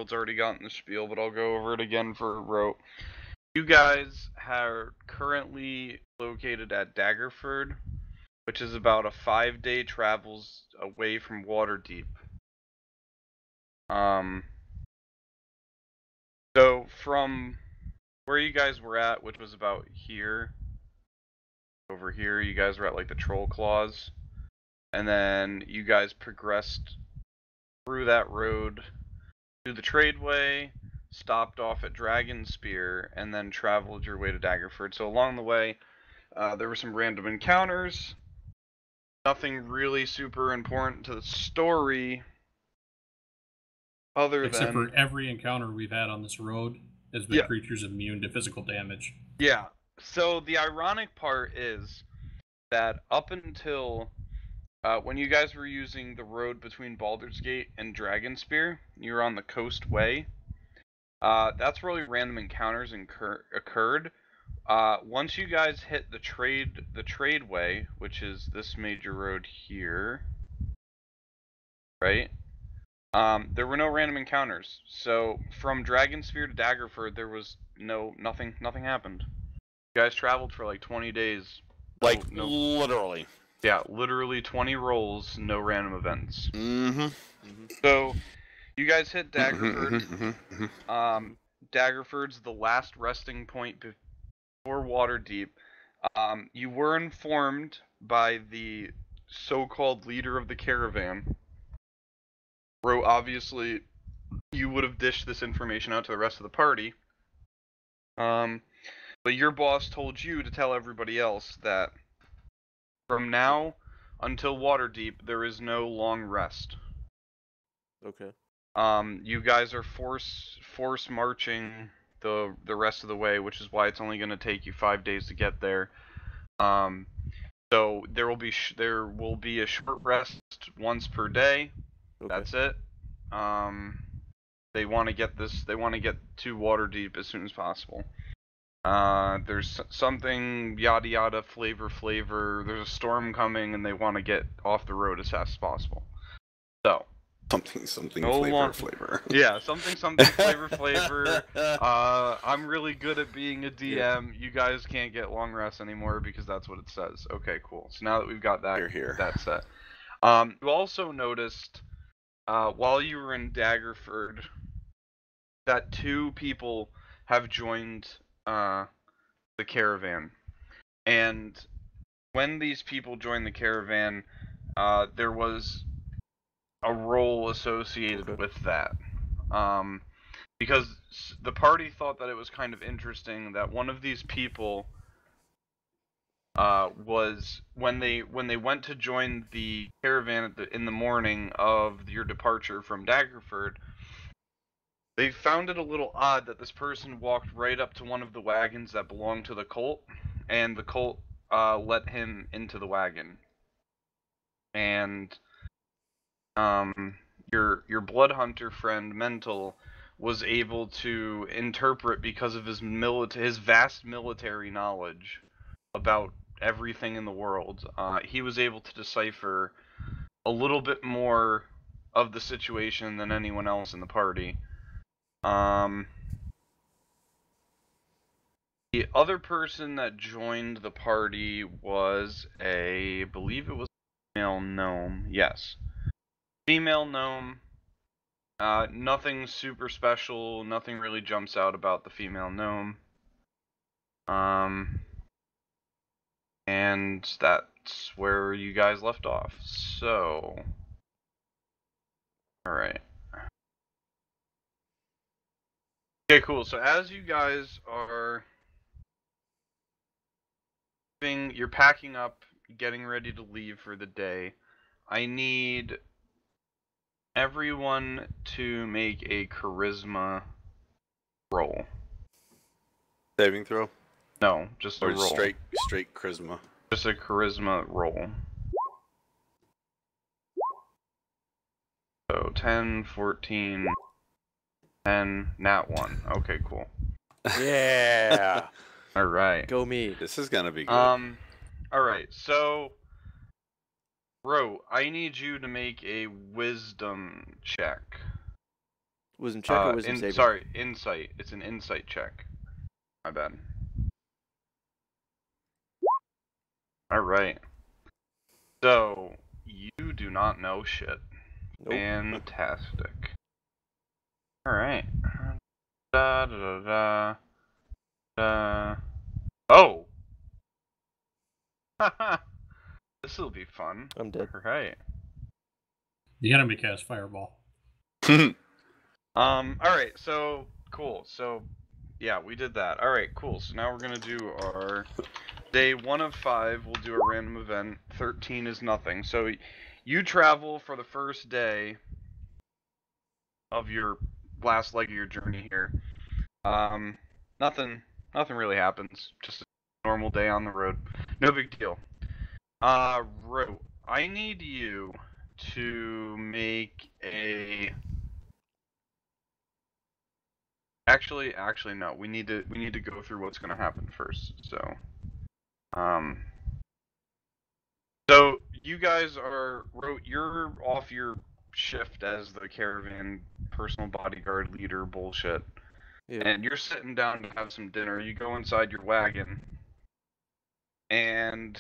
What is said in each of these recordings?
Harold's already gotten the spiel, but I'll go over it again for Rote. You guys are currently located at Daggerford, which is about a 5-day travels away from Waterdeep. So from where you guys were at, which was about here, over here, you guys were at like the Troll Claws, and then you guys progressed through that road to the Tradeway, stopped off at Dragonspear, and then traveled your way to Daggerford. So along the way, there were some random encounters. Nothing really super important to the story, Except for every encounter we've had on this road has been creatures immune to physical damage. Yeah. So the ironic part is that up until when you guys were using the road between Baldur's Gate and Dragonspear, you were on the Coast Way. That's where all your random encounters occurred. Once you guys hit the Tradeway, which is this major road here, right? There were no random encounters. So from Dragonspear to Daggerford, there was nothing happened. You guys traveled for like 20 days. Literally. Yeah, literally 20 rolls, no random events. Mm-hmm. So you guys hit Daggerford. Daggerford's the last resting point before Waterdeep. You were informed by the so-called leader of the caravan. Bro, obviously, you would have dished this information out to the rest of the party. But your boss told you to tell everybody else that from now until Waterdeep, there is no long rest. Okay. You guys are force marching the rest of the way, which is why it's only going to take you 5 days to get there. So there will be a short rest once per day. Okay. That's it. They want to get to Waterdeep as soon as possible. There's something yada yada flavor. There's a storm coming, and they want to get off the road as fast as possible. So something flavor. Yeah, something flavor. I'm really good at being a DM. Yeah. You guys can't get long rests anymore because that's what it says. Okay, cool. So now that we've got that that set, you also noticed while you were in Daggerford that 2 people have joined the caravan, and when these people joined the caravan, there was a role associated with that, because the party thought that it was kind of interesting that one of these people was when they went to join the caravan in the morning of your departure from Daggerford. They found it a little odd that this person walked right up to one of the wagons that belonged to the cult, and the cult let him into the wagon. And your blood hunter friend Mental was able to interpret, because of his vast military knowledge about everything in the world. He was able to decipher a little bit more of the situation than anyone else in the party. The other person that joined the party was I believe it was a female gnome. Yes. Female gnome. Nothing super special, nothing really jumps out about the female gnome. And that's where you guys left off. So, alright. Okay, cool. So as you guys are you're packing up, getting ready to leave for the day, I need everyone to make a charisma roll. Saving throw? No, just a roll. Straight charisma. Just a charisma roll. So 10, 14, 10, nat 1. Okay, cool. Yeah. All right. Go me. This is gonna be good. All right. So, Ro, I need you to make a wisdom check. Wisdom check or wisdom saving? Sorry, insight. It's an insight check. My bad. Alright. So, you do not know shit. Nope. Fantastic. Alright. Da da da da. Da. Oh! Haha! This'll be fun. I'm dead. Alright. The enemy cast fireball. Alright, so, cool. So, yeah, we did that. Alright, cool. So now we're gonna do our day 1 of 5. We'll do a random event. 13 is nothing. So, you travel for the first day of your last leg of your journey here. Nothing really happens. Just a normal day on the road. No big deal. Ro, I need you to make a... Actually, no. We need to go through what's gonna happen first. So, so you guys are, you're off your shift as the caravan personal bodyguard leader bullshit, Yeah. and you're sitting down to have some dinner. You go inside your wagon, and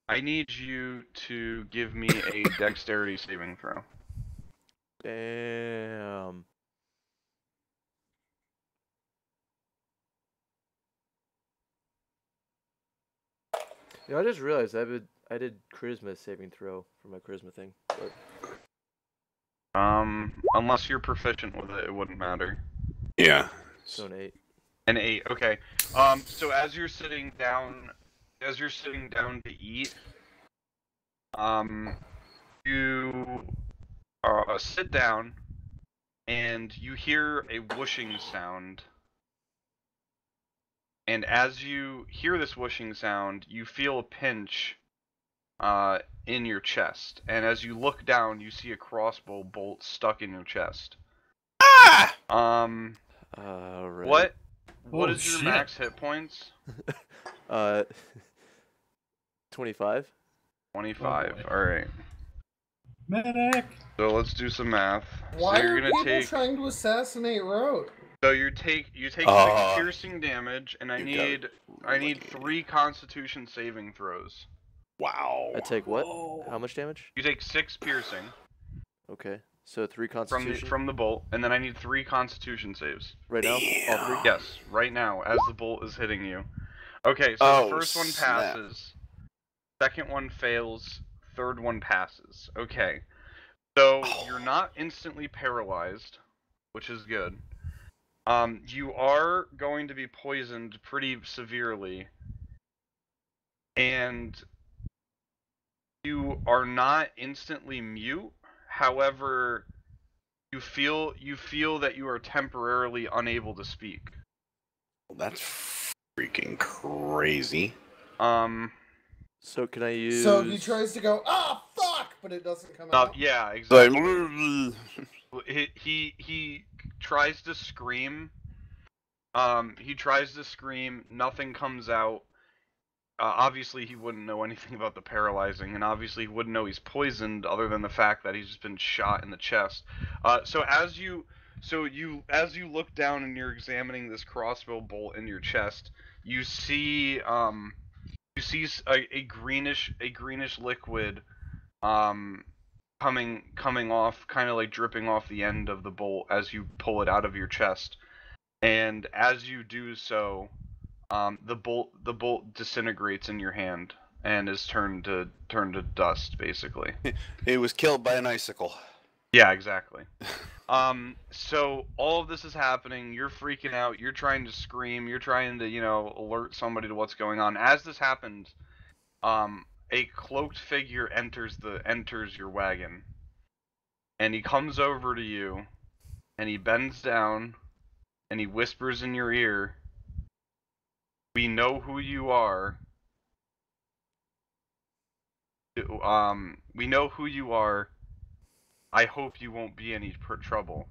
I need you to give me a dexterity saving throw. Damn. You know, I just realized I did charisma saving throw for my charisma thing, but Unless you're proficient with it, it wouldn't matter. Yeah. so an 8. An 8, okay. So as you're sitting down to eat, you sit down and you hear a whooshing sound. And as you hear this whooshing sound, you feel a pinch in your chest. And as you look down, you see a crossbow bolt stuck in your chest. Ah! Right. What is your max hit points? 25. 25. All right. Medic! So let's do some math. Why so you're are gonna people trying to assassinate Road? So you take 6 piercing damage, and I need 3 Constitution saving throws. Wow. I take what? How much damage? You take 6 piercing. Okay. So 3 constitution from the bolt, and then I need 3 Constitution saves. right now. All 3. Yes, right now as the bolt is hitting you. Okay, so the first one passes. Second one fails. Third one passes. Okay. So you're not instantly paralyzed, which is good. You are going to be poisoned pretty severely, and you are not instantly mute. However, you feel that you are temporarily unable to speak. Well, that's freaking crazy. So can I use? So he tries to go, ah, fuck, but it doesn't come out. Yeah, So exactly. He tries to scream. Nothing comes out. Obviously, he wouldn't know anything about the paralyzing, and obviously he wouldn't know he's poisoned, other than the fact that he's just been shot in the chest. So as you look down and you're examining this crossbow bolt in your chest, you see a greenish liquid coming off, kind of like dripping off the end of the bolt as you pull it out of your chest. And as you do so, the bolt disintegrates in your hand and is turned to dust, basically. It was killed by an icicle. Yeah, exactly. So all of this is happening. You're freaking out. You're trying to scream. You're trying to, alert somebody to what's going on. As this happens, a cloaked figure enters your wagon, and he comes over to you, and he bends down, and he whispers in your ear, "We know who you are. We know who you are. I hope you won't be any trouble."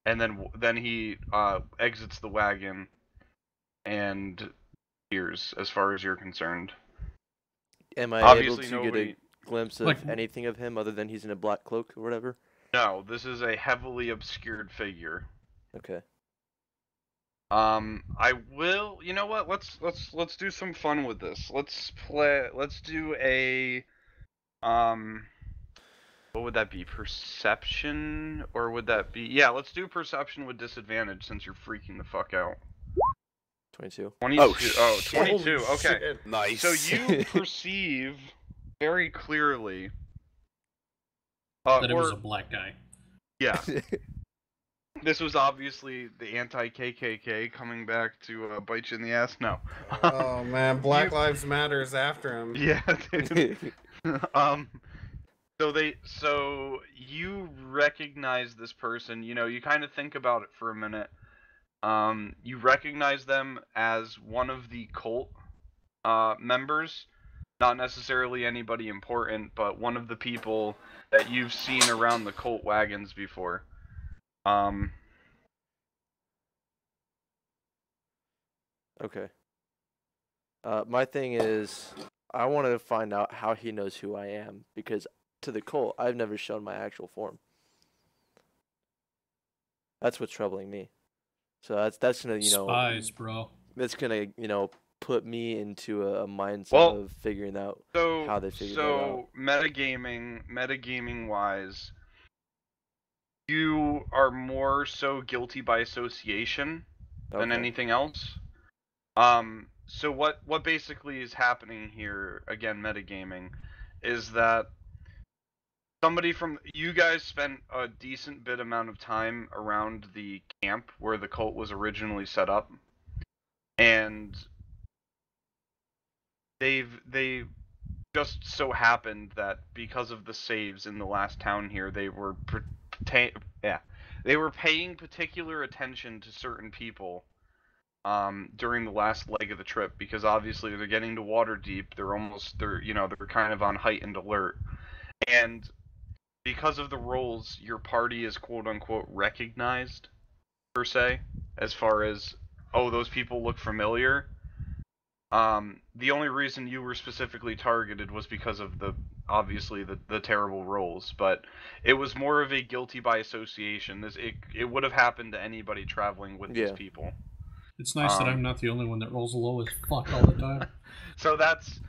And then he exits the wagon and disappears, as far as you're concerned. Am I Obviously able to get a glimpse of anything of him other than he's in a black cloak or whatever? No, this is a heavily obscured figure. Okay. I will. You know what? Let's do some fun with this. Let's play. Let's do a. What would that be? Perception, or would that be? Yeah, let's do perception with disadvantage since you're freaking the fuck out. 22. 22. Oh, shit. 22. Holy Okay. shit. Nice. So you perceive very clearly. That it was Or a black guy. yeah. This was obviously the anti-KKK coming back to bite you in the ass. No. Oh man, Black Lives Matter is after him. Yeah, dude. So you recognize this person. You know, you kind of think about it for a minute. You recognize them as one of the cult members. Not necessarily anybody important, but one of the people that you've seen around the cult wagons before. Okay. My thing is, I want to find out how he knows who I am, because to the cult, I've never shown my actual form. That's what's troubling me. So that's gonna, Spies, bro. that's gonna, put me into a mindset Well, of figuring out So, how they figured that out. metagaming wise, you are more so guilty by association than Okay. anything else. So what basically is happening here, again, metagaming, is that you guys spent a decent bit amount of time around the camp where the cult was originally set up, and they just so happened that because of the saves in the last town here, they were paying particular attention to certain people during the last leg of the trip, because obviously they're getting to Waterdeep. They're kind of on heightened alert, and because of the roles, your party is quote unquote recognized per se, as far as, oh, those people look familiar. The only reason you were specifically targeted was because of obviously the terrible rolls, but it was more of a guilty by association. It would have happened to anybody traveling with these people. It's nice that I'm not the only one that rolls low as fuck all the time. So that's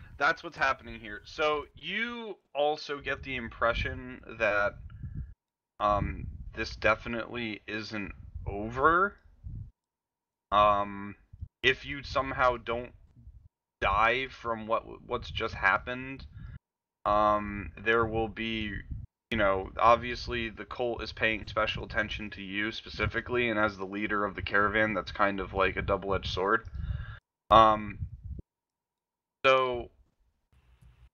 what's happening here. So you also get the impression that this definitely isn't over. If you somehow don't die from what's just happened, there will be, obviously the cult is paying special attention to you specifically, and as the leader of the caravan, that's kind of like a double-edged sword. So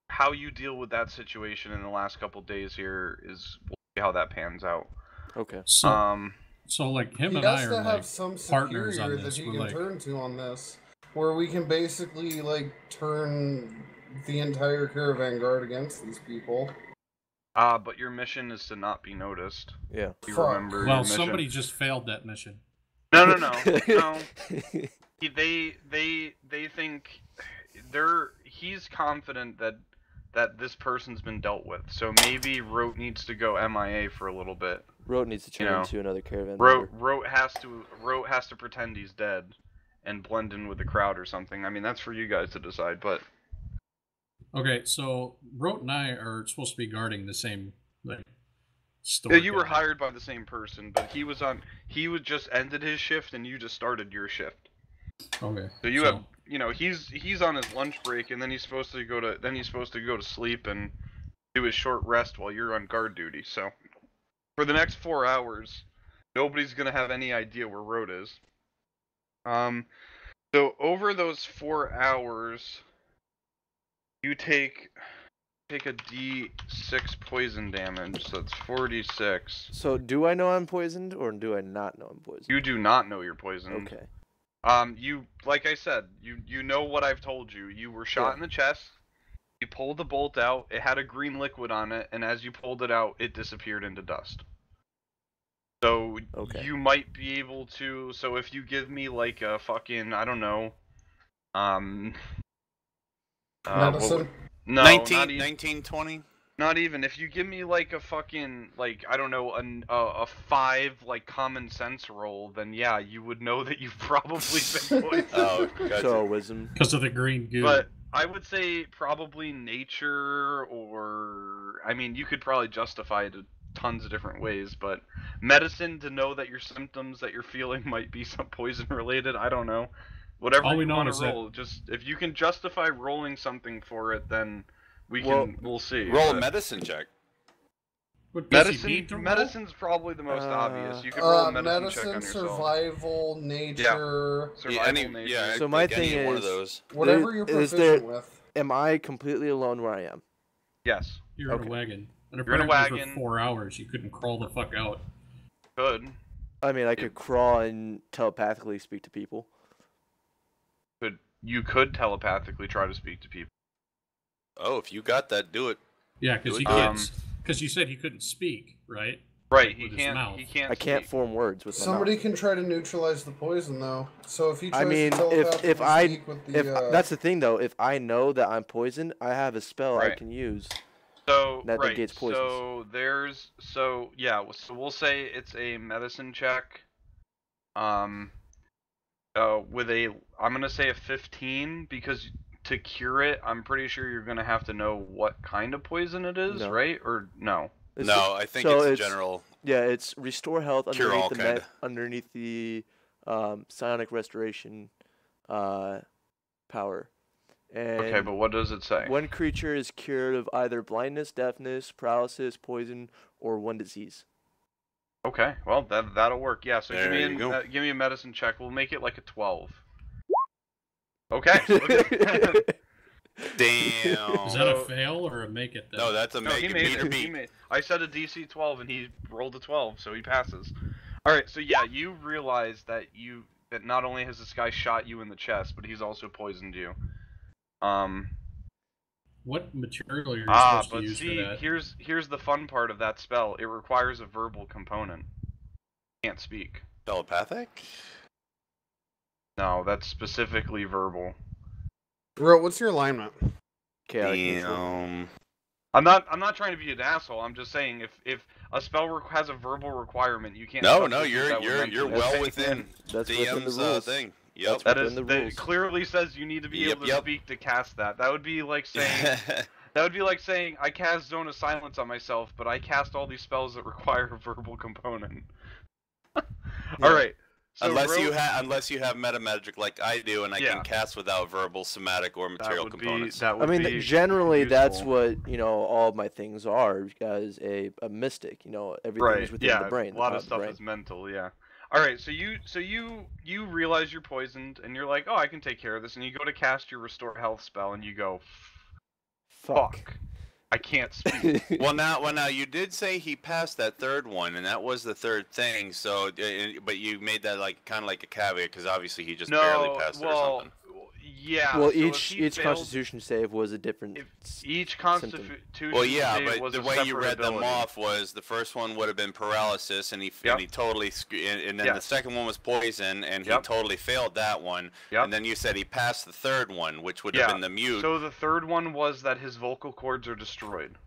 how you deal with that situation in the last couple days here is, we'll see how that pans out. Okay. So like him He and I has are to have like some partners superior on that this. he We're can like, turn to on this, where we can basically turn the entire caravan guard against these people. But your mission is to not be noticed. Yeah. You Fuck. remember your well, mission. somebody just failed that mission. No. They think he's confident that this person's been dealt with. So maybe Rote needs to go MIA for a little bit. Rote needs to turn into another caravan Rote member. has to pretend he's dead and blend in with the crowd or something. I mean, that's for you guys to decide, but Okay, so Rote and I are supposed to be guarding the same store. yeah, you were hired by the same person, but he would just ended his shift and you just started your shift. Okay. So you have, he's on his lunch break, and then he's supposed to go to sleep and do his short rest while you're on guard duty. So for the next 4 hours, nobody's gonna have any idea where Road is. So over those 4 hours, you take a D6 poison damage. So it's 46. So do I know I'm poisoned, or do I not know I'm poisoned? You do not know you're poisoned. Okay. You, like I said, you know what I've told you. You were shot in the chest. You pulled the bolt out. It had a green liquid on it, and as you pulled it out, it disappeared into dust. So you might be able to. So if you give me like a fucking, I don't know, Medicine? no, 19, 20. Not even. If you give me like a fucking like I don't know a 5 like common sense roll, then yeah, you would know that you've probably been poisoned. Oh, gotcha. So wisdom. Because of the green goo. But I would say probably nature, or I mean, you could probably justify it tons of different ways, but medicine to know that your symptoms that you're feeling might be some poison related. I don't know. Whatever All we you know want is to roll, just if you can justify rolling something for it, then we'll see. Roll a but- medicine check. What, does he Medicine, need to roll? medicine's probably the most obvious. You could roll a medicine check on yourself. survival, nature, Survival, nature. Yeah, So my like any thing one of is- those. whatever you're is proficient with. Am I completely alone where I am? Yes, You're in Okay. a wagon. And You're in a apparently wagon. for 4 hours, you couldn't crawl the fuck out. good. I mean, I could crawl and telepathically speak to people. You could telepathically try to speak to people. Oh, if you got that, do it. Yeah, because he Um, can't. Because you said he couldn't speak, right? Right, With his mouth. he can't. I can't speak. form words with my Somebody mouth. can try to neutralize the poison, though. So if he tries I mean, to telepathically if I speak with the, if that's the thing though, if I know that I'm poisoned, I have a spell I Right. can use. So that right, negates poisons. so we'll say it's a medicine check. With I'm gonna say a 15 because to cure it, I'm pretty sure you're gonna have to know what kind of poison it is, No. right? Or no? It's- No, I think so it's it's- general. Yeah, it's restore health Cure all kinda. underneath the psionic restoration power. And Okay, but what does it say? one creature is cured of either blindness, deafness, paralysis, poison, or one disease. Okay, well that'll work. Yeah, so There you go. give me a medicine check. We'll make it like a 12. Okay. Okay. Damn. Is that a So- fail or a make it then? No, that's a No, make he it made meet or it. He beat. made. I said a DC 12 and he rolled a 12, so he passes. All right, so yeah, you realize that not only has this guy shot you in the chest, but he's also poisoned you. What material are you supposed to But use see, for that? here's the fun part of that spell. It requires a verbal component. Can't speak. Telepathic? No, that's specifically verbal. Bro, what's your alignment? Chaotic neutral. Damn. I'm not trying to be an asshole. I'm just saying if a spell has a verbal requirement, you can't. No, substitute you're that with you're mental. well Okay? within That's within the DM's rules. thing. Yep. That within is the that rules. clearly says you need to be Yep, able to yep. speak to cast that. That would be like saying I cast Zone of Silence on myself, but I cast all these spells that require a verbal component. All right. So unless you have meta magic like I do, and I Yeah. can cast without verbal, somatic, or material components. That I would mean, be generally, that's useful. what all of my things are as a mystic. Everything Right. is within Yeah. the brain. A lot the of power stuff the brain. is mental. Yeah. All right. So you realize you're poisoned, and you're like, oh, I can take care of this, and you go to cast your restore health spell, and you go, fuck, I can't speak. Well, now you did say he passed that third one, and that was the third thing. So, but you made that kind of like a caveat because obviously he just barely passed it or something. Yeah. Well, so if he each failed- Constitution save was a different. Each symptom. Constitution Well, yeah, save but was the a way you separate read them ability. off was the first one would have been paralysis, and he Yep. and he totally and then the Yes. second one was poison, and Yep. he totally failed that one. Yep. And then you said he passed the third one, which would Yeah, have been the mute. So the third one was that his vocal cords are destroyed.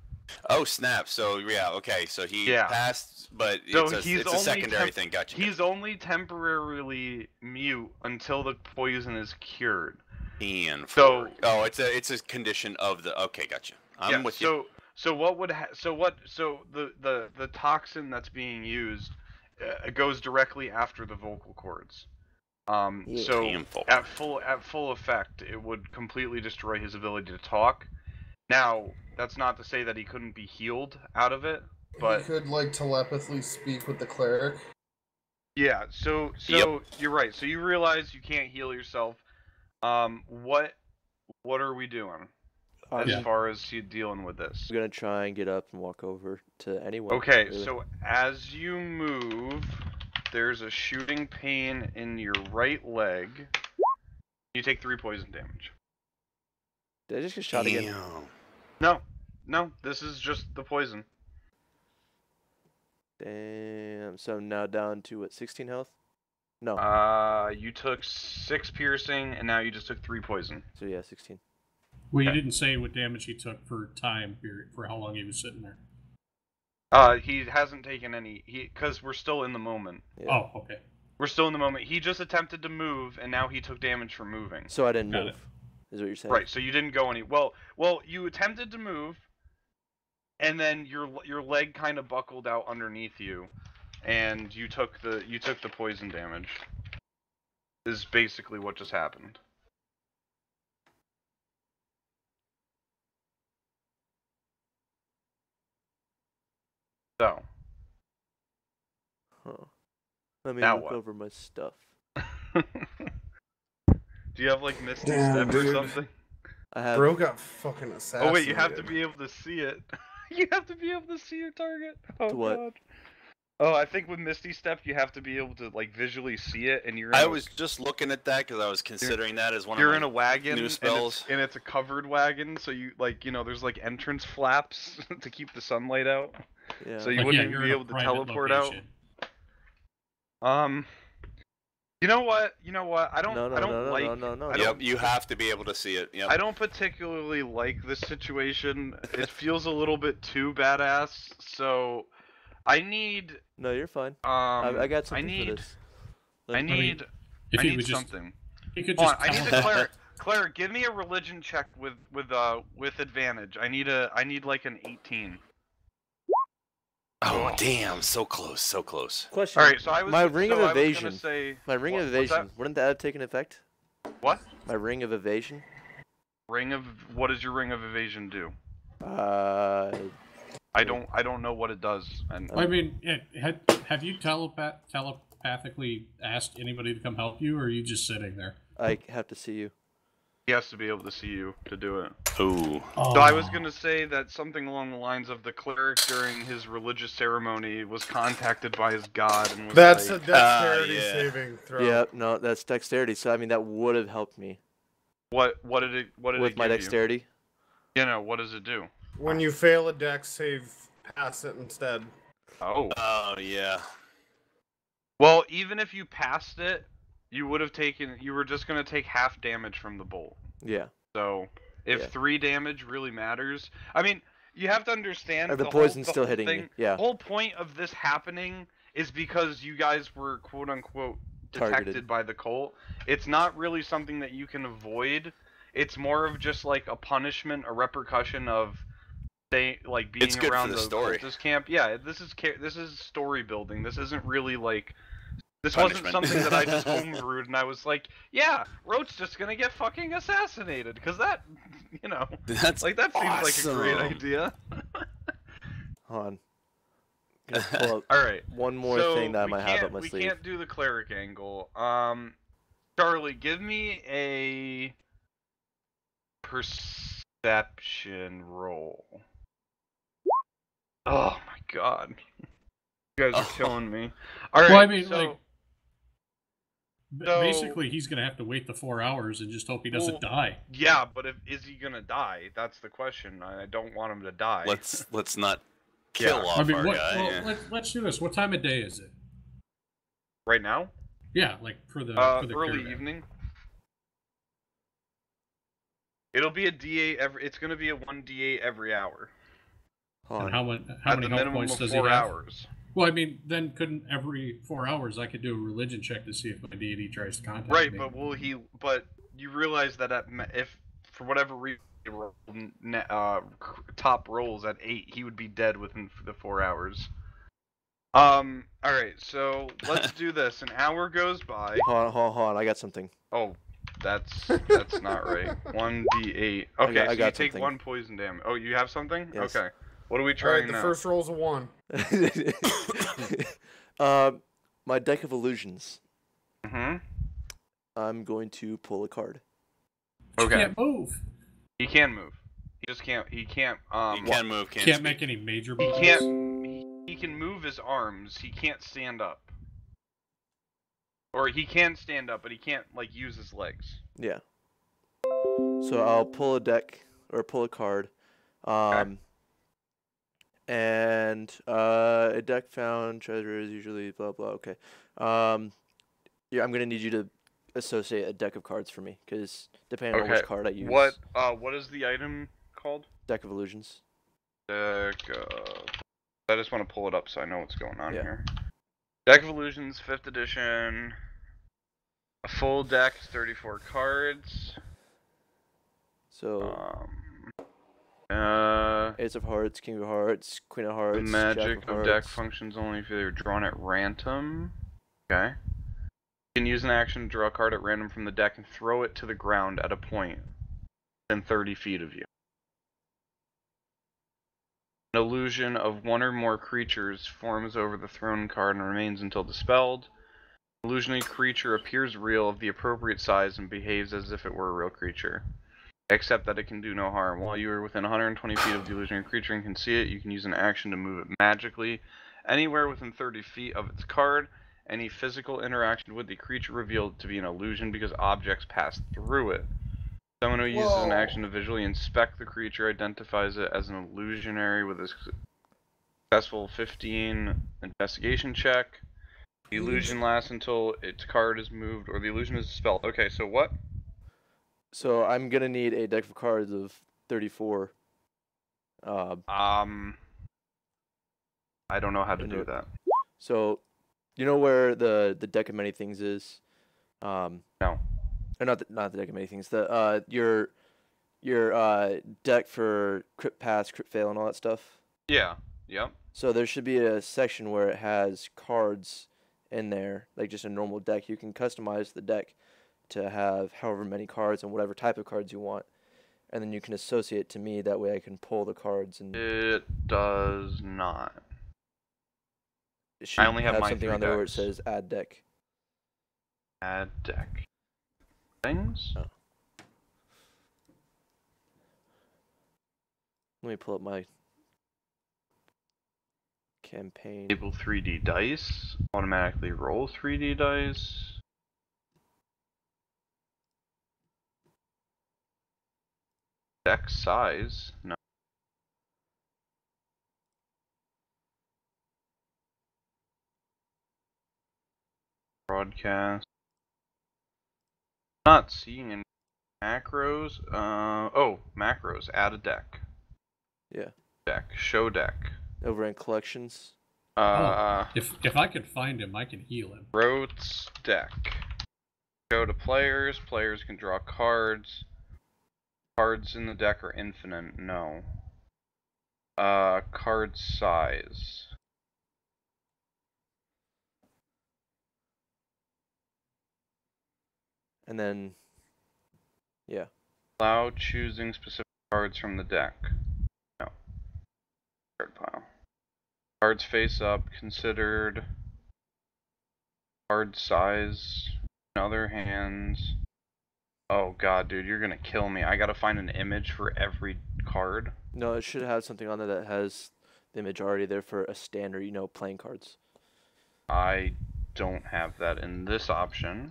Oh snap! So yeah, okay. So he Yeah. passed, but So it's he's a only secondary thing. Gotcha. He's only temporarily mute until the poison is cured. And So- oh, it's a condition of the. Okay, gotcha. I'm with you. So what would the toxin that's being used goes directly after the vocal cords. Yeah. So Damn full. at full effect, it would completely destroy his ability to talk. Now, that's not to say that he couldn't be healed out of it, but He could telepathically speak with the cleric. yeah. So Yep. you're right. So you realize you can't heal yourself. What are we doing I'm as far as you dealing with this? gonna try and get up and walk over to anyone. Okay, really. so as you move, there's a shooting pain in your right leg. You take 3 poison damage. Did I just get shot again? Damn. No, this is just the poison. Damn. So I'm now down to what? 16 health? No. You took 6 piercing, and now you just took 3 poison. So yeah, 16. Well, you didn't say what damage he took for time period, for how long he was sitting there. He hasn't taken any, because we're still in the moment. Yeah. Oh, okay. We're still in the moment. He just attempted to move, and now he took damage from moving. So I didn't Got move, is what you're saying? Right, so you didn't go any... Well, you attempted to move, and then your leg kind of buckled out underneath you, and you took the poison damage. Is basically what just happened. So. Huh. Let me Now look what? over my stuff. Do you have like Misty Damn, Step or dude. something? I have. Bro got fucking assassinated. Oh wait, you have to be able to see it. You have to be able to see your target. Oh To what? god. Oh, I think with Misty Step you have to be able to like visually see it, and I was just looking at that because I was considering that as one you're of in my a wagon, new spells. and it's a covered wagon, so you there's like entrance flaps to keep the sunlight out. Yeah. So you Like, wouldn't yeah, even you're be in a able to private teleport location. out. You know what? I don't. No, no, I don't no, no, like. no, no, no. I Yep, don't. you have to be able to see it. Yep. I don't particularly like this situation. It feels a little bit too badass. So, I need. No, you're fine. I got I something need. for this. I need. If I he need would just, something. he could Hold just on, I need teleport. to Claire, give me a religion check with advantage. I need like an 18. Oh damn! So close, so close. Question. All right, so I was. My ring of so I was evasion. gonna say, My ring of what's evasion. that? Wouldn't that have taken effect? What? My ring of evasion. What does your ring of evasion do? Uh. I don't know what it does. And I mean, have you telepathically asked anybody to come help you, or are you just sitting there? I have to see you. he has to be able to see you to do it. Ooh. So I was gonna say that something along the lines of the cleric during his religious ceremony was contacted by his god and was That's like, a dexterity yeah. saving throw. Yeah, no, that's dexterity. So I mean, that would have helped me what did it with my give dexterity. what does it do? When you fail a dex save, pass it instead. Oh. Oh yeah. Well, even if you passed it, you were just gonna take half damage from the bolt. Yeah. So if Yeah. 3 damage really matters, I mean, you have to understand The whole- poison's still whole hitting thing, me. Yeah. The whole point of this happening is because you guys were quote unquote detected Targeted. by the cult. It's not really something that you can avoid. It's more of just like a punishment, a repercussion of being It's good for around the the story. cultist camp. Yeah, this is story building. This isn't really like. This Punishment. wasn't something that I just homebrewed and I was like, yeah, Roach's just gonna get fucking assassinated, because that, That's like, that seems like a great awesome. idea. Hold on. Gonna pull up Alright, one more so thing that I we might have can't- up my we sleeve. can't do the cleric angle. Charlie, give me a perception roll. Oh my god. You guys are killing me. Alright, Well, I mean, so... like, So- basically, he's gonna have to wait the 4 hours and just hope he doesn't die. Yeah, but is he gonna die? That's the question. I don't want him to die. Let's not kill Yeah. off I mean, our what? guy. Well, yeah. let's do this. What time of day is it? Right now? Yeah, like for the Early caravan. evening. It'll be a D8 it's gonna be a 1D8 every hour. Hold And on. how many At health the minimum points of does 4 he have? hours. Well, I mean, then couldn't every 4 hours I could do a religion check to see if my deity tries to contact Right, me? but you realize that if for whatever reason he rolled, top rolls at 8, he would be dead within the 4 hours. Alright, so let's do this. An hour goes by. Hold on. I got something. Oh, that's not right. 1D8. Okay, I so you got take something. 1 poison damage. Oh, you have something? Yes. Okay. What are we Alright, trying the now? first roll's a 1. My deck of illusions. Mm-hmm. I'm going to pull a card. You Okay. can't move. He can move. He just can't. He can't. He can move, can't Can't speak. make any major He moves. can't. He can move his arms. He can't stand up. Or he can stand up, but he can't like use his legs. Yeah. So I'll pull a deck or pull a card. And a deck found treasure is usually blah blah. Okay. Yeah, I'm gonna need you to associate a deck of cards for me, because depending on which card I use. What is the item called? Deck of Illusions. Deck of... I just want to pull it up so I know what's going on Yeah. here. Deck of Illusions, 5th edition. A full deck, 34 cards. So... Ace of Hearts, King of Hearts, Queen of Hearts, The magic Jack of deck Hearts. functions only if they're drawn at random. Okay. You can use an action to draw a card at random from the deck and throw it to the ground at a point within 30 feet of you. An illusion of one or more creatures forms over the thrown card and remains until dispelled. An illusionary creature appears real of the appropriate size and behaves as if it were a real creature, except that it can do no harm. While you are within 120 feet of the illusionary creature and can see it, you can use an action to move it magically anywhere within 30 feet of its card. Any physical interaction with the creature revealed to be an illusion because objects pass through it. Someone who uses an action to visually inspect the creature identifies it as an illusionary with a successful 15 investigation check. The illusion lasts until its card is moved or the illusion is dispelled. Okay, so what? So I'm gonna need a deck of cards of 34. I don't know how to do that. So, you know where the deck of many things is? No. Or not the deck of many things. The your deck for crit pass, crit fail, and all that stuff. Yeah. Yep. So there should be a section where it has cards in there, like just a normal deck. You can customize the deck to have however many cards and whatever type of cards you want, and then you can associate it to me. That way I can pull the cards. And it does not. It should I only have my something 3 on there where it decks. says add deck. Add deck. Things? Oh. Let me pull up my campaign. Enable 3D dice. Automatically roll 3D dice. Deck size? No. Broadcast. Not seeing any macros. Oh, macros. Add a deck. Yeah. Deck. Show deck. Over in collections. If I could find him, I can heal him. Rote's deck. Show to players. Players can draw cards. Cards in the deck are infinite. No. Card size. And then, yeah. Allow choosing specific cards from the deck. No. Card pile. Cards face up, considered. Card size. In other hands. Oh god, dude, you're gonna kill me. I gotta find an image for every card. No, it should have something on there that has the image already there for a standard, playing cards. I don't have that in this option.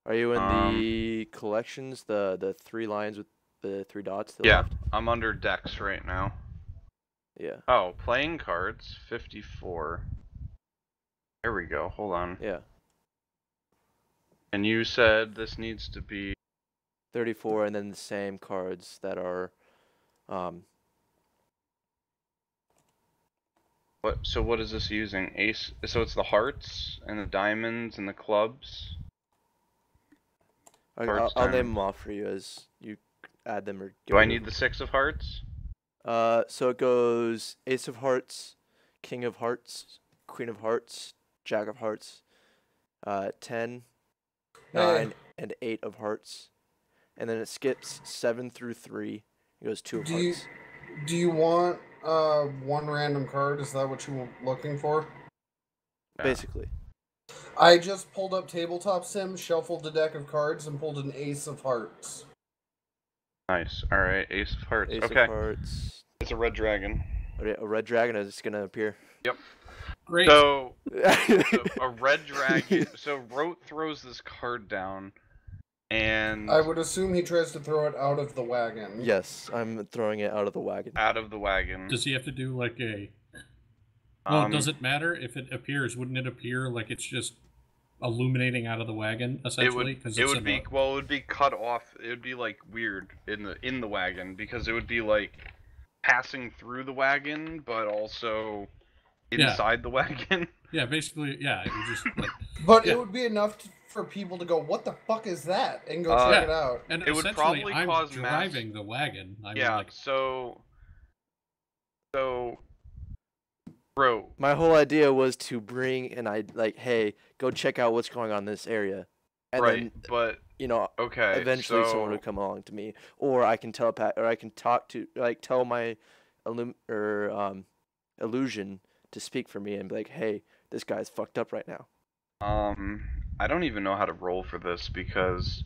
Are you in the collections, the 3 lines with the 3 dots? Yeah, left? I'm under decks right now. Yeah. Oh, playing cards, 54. There we go, hold on. Yeah. And you said this needs to be 34, and then the same cards that are, What? So what is this using? Ace. So it's the hearts and the diamonds and the clubs. I'll name them off for you as you add them or. Do I need the 6 of hearts? So it goes Ace of Hearts, King of Hearts, Queen of Hearts, Jack of Hearts, 10, 9, and 8 of Hearts, and then it skips 7 through 3. It goes 2 of Hearts. Do you want one random card? Is that what you were looking for? Basically. I just pulled up Tabletop Sim, shuffled a deck of cards, and pulled an Ace of Hearts. Nice. All right, Ace of Hearts. Ace okay. of Hearts. It's a red dragon. A red dragon is gonna appear. Yep. Great. So a red dragon. So Rote throws this card down, and I would assume he tries to throw it out of the wagon. Yes, I'm throwing it out of the wagon. Out of the wagon. Does he have to do like a? Well, does it matter if it appears? Wouldn't it appear like it's just illuminating out of the wagon essentially. It would be cut off. It would be like weird in the wagon because it would be like passing through the wagon, but also inside the wagon. Yeah, basically, yeah. It would just like. But it would be enough for people to go, "What the fuck is that?" and go check it out. And it would probably cause driving the wagon. I yeah. mean, like, so. Bro. My whole idea was to bring and hey, go check out what's going on in this area. And then, but okay. Eventually, someone would come along to me, or I can talk to tell my illusion to speak for me and be like, "Hey, this guy's fucked up right now." I don't even know how to roll for this because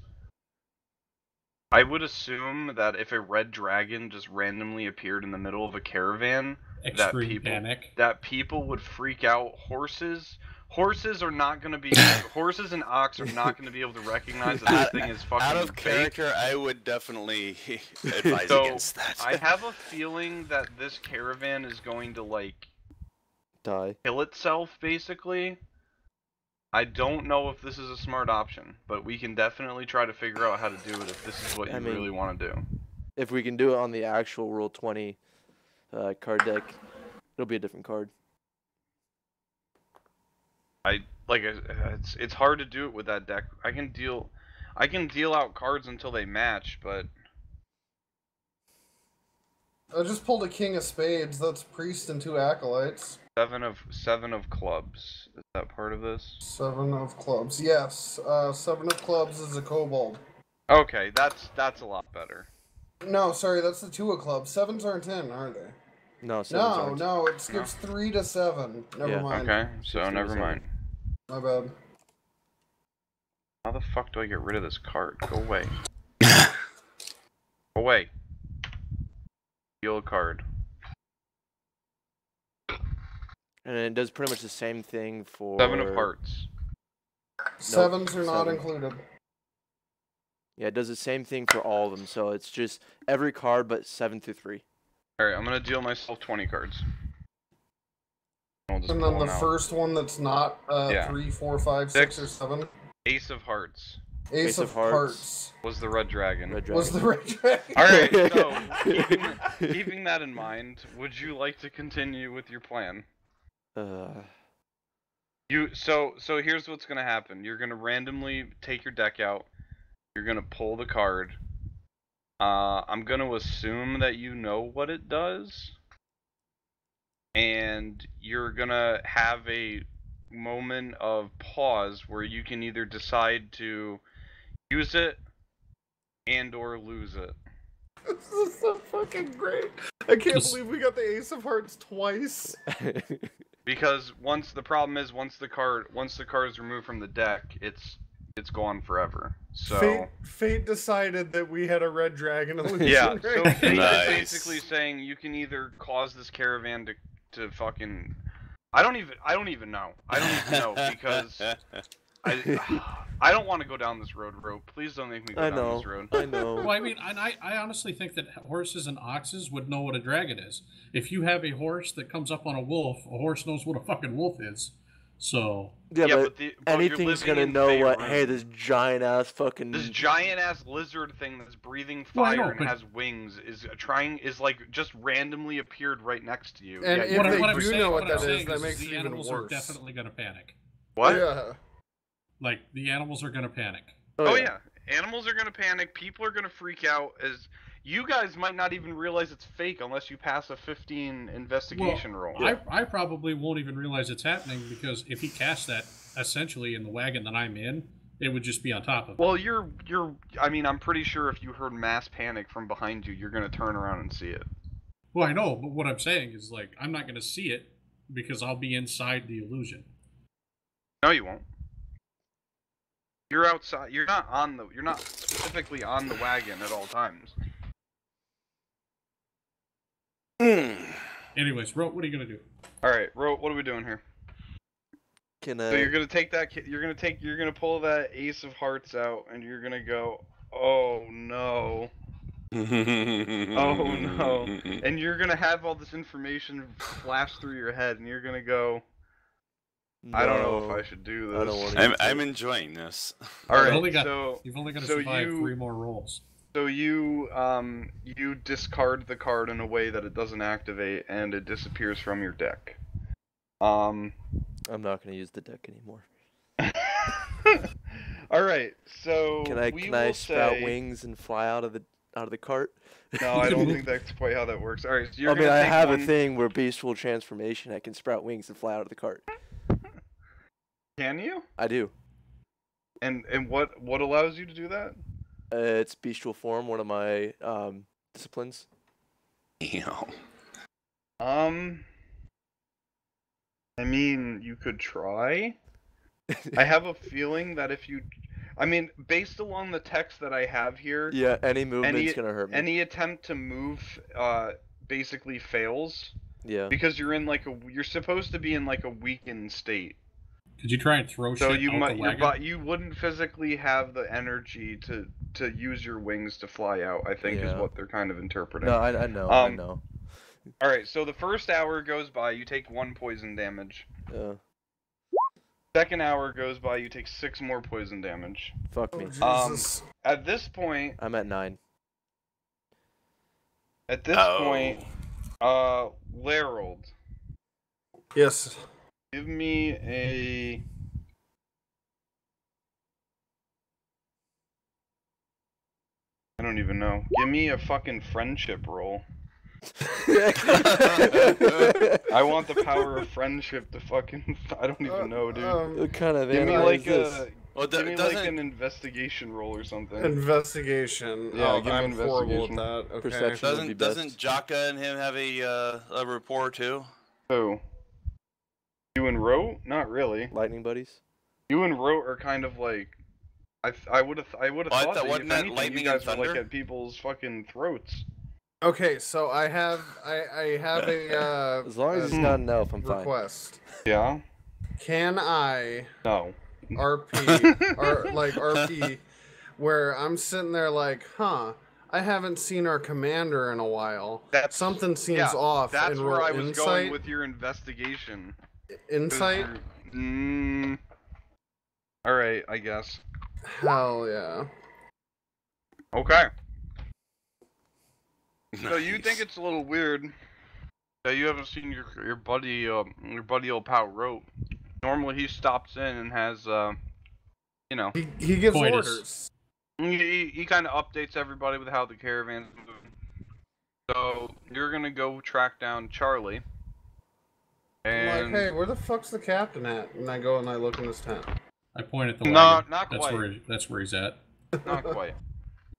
I would assume that if a red dragon just randomly appeared in the middle of a caravan, that people would freak out. Horses are not going to be horses and ox are not going to be able to recognize that this thing is fucking out of character. I would definitely advise against that. I have a feeling that this caravan is going to like die, kill itself basically. I don't know if this is a smart option, but we can definitely try to figure out how to do it if this is what you really want to do. If we can do it on the actual Roll20 card deck, it'll be a different card. It's hard to do it with that deck. I can deal out cards until they match, but I just pulled a King of Spades. That's Priest and 2 Acolytes. Seven of Clubs. Is that part of this? 7 of Clubs. Yes. 7 of Clubs is a Kobold. Okay, that's a lot better. No, sorry, that's the 2 of Clubs. 7s aren't in, are they? No, 7s aren't. No, it skips 3 to 7. Never mind. Okay, so never mind. My bad. How the fuck do I get rid of this card? Go away. Go away. Deal a card. And it does pretty much the same thing for 7 of Hearts. 7s are not included. Yeah, it does the same thing for all of them. So it's just every card but 7 through 3. Alright, I'm gonna deal myself 20 cards. And then the first one that's not 3, 4, 5, 6, or 7. Ace of Hearts. Ace of Hearts was the red dragon. Was the red dragon. Alright, so keeping that in mind, would you like to continue with your plan? So here's what's gonna happen. You're gonna randomly take your deck out. You're gonna pull the card. I'm gonna assume that you know what it does. And you're gonna have a moment of pause where you can either decide to use it and or lose it. This is so fucking great. I can't believe we got the Ace of Hearts twice. Because once the card is removed from the deck, it's gone forever. So Fate decided that we had a red dragon illusion. Yeah, so Fate is basically saying you can either cause this caravan to fucking I don't even know because I don't want to go down this road. Please don't make me go down this road. I know. Well, I mean, and I honestly think that horses and oxes would know what a dragon is. If you have a horse that comes up on a wolf, a horse knows what a fucking wolf is. So but anything's gonna know what. Hey, this giant ass lizard thing that's breathing fire and has wings is like just randomly appeared right next to you. And if they do know what that is, that makes it even worse. The animals are definitely gonna panic. What? Yeah. Like the animals are gonna panic. Oh yeah, animals are gonna panic. People are gonna freak out. As you guys might not even realize it's fake unless you pass a 15 investigation roll. I probably won't even realize it's happening because if he casts that essentially in the wagon that I'm in, it would just be on top of it. Well, I mean, I'm pretty sure if you heard mass panic from behind you, you're gonna turn around and see it. Well, I know, but what I'm saying is like I'm not gonna see it because I'll be inside the illusion. No, you won't. You're outside. You're not specifically on the wagon at all times. Anyways, Ro, what are you gonna do? All right, Ro, what are we doing here? So you're gonna take that. You're gonna pull that Ace of Hearts out, and you're gonna go, oh no. Oh no. And you're gonna have all this information flash through your head, and you're gonna go, I don't know if No, I should do I this. don't wanna I'm enjoying this. All You've right, only got so to so survive you- 3 more rolls. so you discard the card in a way that it doesn't activate and it disappears from your deck. I'm not gonna use the deck anymore. All right, so Can I we will sprout say... wings and fly out of the cart? No, I don't think that's quite how that works. All right, so you're I mean, gonna I take have one... a thing where Beastful Transformation. I can sprout wings and fly out of the cart. Can you? I do. And what allows you to do that? It's Bestial Form, one of my disciplines. I mean, you could try. I have a feeling that if you... I mean, based along the text that I have here... Yeah, any movement's gonna hurt me. Any attempt to move basically fails. Yeah. Because you're in like you're supposed to be in like a weakened state. Could you try and throw So shit you out might the wagon? you wouldn't physically have the energy to use your wings to fly out, I think is Yeah. what they're kind of interpreting. No, I know. I know. Alright, so the first hour goes by, you take 1 poison damage. Yeah. Second hour goes by, you take 6 more poison damage. Fuck me. Jesus. At this point, I'm at 9. at this point, Larold, Yes. give me a... I don't even know. Give me a fucking friendship roll. I want the power of friendship to fucking... I don't even know, dude. What kind of Give me animal like is this? a... Well, Give me like an investigation roll or something. Investigation. Yeah, Oh, give me I'm horrible at investigation. that. Okay. Perception. would be Doesn't best. Jaka and him have a rapport too? Who? You and Ro? Not really. Lightning buddies? You and Ro are kind of like... I would have thought that if wasn't that anything, lightning you and guys were like thunder? at people's fucking throats. Okay, so I have a As long as he's not an elf, I'm fine. request. Yeah? Can I No. RP or like RP where I'm sitting there like, huh, I haven't seen our commander in a while. That's- Something seems yeah, off. That's and where roll I was insight. going with your investigation. 'Cause Insight? you're- Alright, I guess. Hell yeah. Okay. So you think it's a little weird that you haven't seen your buddy old pal Rope. Normally he stops in and has you know, He gives Coitus. orders. he kind of updates everybody with how the caravan's moving. So you're gonna go track down Charlie. I'm And like, hey, where the fuck's the captain at? And I go and I look in his tent. I point at the No, wagon. not that's quite. That's where he's at. not quite.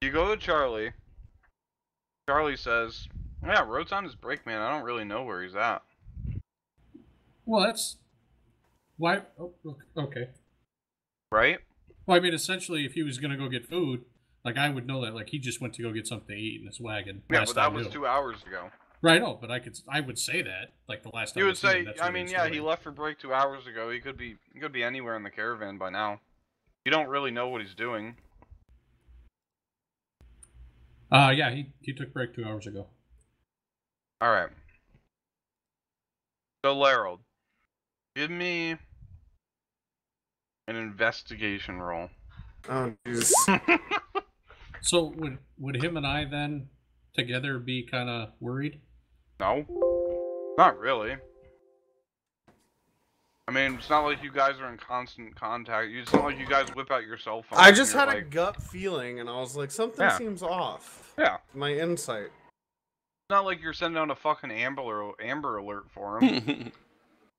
You go to Charlie. Charlie says, "Yeah, Road's on his break, man. I don't really know where he's at." Well, that's why. Oh, okay. Right? Well, I mean, essentially, if he was gonna go get food, like I would know that, like he just went to go get something to eat in his wagon. Yeah, last but that I was knew. 2 hours ago. Right. No, but I would say that, like the last time. You I would seen say, him, that's I what mean, was yeah, he doing. left for break 2 hours ago. He could be anywhere in the caravan by now. You don't really know what he's doing. Yeah, he took break 2 hours ago. All right. So, Larold, give me an investigation roll. Oh, jeez. So would him and I then together be kind of worried? No, not really. I mean, it's not like you guys are in constant contact. It's not like you guys whip out your cell phone. I just and had you're a gut feeling, and I was like, something Yeah. seems off. Yeah. My insight. It's not like you're sending out a fucking Amber Alert for him.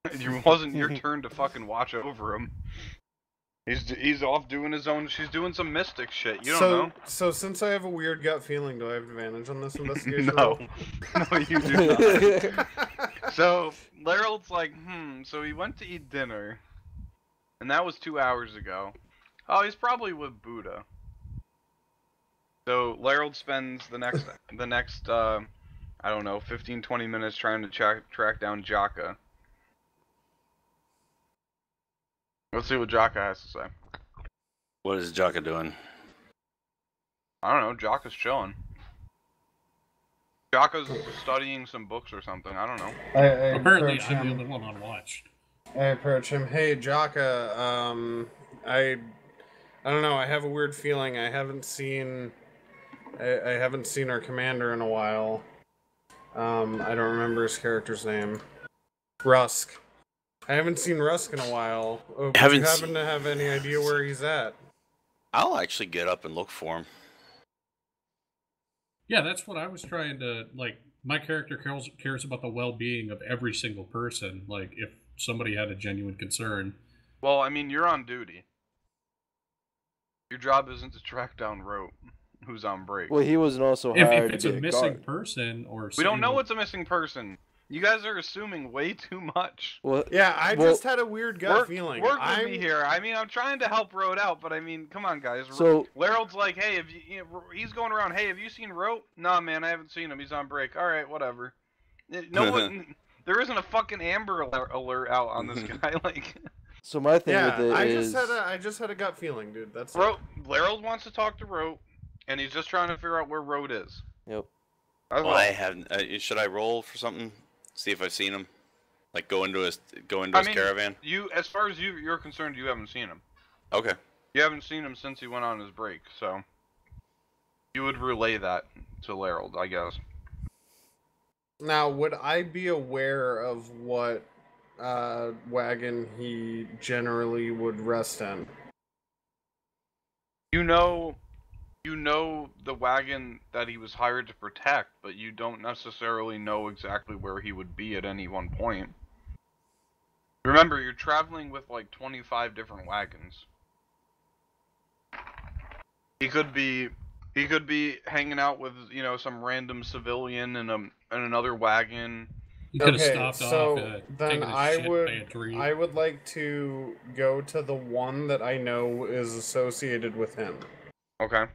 It wasn't your turn to fucking watch over him. He's off doing his own. She's doing some mystic shit. You don't know. So since I have a weird gut feeling, do I have advantage on this investigation? No, roll? no, you do not. So Larold's like, so he went to eat dinner, and that was 2 hours ago. Oh, he's probably with Buddha. So Larold spends the next I don't know, 15-20 minutes trying to track down Jaka. Let's see what Jaka has to say. What is Jaka doing? I don't know, Jaka's chilling. Jaka's studying some books or something, I don't know. I Apparently, approach I'm the him. only one on watch. I approach him. Hey, Jaka. I don't know. I have a weird feeling. I haven't seen our commander in a while. I don't remember his character's name. Rusk. I haven't seen Rusk in a while. Would you happen to have any idea where he's at? I'll actually get up and look for him. Yeah, that's what I was trying to, like, my character cares about the well-being of every single person, like, if somebody had a genuine concern. Well, I mean, you're on duty. Your job isn't to track down Rote, who's on break. Well, he wasn't also hired If it's to be a missing guard. person, or we don't know it's a missing person. You guys are assuming way too much. Well, yeah, I just had a weird gut feeling. Work with me here. I mean, I'm trying to help Rote out, but I mean, come on, guys. So Larold's like, hey, he's going around. Hey, have you seen Rote? Nah, man, I haven't seen him. He's on break. All right, whatever. No one. There isn't a fucking Amber Alert out on this guy. Like. So my thing with it I just had a gut feeling, dude. That's it. Larold wants to talk to Rote, and he's just trying to figure out where Rote is. Yep. Well, I haven't. Should I roll for something? See if I've seen him. Like go into his caravan. As far as you're concerned, you haven't seen him. Okay. You haven't seen him since he went on his break, so you would relay that to Larold, I guess. Now, would I be aware of what wagon he generally would rest in? You know the wagon that he was hired to protect, but you don't necessarily know exactly where he would be at any one point. Remember, you're traveling with like 25 different wagons. He could be hanging out with, some random civilian in another wagon. You could have stopped off. Then I would like to go to the one that I know is associated with him. Okay.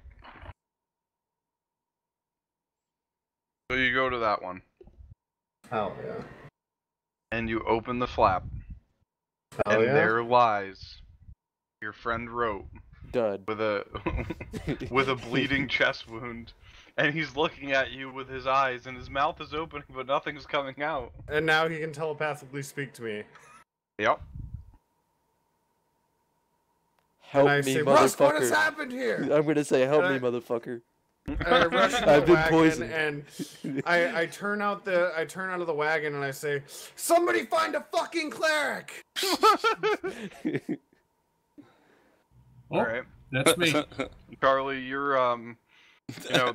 So you go to that one. Hell yeah. And you open the flap. Hell and yeah. there lies your friend Rote. Dud. With a bleeding chest wound. And he's looking at you with his eyes, and his mouth is opening, but nothing's coming out. And now he can telepathically speak to me. Yep. Help and I me, say, motherfucker. Rusk, what has happened here? I'm gonna say, help me, motherfucker. I rush into I've the been wagon poisoned. and I turn out of the wagon and I say, somebody find a fucking cleric. Alright. That's me. Charlie, you're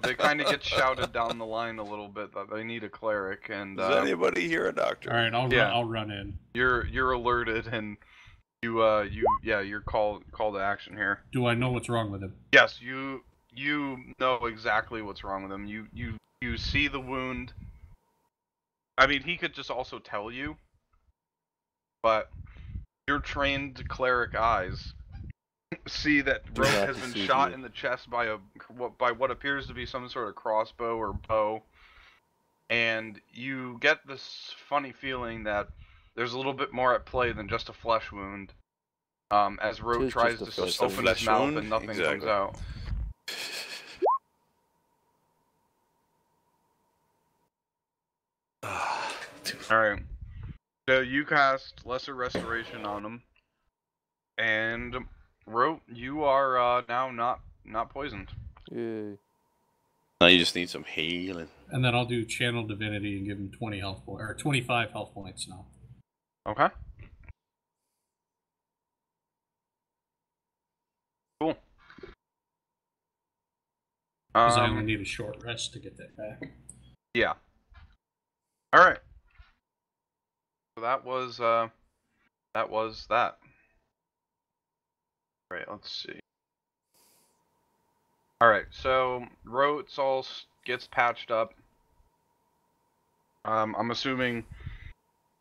they kind of get shouted down the line a little bit that they need a cleric, and does anybody hear a doctor? All right, I'll run in. You're alerted, and you're called to action here. Do I know what's wrong with him? Yes, you know exactly what's wrong with him. You see the wound. I mean, he could just also tell you, but your trained cleric eyes see that Rote has been shot in the chest by what appears to be some sort of crossbow or bow, and you get this funny feeling that there's a little bit more at play than just a flesh wound. As Rote tries to open his mouth and nothing comes out. Alright. So you cast Lesser Restoration on him. And Rote, you are now not poisoned. Yay. Now you just need some healing. And then I'll do Channel Divinity and give him 25 health points now. Okay. Cool. Because I only need a short rest to get that back. Yeah. Alright. So that was that. Alright, let's see. Alright, so Rote's all gets patched up. I'm assuming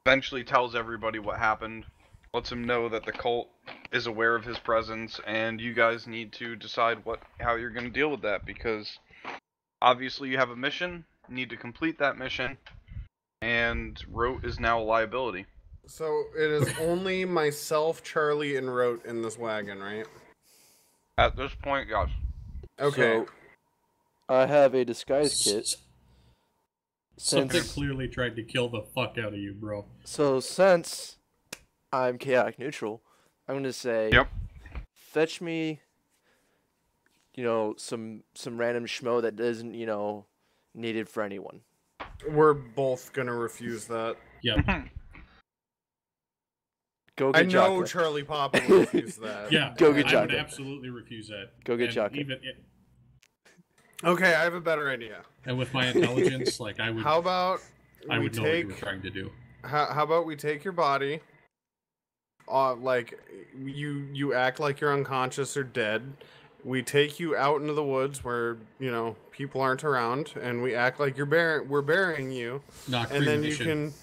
eventually tells everybody what happened. Lets him know that the cult is aware of his presence, and you guys need to decide how you're going to deal with that, because obviously you have a mission, you need to complete that mission, and Rote is now a liability. So it is only myself, Charlie, and Rote in this wagon, right? At this point, yes. Okay. So, I have a disguise kit. Something clearly tried to kill the fuck out of you, bro. So since I'm chaotic neutral, I'm gonna say, Yep. fetch me, some random schmo that isn't, needed for anyone. We're both gonna refuse that. Yep. Go I get know Jaka. Charlie Papa will refuse that. Yeah. Go get I would Jaka. absolutely refuse that. Go get And Jaka. Okay, I have a better idea. And with my intelligence, like I would. How about I we would know what you were take? trying to do. How about we take your body? Like you act like you're unconscious or dead. We take you out into the woods where people aren't around, and we act like we're burying you, Not and then cremation.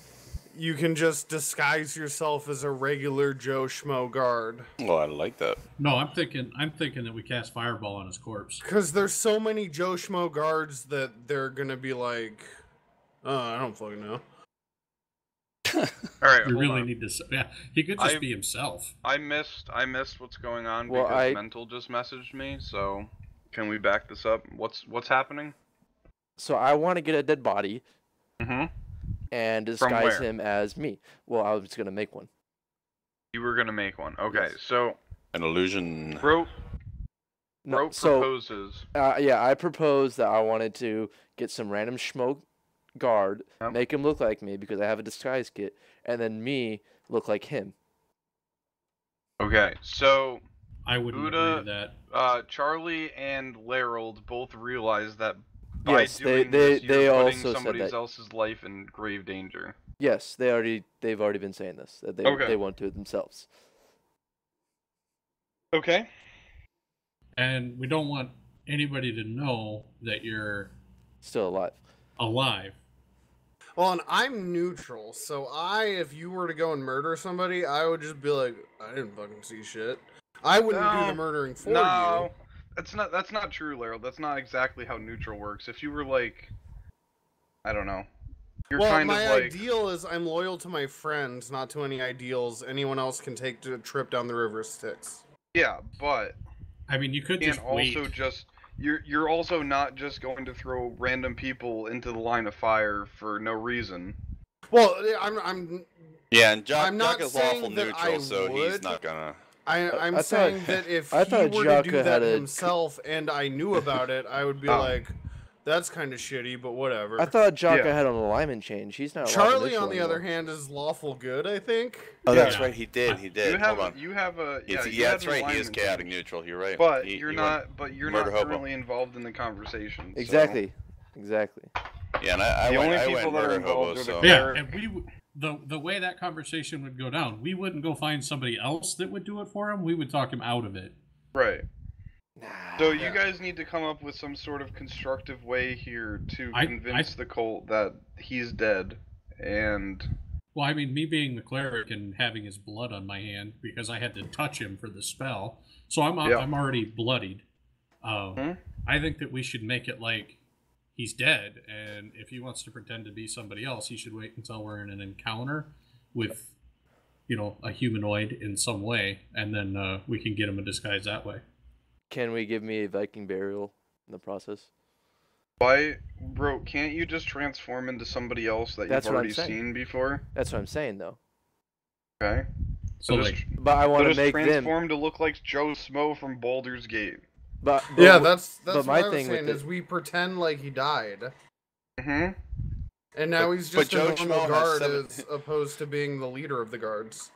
you can just disguise yourself as a regular Joe Schmo guard. Oh, I like that. No, I'm thinking that we cast fireball on his corpse. Because there's so many Joe Schmo guards that they're gonna be like, oh, I don't fucking know. All right, You really on. need to. Yeah, he could just be himself. I missed what's going on Well, because Mental just messaged me. So, can we back this up? What's happening? So I want to get a dead body Mm-hmm. and From disguise where? him as me. Well, I was gonna make one. You were gonna make one. Okay, Yes. so An illusion. Bro No, proposes. yeah, I proposed that I wanted to get some random schmo guard, Yep. make him look like me because I have a disguise kit, and then me look like him. Okay, so I wouldn't Buddha- agree to that. Charlie and Larold both realized that by Yes, doing they this, you're putting also said somebody that. else's life in grave danger. Yes, they've already been saying this that Okay. they want to themselves. Okay. And we don't want anybody to know that you're Still alive. alive. Well, and I'm neutral, so if you were to go and murder somebody, I would just be like, I didn't fucking see shit. I wouldn't do No, the murdering for No, you. that's not true, Larold. That's not exactly how neutral works. If you were like, I don't know, you're Well, kind my of like, ideal is I'm loyal to my friends, not to any ideals anyone else can take to a trip down the river Styx. yeah, but I mean, you could and just wait. also just you're also not just going to throw random people into the line of fire for no reason. Well, I'm Yeah, and I'm not Jock is saying lawful that neutral, I so he's would. not gonna. I'm I thought- saying that if I he thought were to Jaka do that had a- himself and I knew about it, I would be Oh. like, that's kind of shitty, but whatever. I thought Jaka Yeah. had an alignment change. He's not. Charlie, on the other hand, is lawful good, I think. Oh, Yeah. that's right. He did. He did. You have Hold on. you have a Yeah, you have that's an right. He is alignment chaotic change. neutral. You're right. But He you're went not. But you're murder not hobo. currently involved in the conversation. so- Exactly. Yeah, and I The went, only I people went that are murder hobo. involved are the So Yeah, Or- and the way that conversation would go down, we wouldn't go find somebody else that would do it for him. We would talk him out of it. Right. Nah. So you guys need to come up with some sort of constructive way here to I- convince the cult that he's dead, and Well, I mean, me being the cleric and having his blood on my hand because I had to touch him for the spell, so I'm Yeah. I'm already bloodied. Hmm? I think that we should make it like he's dead, and if he wants to pretend to be somebody else, he should wait until we're in an encounter with, a humanoid in some way, and then we can get him a disguise that way. Can we give me a Viking burial in the process? why, bro? Can't you just transform into somebody else that That's you've what I'm already saying. seen before? That's what I'm saying, though. Okay. So just, like, But I want to just make them. transform to look like Joe Smo from Baldur's Gate. But Yeah, wh- that's but what my I was thing with saying it- is we pretend like he died, Mm-hmm. and now he's but just a Joe normal Schmo has guard seven- as opposed to being the leader of the guards.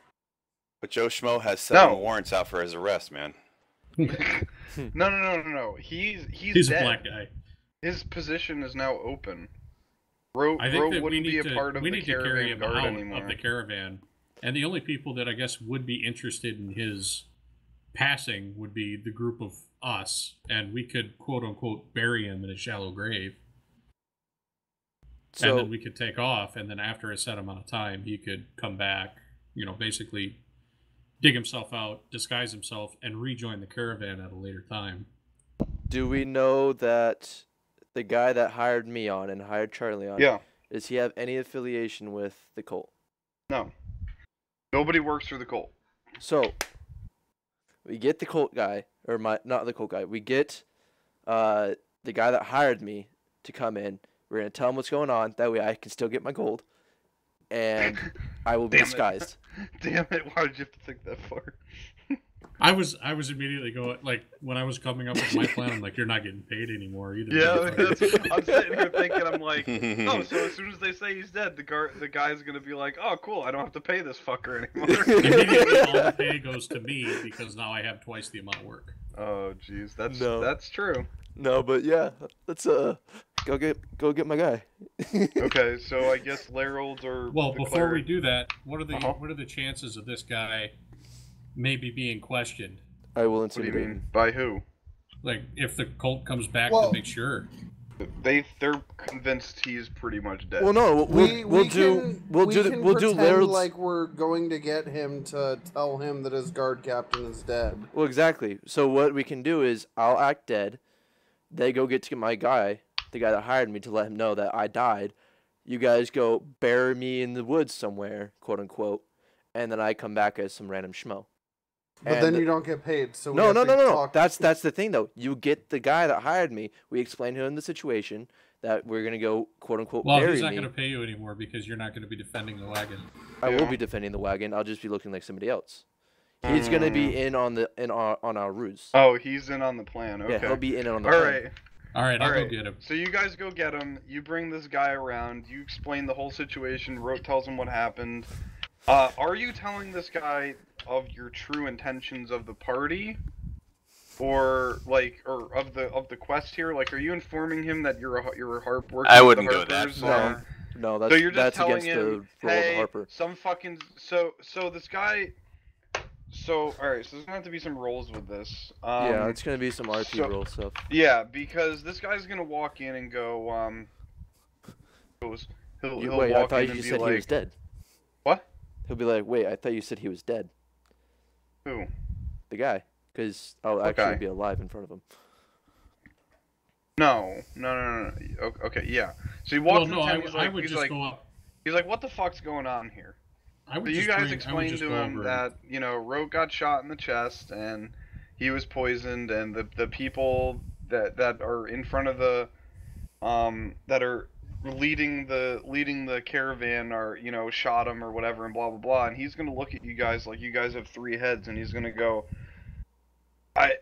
but Joe Schmo has 7 No. warrants out for his arrest, man. No. He's he's a dead. black guy. His position is now open. Bro I think that we wouldn't need be a to part of we the need to carry caravan him guard out anymore. of the caravan, and the only people that I guess would be interested in his passing would be the group of us, and we could quote unquote bury him in a shallow grave, and so then we could take off, and then after a set amount of time, he could come back, basically dig himself out, disguise himself, and rejoin the caravan at a later time. do we know that the guy that hired me on and hired Charlie on, Yeah. does he have any affiliation with the cult? No. Nobody works for the cult. So we get the cult guy, or not the cult guy. We get the guy that hired me to come in. We're gonna tell him what's going on. That way I can still get my gold, and I will be Damn it. disguised. Damn it! Why did you have to think that far? I was immediately going, like, when I was coming up with my plan, I'm like, you're not getting paid anymore either. Yeah, I'm sitting here thinking, I'm like, oh, so as soon as they say he's dead, the guy's gonna be like, oh, cool, I don't have to pay this fucker anymore. Immediately, all the pay goes to me because now I have twice the amount of work. Oh, jeez, that's true. No, but yeah, let's go get my guy. Okay, so I guess Lerald or Well, the before we cleric- do that, what are the chances of this guy maybe being questioned? I will What do you intimidate mean? him. By who? Like, if the cult comes back Well- to make sure. They're convinced he's pretty much dead. Well, no, we'll do pretend Lerald's. like we're going to get him to tell him that his guard captain is dead. Well, exactly. So what we can do is I'll act dead. They go get to my guy, the guy that hired me, to let him know that I died. You guys go bury me in the woods somewhere, quote unquote, and then I come back as some random schmo. But And then you don't get paid. So we no. have to talk- That's the thing though. You get the guy that hired me. We explain to him the situation that we're gonna go quote unquote Well, bury he's not me. going to pay you anymore because you're not going to be defending the wagon. I will Yeah. be defending the wagon. I'll just be looking like somebody else. He's gonna be in on our ruse. Oh, he's in on the plan. Okay. Yeah, he'll be in on the All plan. right. All right, I'll All go right. get him. So you guys go get him. You bring this guy around. You explain the whole situation. Rote tells him what happened. Are you telling this guy of your true intentions of the party, or of the quest here? Like, are you informing him that you're a harp working? I with wouldn't the go that Harpers, far. No, that's So you're just that's telling against him, the role of hey, a harper. some fucking so this guy. So alright, so there's gonna have to be some rolls with this. Yeah, it's gonna be some RP so- roll stuff. Yeah, because this guy's gonna walk in and go, he'll Wait, I walk thought in you and be said like, he was dead. What? He'll be like, wait, I thought you said he was dead. Who? The guy, because I'll What actually guy? be alive in front of him. No. Okay, yeah. So he Well, walks no, in I, and he's I like, would he's just like, go up. he's like, what the fuck's going on here? I would So you just guys I would explained just to go him over that, Rote got shot in the chest and he was poisoned, and the people that are in front of the that are leading the caravan are, shot him or whatever, and blah blah blah, and he's gonna look at you guys like you guys have 3 heads, and he's gonna go, I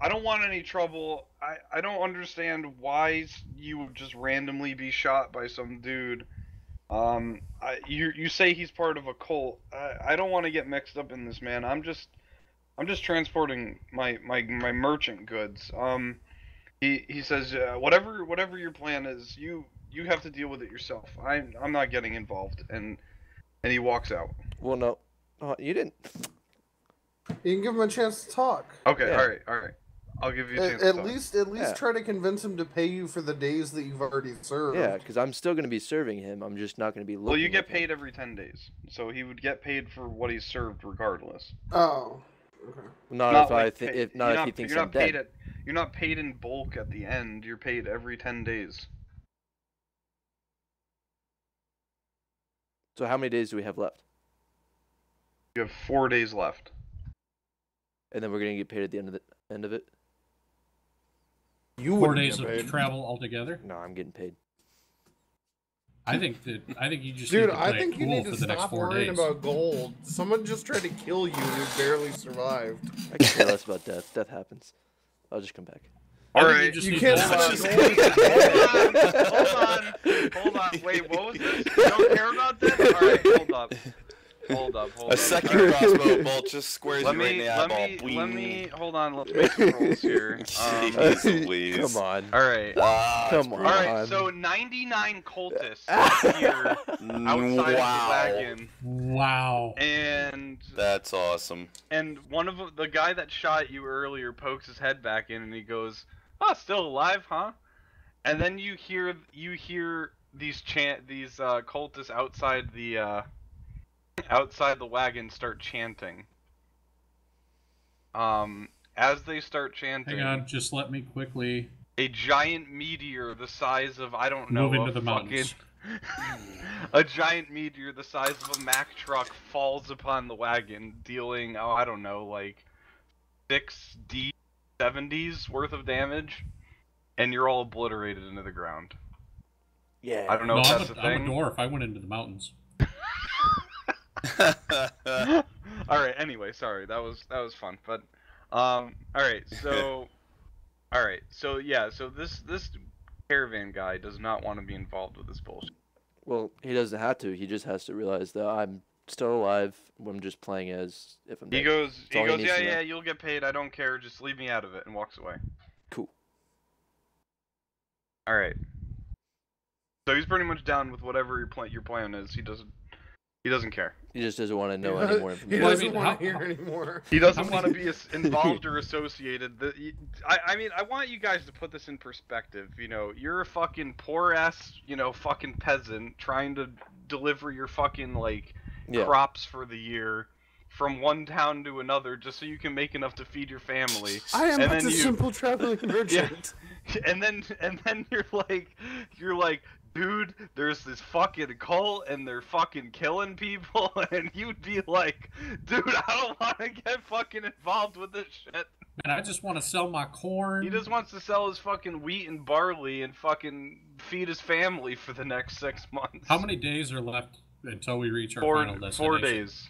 don't want any trouble. I don't understand why you would just randomly be shot by some dude. You say he's part of a cult. I don't want to get mixed up in this, man. I'm just transporting my merchant goods. He says, whatever your plan is, you have to deal with it yourself. I'm not getting involved, and he walks out. Well, no, you didn't. You can give him a chance to talk. Okay, Yeah. all right. I'll give you a chance. At to talk. least Yeah. try to convince him to pay you for the days that you've already served. Yeah, because I'm still gonna be serving him. I'm just not gonna be looking. Well, you get like him. paid every 10 days, so he would get paid for what he's served regardless. Oh. Okay. Not if like if you're not if not- he thinks you're I'm not paid dead. You're not paid in bulk at the end. You're paid every 10 days. So how many days do we have left? You have 4 days left. And then we're gonna get paid at the end of it. You 4 wouldn't days get of paid. travel altogether. No, I'm getting paid. I think you just Dude, need to I play think it you cool need for to the next stop 4 worrying days. about gold. Someone just tried to kill you and you barely survived. I can care less about death. Death happens. I'll just come back. I think Alright, just You need can't to- spend hold on. Wait, what was this? You don't care about this? Alright, hold up. A second Alright. crossbow bolt just squares Let you right in me, the let eyeball. me, let me, hold on, let's make some rolls here. Jeez Louise. Come on. Alright. Ah, Come that's on. Alright, so 99 cultists here brutal. outside of Wow. the wagon, Wow. and That's awesome. one of the guy that shot you earlier pokes his head back in and he goes, "Oh, still alive, huh?" And then you hear these cultists outside the wagon start chanting. As they start chanting, Hang on, just let me quickly a giant meteor the size of, I don't know, move into a the fucking mountains. a giant meteor the size of a Mack truck falls upon the wagon, dealing, I don't know, like 6 D70s worth of damage, and you're all obliterated into the ground. Yeah. I don't know No, if I'm that's a I'm a thing. dwarf. I went into the mountains. All right. Anyway, sorry. That was fun. But all right. So yeah. So this caravan guy does not want to be involved with this bullshit. Well, he doesn't have to. He just has to realize that I'm still alive. I'm just playing as if I'm dead. He goes, all he needs to know. yeah, you'll get paid. I don't care. Just leave me out of it, and walks away. Cool. All right. So he's pretty much down with whatever your plan is. He doesn't care. He just doesn't want to know any more He information. doesn't want to hear anymore. He doesn't want to be involved or associated. I mean, I want you guys to put this in perspective. You know, you're a fucking poor ass, fucking peasant trying to deliver your fucking crops for the year from one town to another just so you can make enough to feed your family. I am but a simple traveling merchant. Yeah. And then you're like, dude, there's this fucking cult and they're fucking killing people, and you'd be like, dude, I don't want to get fucking involved with this shit. And I just want to sell my corn. He just wants to sell his fucking wheat and barley and fucking feed his family for the next 6 months. How many days are left until we reach our final destination? 4 days.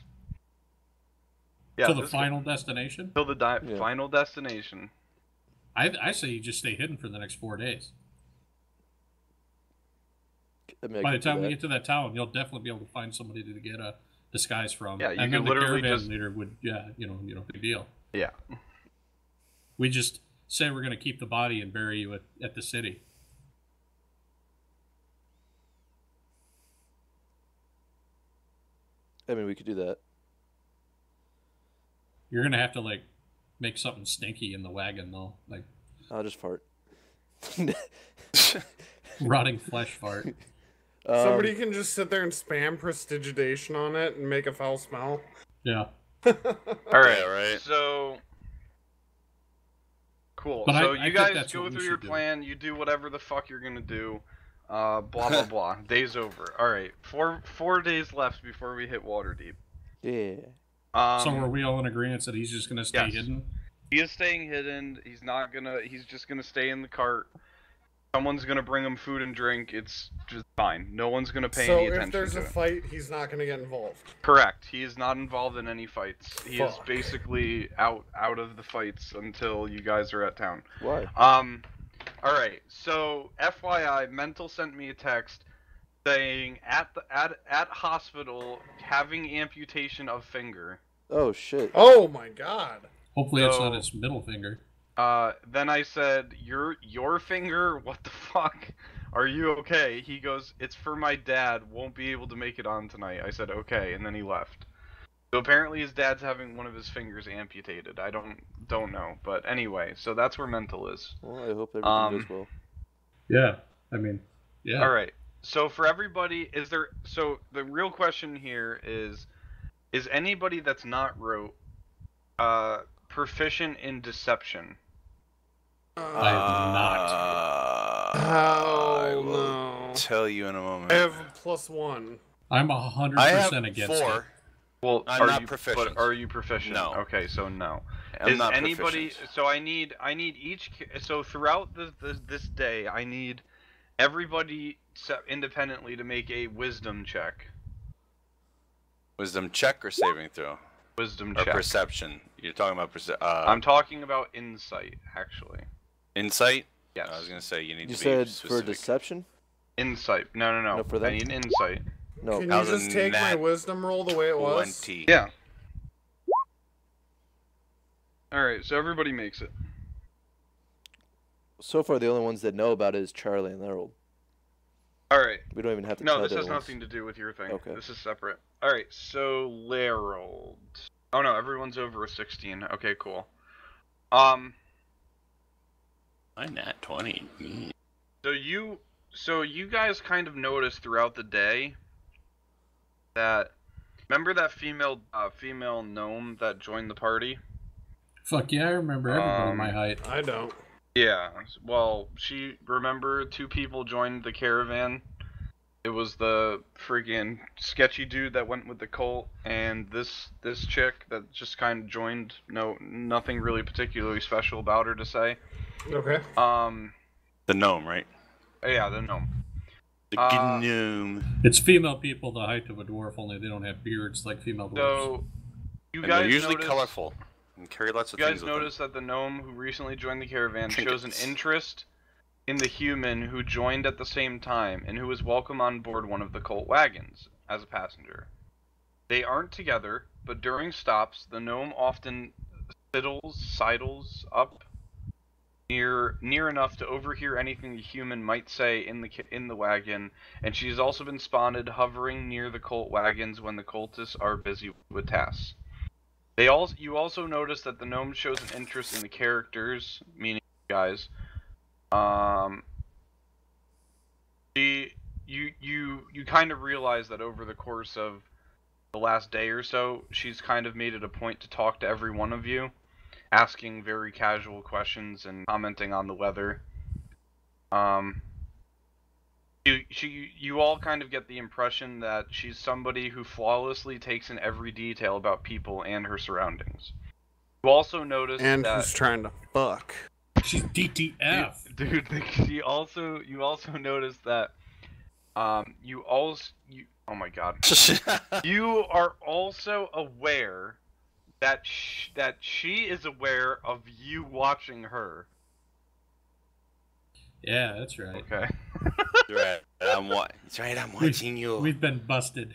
Yeah, till the final destination? Till the final destination. I say you just stay hidden for the next 4 days. By the time we get to that town, you'll definitely be able to find somebody to get a disguise from. Yeah, you and can then literally the caravan just leader would, big deal. Yeah. We just say we're going to keep the body and bury you at the city. I mean, we could do that. You're going to have to, make something stinky in the wagon, though. I'll just fart. Rotting flesh fart. Somebody can just sit there and spam prestidigitation on it and make a foul smell. Yeah. All right. Yeah, right. So cool. But so I you think guys that's go what we through your should do. plan. You do whatever the fuck you're gonna do. Blah blah blah. Day's over. All right. Four days left before we hit Waterdeep. Yeah. So are we all in agreement that he's just going to stay yes. hidden? He is staying hidden. He's just gonna stay in the cart. Someone's gonna bring him food and drink. It's just fine. No one's gonna pay any attention to it. So if there's a fight, he's not gonna get involved. Correct. He is not involved in any fights. He is Fuck. basically out of the fights until you guys are at town. Why? All right. So FYI, Mental sent me a text saying at hospital having amputation of finger. Oh shit. Oh my god. Hopefully it's not his middle finger. Then I said, your finger? What the fuck? Are you okay? He goes, it's for my dad, won't be able to make it on tonight. I said, okay, and then he left. So apparently his dad's having one of his fingers amputated. I don't know, but anyway, so that's where Mental is. Well, I hope everything goes well. Yeah, I mean, yeah. All right. So for everybody, so the real question here is anybody that's not rote, proficient in deception? I am not. Oh no. Tell you in a moment. I have +1. I'm I 100% have against 4. it. Well, I'm not proficient. But are you proficient? No. Okay, so no. I'm Is not anybody? proficient. So I need each. So throughout this day, I need everybody independently to make a wisdom check. Wisdom check or saving throw? Wisdom Or check. perception. You're talking about I'm talking about insight, actually. insight? Yes. I was gonna say you need You to be said specific. for deception? Insight. No. No, for I them? need insight. No. Can How's you a just take my nat wisdom roll the way it was? 20. Yeah. All right. So everybody makes it. So far, the only ones that know about it is Charlie and Harold. All right. We don't even have to No, tell this the has other ones. nothing to do with your thing. Okay. This is separate. Alright, so Larold. Oh no, everyone's over a 16. Okay, cool. My nat 20. So you guys kind of noticed throughout the day that, remember that female gnome that joined the party? Fuck yeah, I remember everybody my height. I don't. Yeah, well, remember 2 people joined the caravan? It was the freaking sketchy dude that went with the cult, and this chick that just kind of joined. Nothing really particularly special about her to say. Okay. The gnome, right? Yeah, the gnome. The gnome. It's female people the height of a dwarf, only they don't have beards like female dwarves. So, And they're usually colorful and carry lots of things with them. You guys notice that the gnome who recently joined the caravan shows an interest in the human who joined at the same time and who was welcome on board one of the cult wagons as a passenger. They aren't together, but during stops, the gnome often sidles up near enough to overhear anything the human might say in the wagon, and she's also been spotted hovering near the cult wagons when the cultists are busy with tasks. You also notice that the gnome shows an interest in the characters, meaning you guys. You kind of realize that over the course of the last day or so, she's kind of made it a point to talk to every one of you, asking very casual questions and commenting on the weather. You all kind of get the impression that she's somebody who flawlessly takes in every detail about people and her surroundings. You also notice and that... who's trying to fuck. She's DTF. Dude, you also notice that, oh my god. You are also aware that she is aware of you watching her. Yeah, that's right. Okay. That's right, I'm watching you. We've been busted.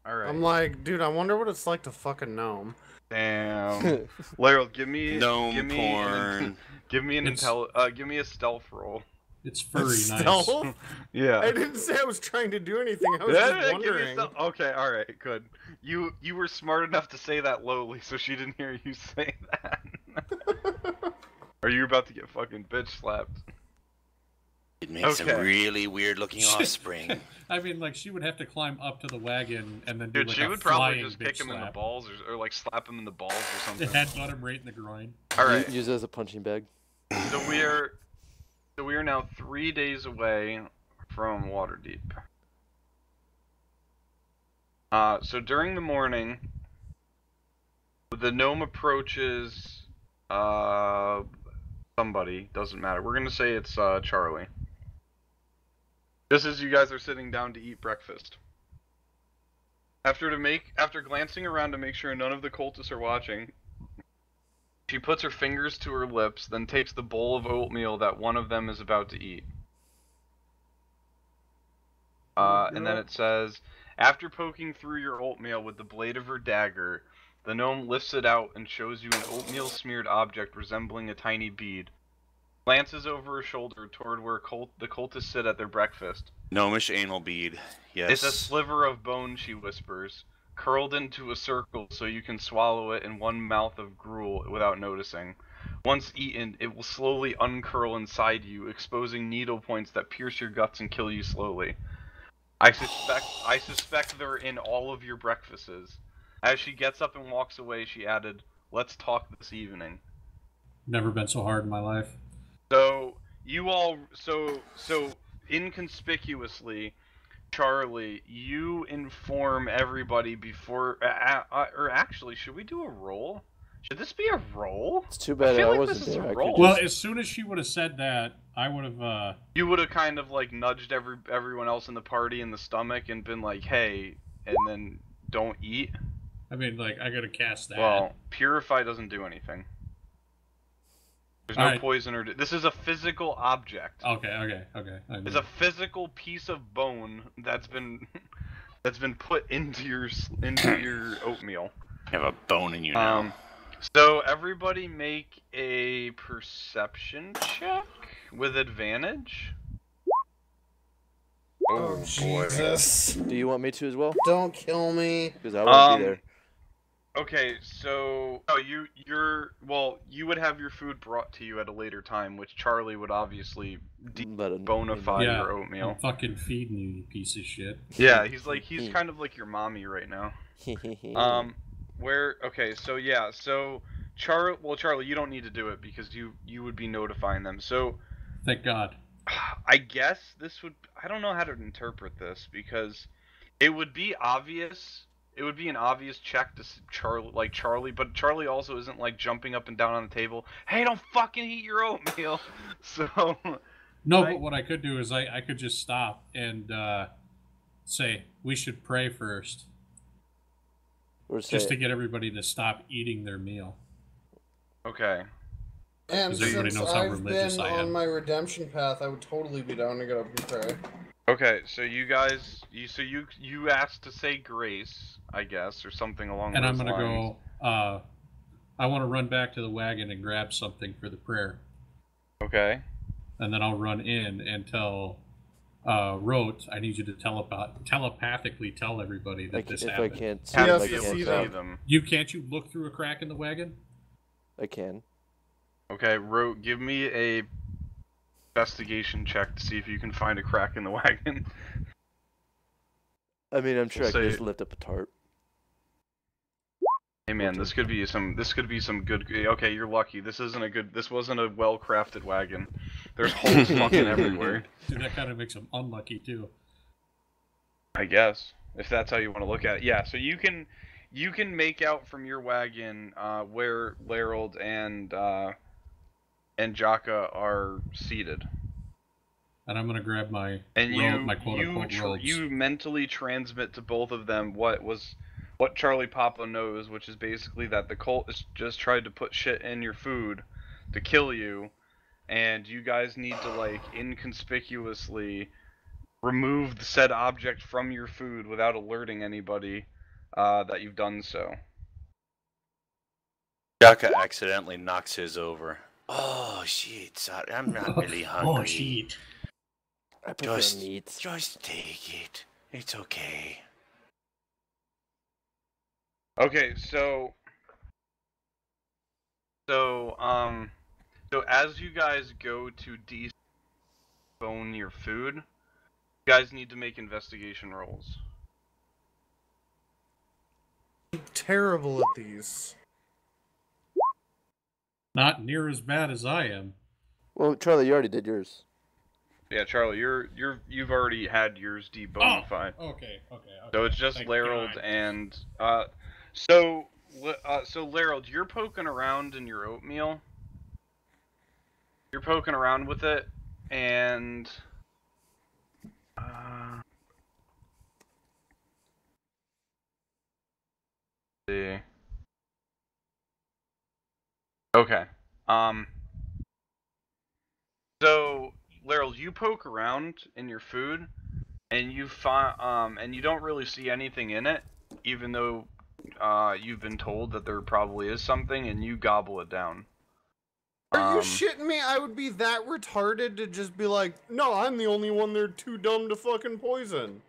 Alright. I'm like, dude, I wonder what it's like to fuck a gnome. Damn. Laryl, give me porn. Give me a stealth roll. It's furry Stealth? nice. Yeah. I didn't say I was trying to do anything. I was just wondering. Okay, alright, good. You were smart enough to say that lowly, so she didn't hear you say that. Are you about to get fucking bitch slapped? It makes some really weird looking offspring. I mean, like, she would have to climb up to the wagon and then do Dude, like she a would probably flying just kick him slap. in the balls or like slap him in the balls or something. Headbutt him right in the groin. Alright. Use it as a punching bag. So we are now 3 days away from Waterdeep. So during the morning, the gnome approaches somebody, doesn't matter. We're gonna say it's Charlie. Just as you guys are sitting down to eat breakfast. After glancing around to make sure none of the cultists are watching, she puts her fingers to her lips, then takes the bowl of oatmeal that one of them is about to eat. And then it says, after poking through your oatmeal with the blade of her dagger, the gnome lifts it out and shows you an oatmeal-smeared object resembling a tiny bead. Glances over her shoulder toward where the cultists sit at their breakfast. Gnomish anal bead, yes. It's a sliver of bone, she whispers, curled into a circle so you can swallow it in one mouth of gruel without noticing. Once eaten, it will slowly uncurl inside you, exposing needle points that pierce your guts and kill you slowly. I suspect they're in all of your breakfasts. As she gets up and walks away, she added, "Let's talk this evening." Never been so hard in my life. So, you all, so inconspicuously, Charlie, you inform everybody before, or actually, should we do a roll? Should this be a roll? It's too bad I wasn't there. Well, as soon as she would have said that, I would have, You would have kind of, like, nudged everyone else in the party in the stomach and been like, hey, and then don't eat. I mean, like, I gotta cast that. Well, Purify doesn't do anything. There's no poison or... This is a physical object. Okay. It's a physical piece of bone that's been put into your oatmeal. You have a bone in you now. So everybody make a perception check with advantage. Oh, Jesus. Do you want me to as well? Don't kill me. Because I won't be there. Okay, so you would have your food brought to you at a later time, which Charlie would obviously bonify your oatmeal. I'm fucking feeding you, you piece of shit. Yeah, he's kind of like your mommy right now. Charlie, you don't need to do it because you would be notifying them. So, thank God. I guess I don't know how to interpret this because it would be obvious. It would be an obvious check to Charlie, but Charlie also isn't like jumping up and down on the table. Hey, don't fucking eat your oatmeal. So, No, but what I could do is I could just stop and say we should pray first, just to get everybody to stop eating their meal. Okay. And everybody since knows how I've religious been I am. on my redemption path, I would totally be down to get up and pray. Okay, so you guys, you asked to say grace, I guess, or something along those lines. And I'm gonna go. I want to run back to the wagon and grab something for the prayer. Okay. And then I'll run in and tell Rote, I need you to telepathically tell everybody that this happened. If I can't see, Have them, to be able to see them. Can't you look through a crack in the wagon? I can. Okay, Rote, give me a investigation check to see if you can find a crack in the wagon. I mean, I'm sure I can just lift up a tarp. Hey man, this could be some good. Okay, you're lucky. This wasn't a well-crafted wagon. There's holes fucking everywhere. Dude, that kind of makes them unlucky too. I guess, if that's how you want to look at it. Yeah, so you can make out from your wagon where Larold and Jaka are seated. And I'm gonna grab my and my quote-unquote robes. You mentally transmit to both of them what Charlie Papa knows, which is basically that the cult has just tried to put shit in your food to kill you, and you guys need to, like, inconspicuously remove the said object from your food without alerting anybody that you've done so. Jaka accidentally knocks his over. Oh shit, sorry, I'm not really hungry. Oh shit. I prefer meat. Just take it. It's okay. Okay, so as you guys go to de-bone your food, you guys need to make investigation rolls. I'm terrible at these. Not near as bad as I am. Well, Charlie, you already did yours. Yeah, Charlie, you've already had yours debonified. Oh, okay. So it's just Thank Larold God. and so Larold, you're poking around in your oatmeal. You're poking around with it, and see. Okay. So Larold, you poke around in your food, and you find and you don't really see anything in it, even though you've been told that there probably is something, and you gobble it down. Are you shitting me? I would be that retarded to just be like, no, I'm the only one they're too dumb to fucking poison.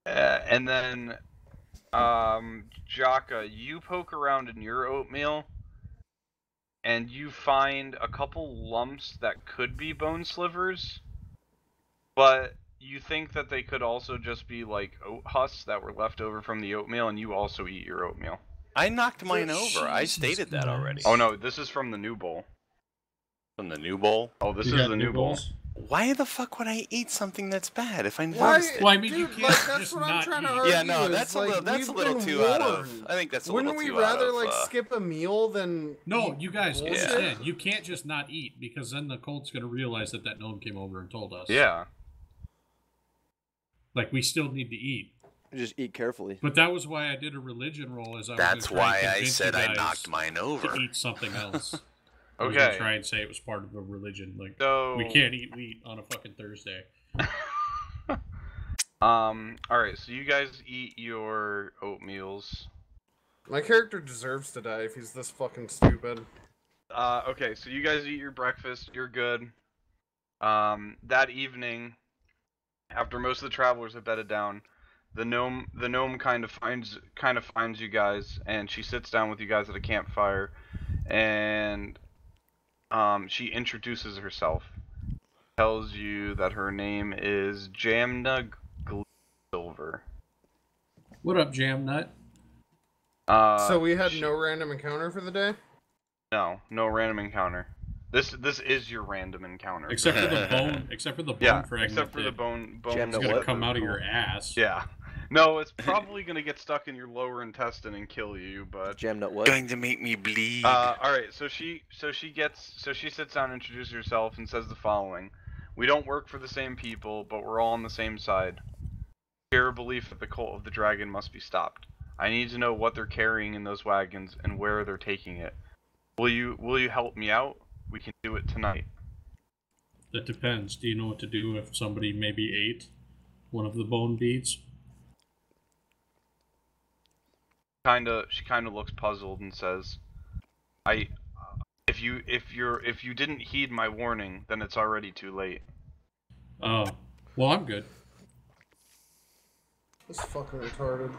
And then, Jaka, you poke around in your oatmeal, and you find a couple lumps that could be bone slivers, but you think that they could also just be like oat husks that were left over from the oatmeal, and you also eat your oatmeal. I knocked mine over. I stated that already. Oh no, this is from the new bowl. From the new bowl? Oh, this is the new bowl. Why the fuck would I eat something that's bad if I know? Why? Well, I mean, Dude, you can't like, that's just what I'm not trying to eat. argue. Yeah, no, is, that's like, a little we've too been out of. warned. I think that's a Wouldn't little too we out rather of, like skip a meal than? No, you guys bullshit? understand. You can't just not eat, because then the cult's gonna realize that gnome came over and told us. Yeah. Like, we still need to eat. Just eat carefully. But that was why I did a religion roll, as I was That's gonna try why and I convince said you I guys knocked mine over. to eat something else. I was Okay. gonna try and say it was part of a religion. Like, So we can't eat wheat on a fucking Thursday. Alright, so you guys eat your oatmeals. My character deserves to die if he's this fucking stupid. Okay, so you guys eat your breakfast, you're good. That evening, after most of the travelers have bedded down, the gnome kind of finds you guys, and she sits down with you guys at a campfire, and she introduces herself. Tells you that her name is Jamna Silver. What up, Jam Nut? So we had no random encounter for the day? No random encounter. This is your random encounter. Except for the bone. Except for the bone Yeah, fragment. except for the bone. Jamna It's gonna what? come out of your ass. Yeah. No, it's probably gonna get stuck in your lower intestine and kill you, but Jam nut what? Going to make me bleed. alright, so she sits down, introduces herself, and says the following. We don't work for the same people, but we're all on the same side. Share a belief that the cult of the dragon must be stopped. I need to know what they're carrying in those wagons and where they're taking it. Will you help me out? We can do it tonight. That depends. Do you know what to do if somebody maybe ate one of the bone beads? She kinda looks puzzled and says, if you didn't heed my warning, then it's already too late. Oh, well, I'm good. This fucking retarded.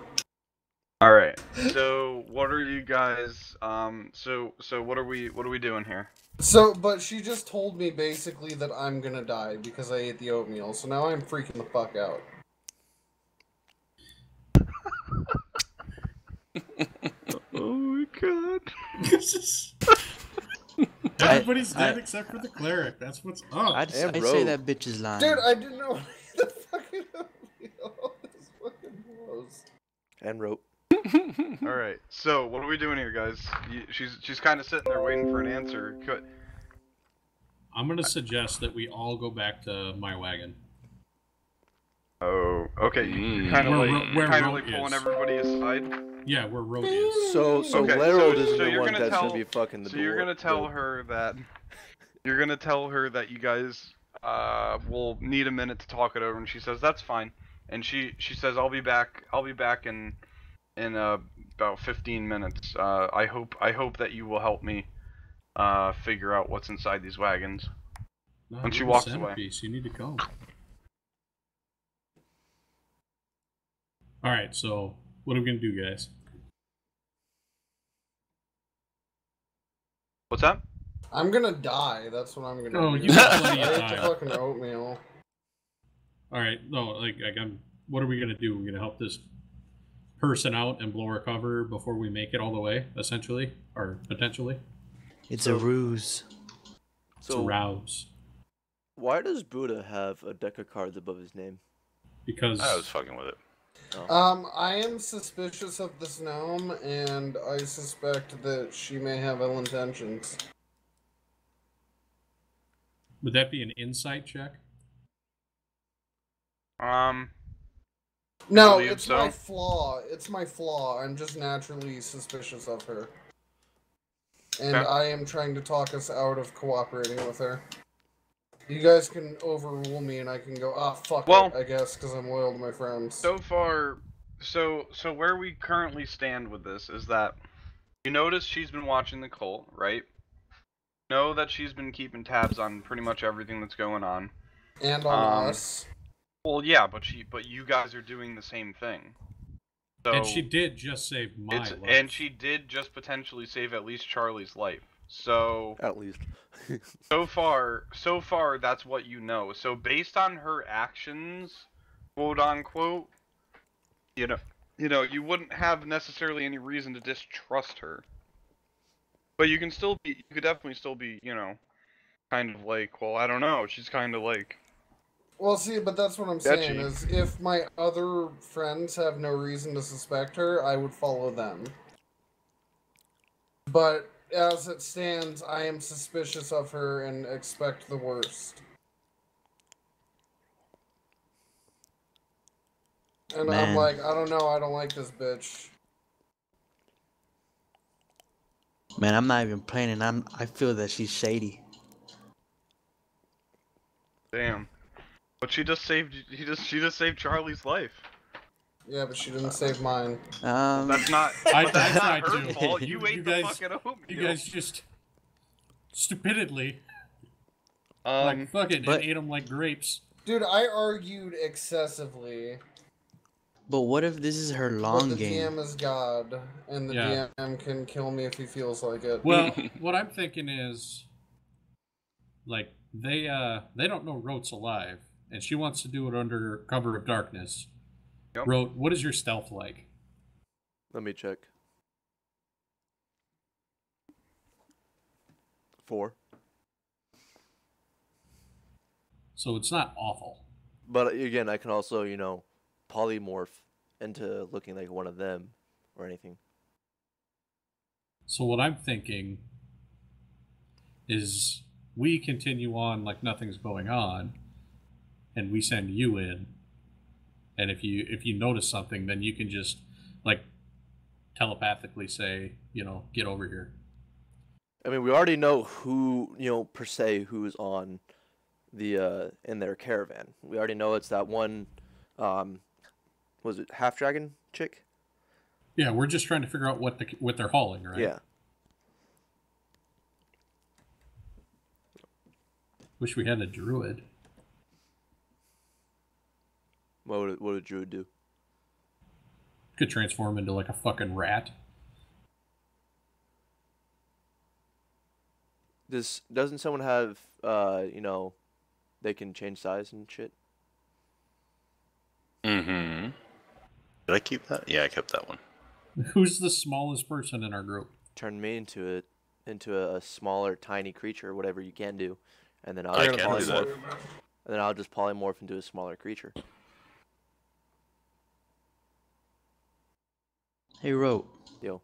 Alright, so what are you guys, so what are we doing here? So, but she just told me basically that I'm gonna die because I ate the oatmeal, so now I'm freaking the fuck out. Oh my god. Everybody's dead except for the cleric. That's what's up. I'd say that bitch is lying. Dude, I didn't know the fucking oatmeal. This fucking blows. And rope. Alright, so what are we doing here, guys? She's kind of sitting there waiting for an answer. I'm gonna suggest that we all go back to my wagon. Oh, okay. Kind of like pulling everybody aside. Yeah, where Road is. So Okay, Laro so isn't the you're one gonna that's tell- gonna be fucking the So door. you're gonna tell her that you guys will need a minute to talk it over, and she says that's fine, and she says I'll be back in about 15 minutes. I hope that you will help me figure out what's inside these wagons. No, When she you're walks the away. centerpiece. You need to go. Alright, so what are we gonna do, guys? What's that? I'm gonna die. That's what I'm gonna do. Oh, you got plenty of I ate the time. fucking oatmeal. Alright, no, like what are we gonna do? We're gonna help this person out and blow our cover before we make it all the way, essentially? Or potentially? It's a ruse. It's a So rouse. why does Buddha have a deck of cards above his name? Because I was fucking with it. I am suspicious of this gnome, and I suspect that she may have ill intentions. would that be an insight check? No, believe it's so. my flaw. It's my flaw. I'm just naturally suspicious of her. And Okay. I am trying to talk us out of cooperating with her. You guys can overrule me and I can go, fuck Well- it, I guess, because I'm loyal to my friends. So far, so where we currently stand with this is that you notice she's been watching the cult, right? Know that she's been keeping tabs on pretty much everything that's going on. And on us. Well, yeah, but you guys are doing the same thing. So And she did just save my life. and she did just potentially save at least Charlie's life. So At least. so far that's what you know. So based on her actions, quote unquote, you know, you wouldn't have necessarily any reason to distrust her. But you could definitely still be, kind of like, well, I don't know, she's kind of like, Well, see, but that's what I'm saying, is if my other friends have no reason to suspect her, I would follow them. But as it stands, I am suspicious of her and expect the worst. And I'm Man. like, I don't know, I don't like this bitch. Man, I'm not even playing, and I feel that she's shady. damn. But she just saved Charlie's life. Yeah, but she didn't save mine. That's not I that's tried not her to. fault. You You ate guys- the fucking oatmeal. You guys just stupidly um like fucking but- and ate them like grapes. Dude, I argued excessively. But what if this is her But long the game? DM is God, and the Yeah. DM can kill me if he feels like it. Well, what I'm thinking is, like, they don't know Rote's alive, and she wants to do it under cover of darkness. Yep. Rote, what is your stealth like? Let me check. 4. So it's not awful. But again, I can also, polymorph into looking like one of them or anything. So what I'm thinking is we continue on like nothing's going on, and we send you in, and if you notice something, then you can just like telepathically say, get over here. I mean, we already know who, per se, who's on the in their caravan. We already know it's that one, was it half dragon chick? Yeah, we're just trying to figure out what they're hauling, right? Yeah. Wish we had a druid. What would a druid do? Could transform into like a fucking rat. Doesn't someone have they can change size and shit? Mm-hmm. Did I keep that? Yeah, I kept that one. Who's the smallest person in our group? Turn me into a smaller, tiny creature, whatever you can do, and then I'll I just can do that. polymorph. And then I'll just polymorph into a smaller creature. Hey, Ro. Yo.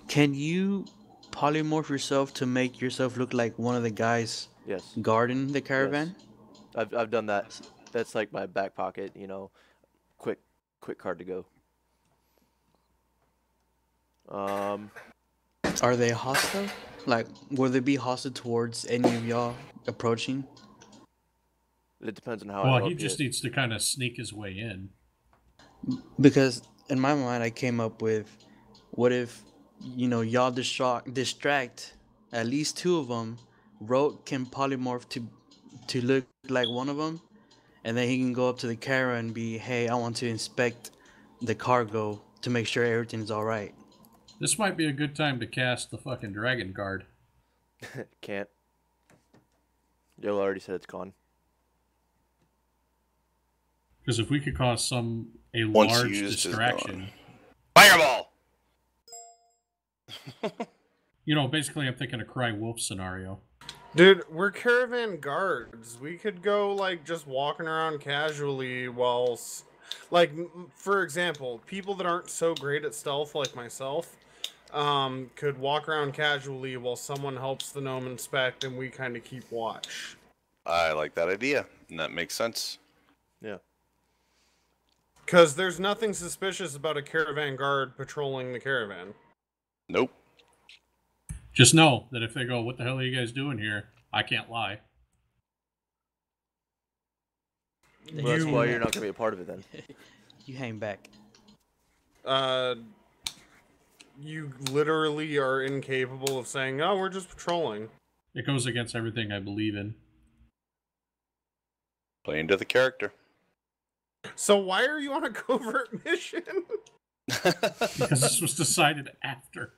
Can you polymorph yourself to make yourself look like one of the guys Yes. guarding the caravan? Yes. I've done that. That's like my back pocket, quick card to go. Are they hostile? Like, will they be hostile towards any of y'all approaching? It depends on how. Well, he just needs to kind of sneak his way in. Because in my mind, I came up with, what if, y'all distract at least two of them. Rogue can polymorph to look like one of them, and then he can go up to the caravan and be, hey, I want to inspect the cargo to make sure everything's all right. This might be a good time to cast the fucking dragon guard. Can't. Yo already said it's gone. Because if we could cause a Once large used, distraction. Fireball! Basically I'm thinking a Cry Wolf scenario. Dude, we're caravan guards. We could go, just walking around casually whilst... for example, people that aren't so great at stealth like myself could walk around casually while someone helps the gnome inspect and we kind of keep watch. I like that idea, and that makes sense. Yeah. Because there's nothing suspicious about a caravan guard patrolling the caravan. Nope. Just know that if they go, what the hell are you guys doing here? I can't lie. Well, that's why you're not going to be a part of it then. You hang back. You literally are incapable of saying, oh, we're just patrolling. It goes against everything I believe in. Play into the character. So why are you on a covert mission? Because this was decided after.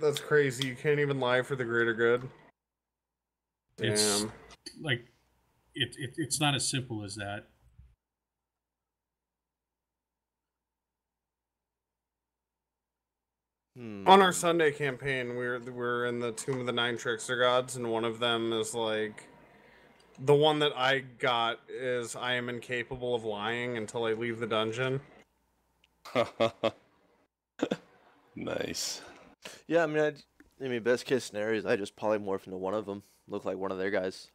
That's crazy. You can't even lie for the greater good. It's Damn. It's not as simple as that. On our Sunday campaign, we're in the Tomb of the Nine Trickster Gods, and one of them is the one that I got is I am incapable of lying until I leave the dungeon. Nice. Yeah, I mean, best case scenario is I just polymorph into one of them, look like one of their guys.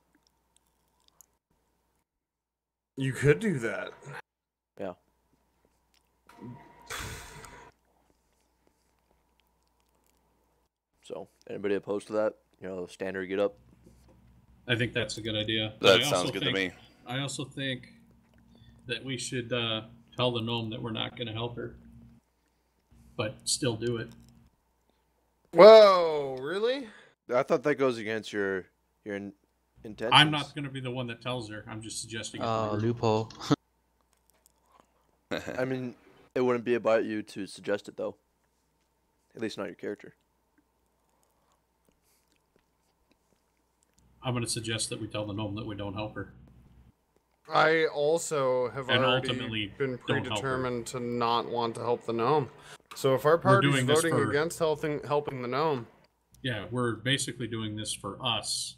You could do that. Yeah. So, anybody opposed to that? Standard get up. I think that's a good idea. That sounds good to me. I also think that we should tell the gnome that we're not going to help her, but still do it. Whoa, really? I thought that goes against your intentions. I'm not going to be the one that tells her. I'm just suggesting. Loophole. I mean, it wouldn't be about you to suggest it, though. At least not your character. I'm going to suggest that we tell the gnome that we don't help her. I also have And already ultimately been don't help her. predetermined to not want to help the gnome. So if our party's doing this voting for- against helping the gnome, Yeah, we're basically doing this for us,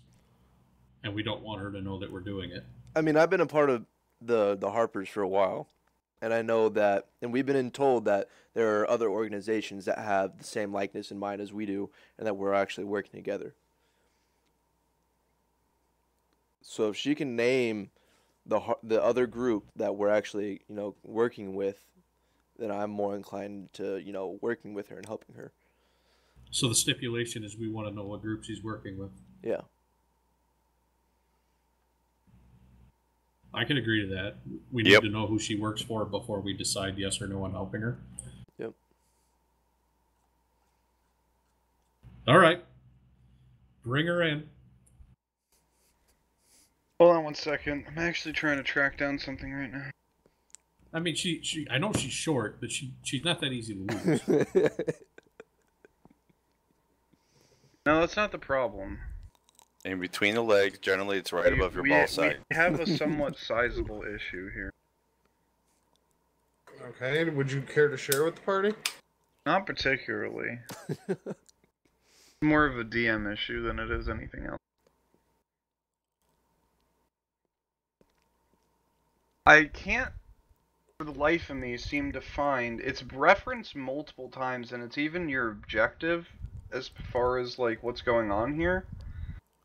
and we don't want her to know that we're doing it. I mean, I've been a part of the Harpers for a while, And I know that, and we've been told that there are other organizations that have the same likeness in mind as we do, and that we're actually working together. So if she can name the other group that we're actually, working with, then I'm more inclined to, working with her and helping her. So the stipulation is we want to know what group she's working with. Yeah. I can agree to that. We need to know who she works for before we decide yes or no on helping her. Yep. All right. Bring her in. Hold on one second. I'm actually trying to track down something right now. I mean, I know she's short, but she's not that easy to lose. No, that's not the problem. In between the legs, generally it's right above your ball sack. We have a somewhat sizable issue here. Okay, would you care to share with the party? Not particularly. More of a DM issue than it is anything else. I can't, for the life of me, seem to find... It's referenced multiple times, and it's even your objective as far as, like, what's going on here.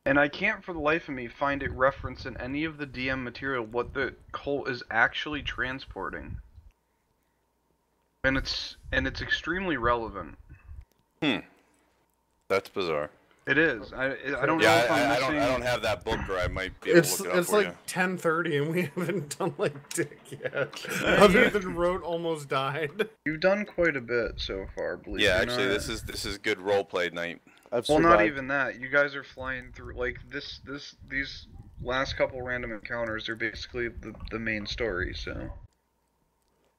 And I can't, for the life of me, find it referenced in any of the DM material what the cult is actually transporting. And it's extremely relevant. That's bizarre. It is. I don't know if I'm missing... I don't have that book, or I might be able to look it up It's for like 10:30 and we haven't done like dick yet. Other than Rote almost died. You've done quite a bit so far, believe it or actually, not. this is good role play night. Well, not even that. You guys are flying through, like, these last couple random encounters are basically the main story, so...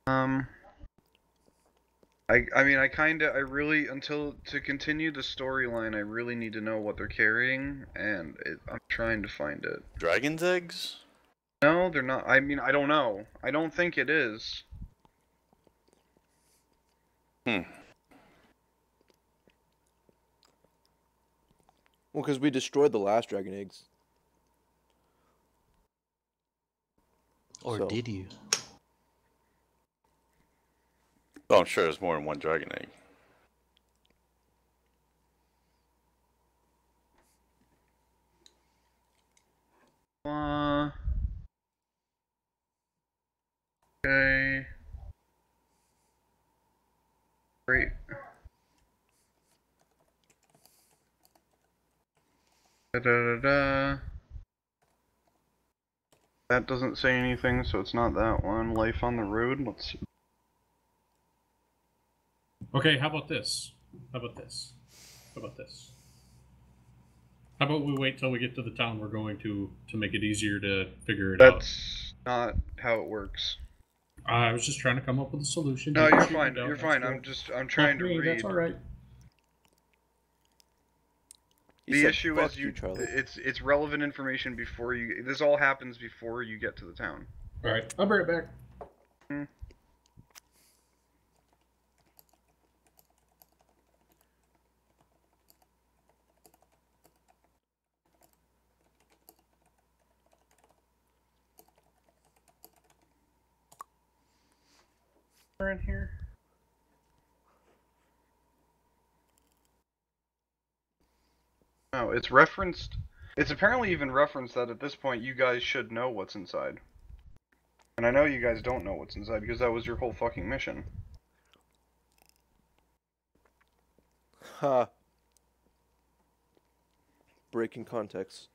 I mean, to continue the storyline, I really need to know what they're carrying, and I'm trying to find it. Dragon's eggs? No, they're not. I mean, I don't know. I don't think it is. Well, because we destroyed the last dragon eggs. Or did you? Oh, I'm sure there's more than one dragon egg. Okay. Great. Da-da-da-da. That doesn't say anything, so it's not that one. Life on the road. Let's see. Okay, how about this? How about this? How about this? How about we wait till we get to the town we're going to make it easier to figure it out? That's not how it works. I was just trying to come up with a solution. No, you're fine. You're fine. I'm trying to read. That's all right. The issue is it's relevant information before you. This all happens before you get to the town. All right, I'll bring it back. In here. No, it's referenced. It's apparently even referenced that at this point you guys should know what's inside. And I know you guys don't know what's inside because that was your whole fucking mission. Ha. Breaking context.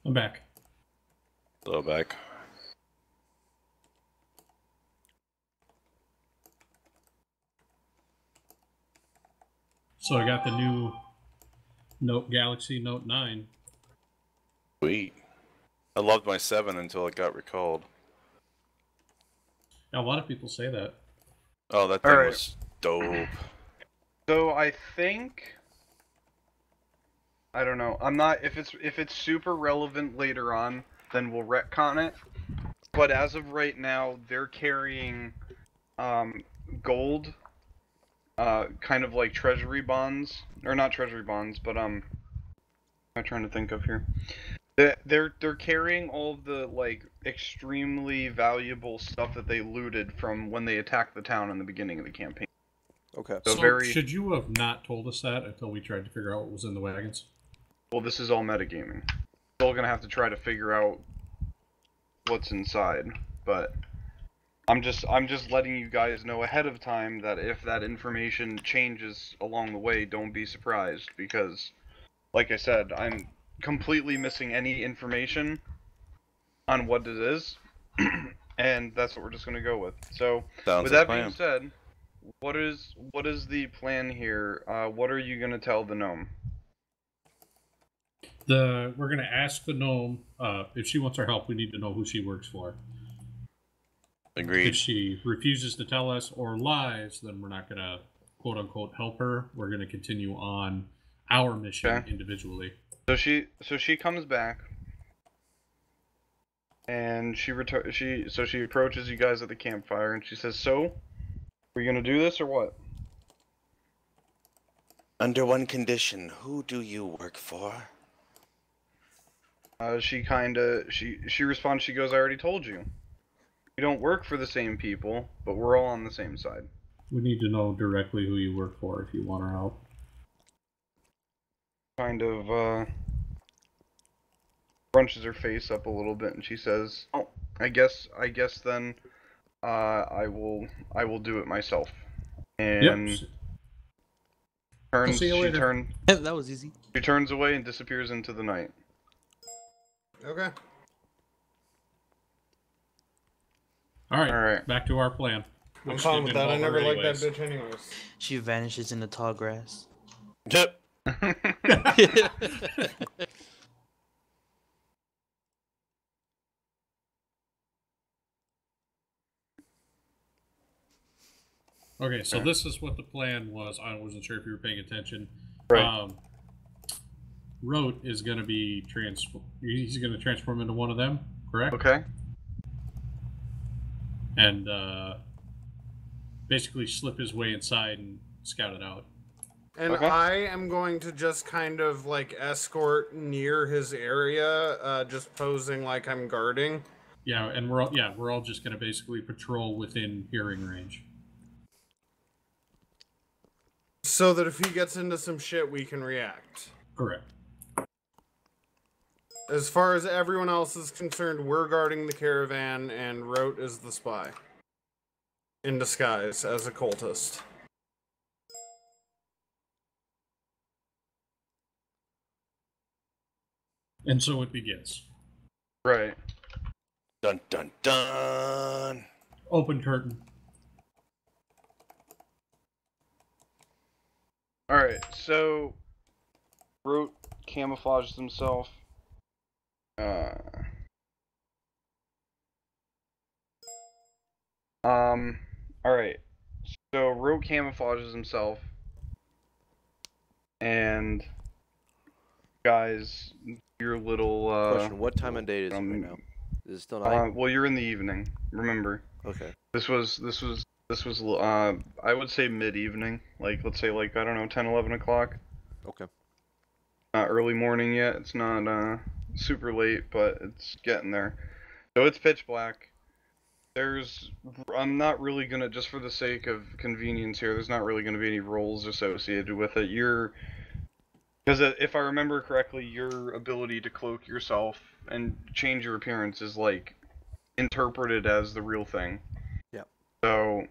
I'm back. Hello, back. So I got the new Galaxy Note 9. Sweet. I loved my 7 until it got recalled. Yeah, a lot of people say that. Oh, that thing was dope. So I think... I don't know. I'm not... If it's super relevant later on, then we'll retcon it. But as of right now, they're carrying gold, kind of like treasury bonds, or not treasury bonds, but I'm trying to think of here. They're carrying all of the like extremely valuable stuff that they looted from when they attacked the town in the beginning of the campaign. Okay. So should you have not told us that until we tried to figure out what was in the wagons? Well, this is all metagaming. Still gonna have to try to figure out what's inside, but I'm just letting you guys know ahead of time that if that information changes along the way, don't be surprised, because, like I said, I'm completely missing any information on what it is, and that's what we're just gonna go with. So, with that being said, what is the plan here? What are you gonna tell the gnome? We're gonna ask the gnome if she wants our help. We need to know who she works for. Agreed. If she refuses to tell us or lies, then we're not gonna quote unquote help her. We're gonna continue on our mission individually. So she comes back, and she approaches you guys at the campfire, and she says, "So, are you gonna do this or what?" Under one condition, who do you work for? She responds. She goes, "I already told you. We don't work for the same people, but we're all on the same side." We need to know directly who you work for if you want our help. Kind of crunches her face up a little bit, and she says, "Oh, I guess then, I will do it myself." And yep. turns. See you later. That was easy. She turns away and disappears into the night. Okay. All right. Back to our plan. I'm fine with that. I never liked that bitch anyways. She vanishes in the tall grass. Yep. Okay, so this is what the plan was. I wasn't sure if you were paying attention. Right. Rote is going to be he's going to transform into one of them, correct? Okay. And basically slip his way inside and scout it out. And I am going to just kind of like escort near his area, just posing like I'm guarding. Yeah, and we're all just going to basically patrol within hearing range. So that if he gets into some shit, we can react. Correct. As far as everyone else is concerned, we're guarding the caravan, and Rote is the spy. In disguise, as a cultist. And so it begins. Right. Dun dun dun. Open curtain. Alright, so Rote camouflages himself. Alright. So Rote camouflages himself. And guys, your little Question, what time of day is it right now? Is it still night? Well, you're in the evening, remember. Okay. This was I would say mid-evening, like let's say like I don't know 10 11 o'clock. Okay. Not early morning yet. It's not super late, but it's getting there. So it's pitch black. I'm not really gonna, just for the sake of convenience here, there's not really gonna be any rolls associated with it. Because if I remember correctly, your ability to cloak yourself and change your appearance is like interpreted as the real thing. Yeah. So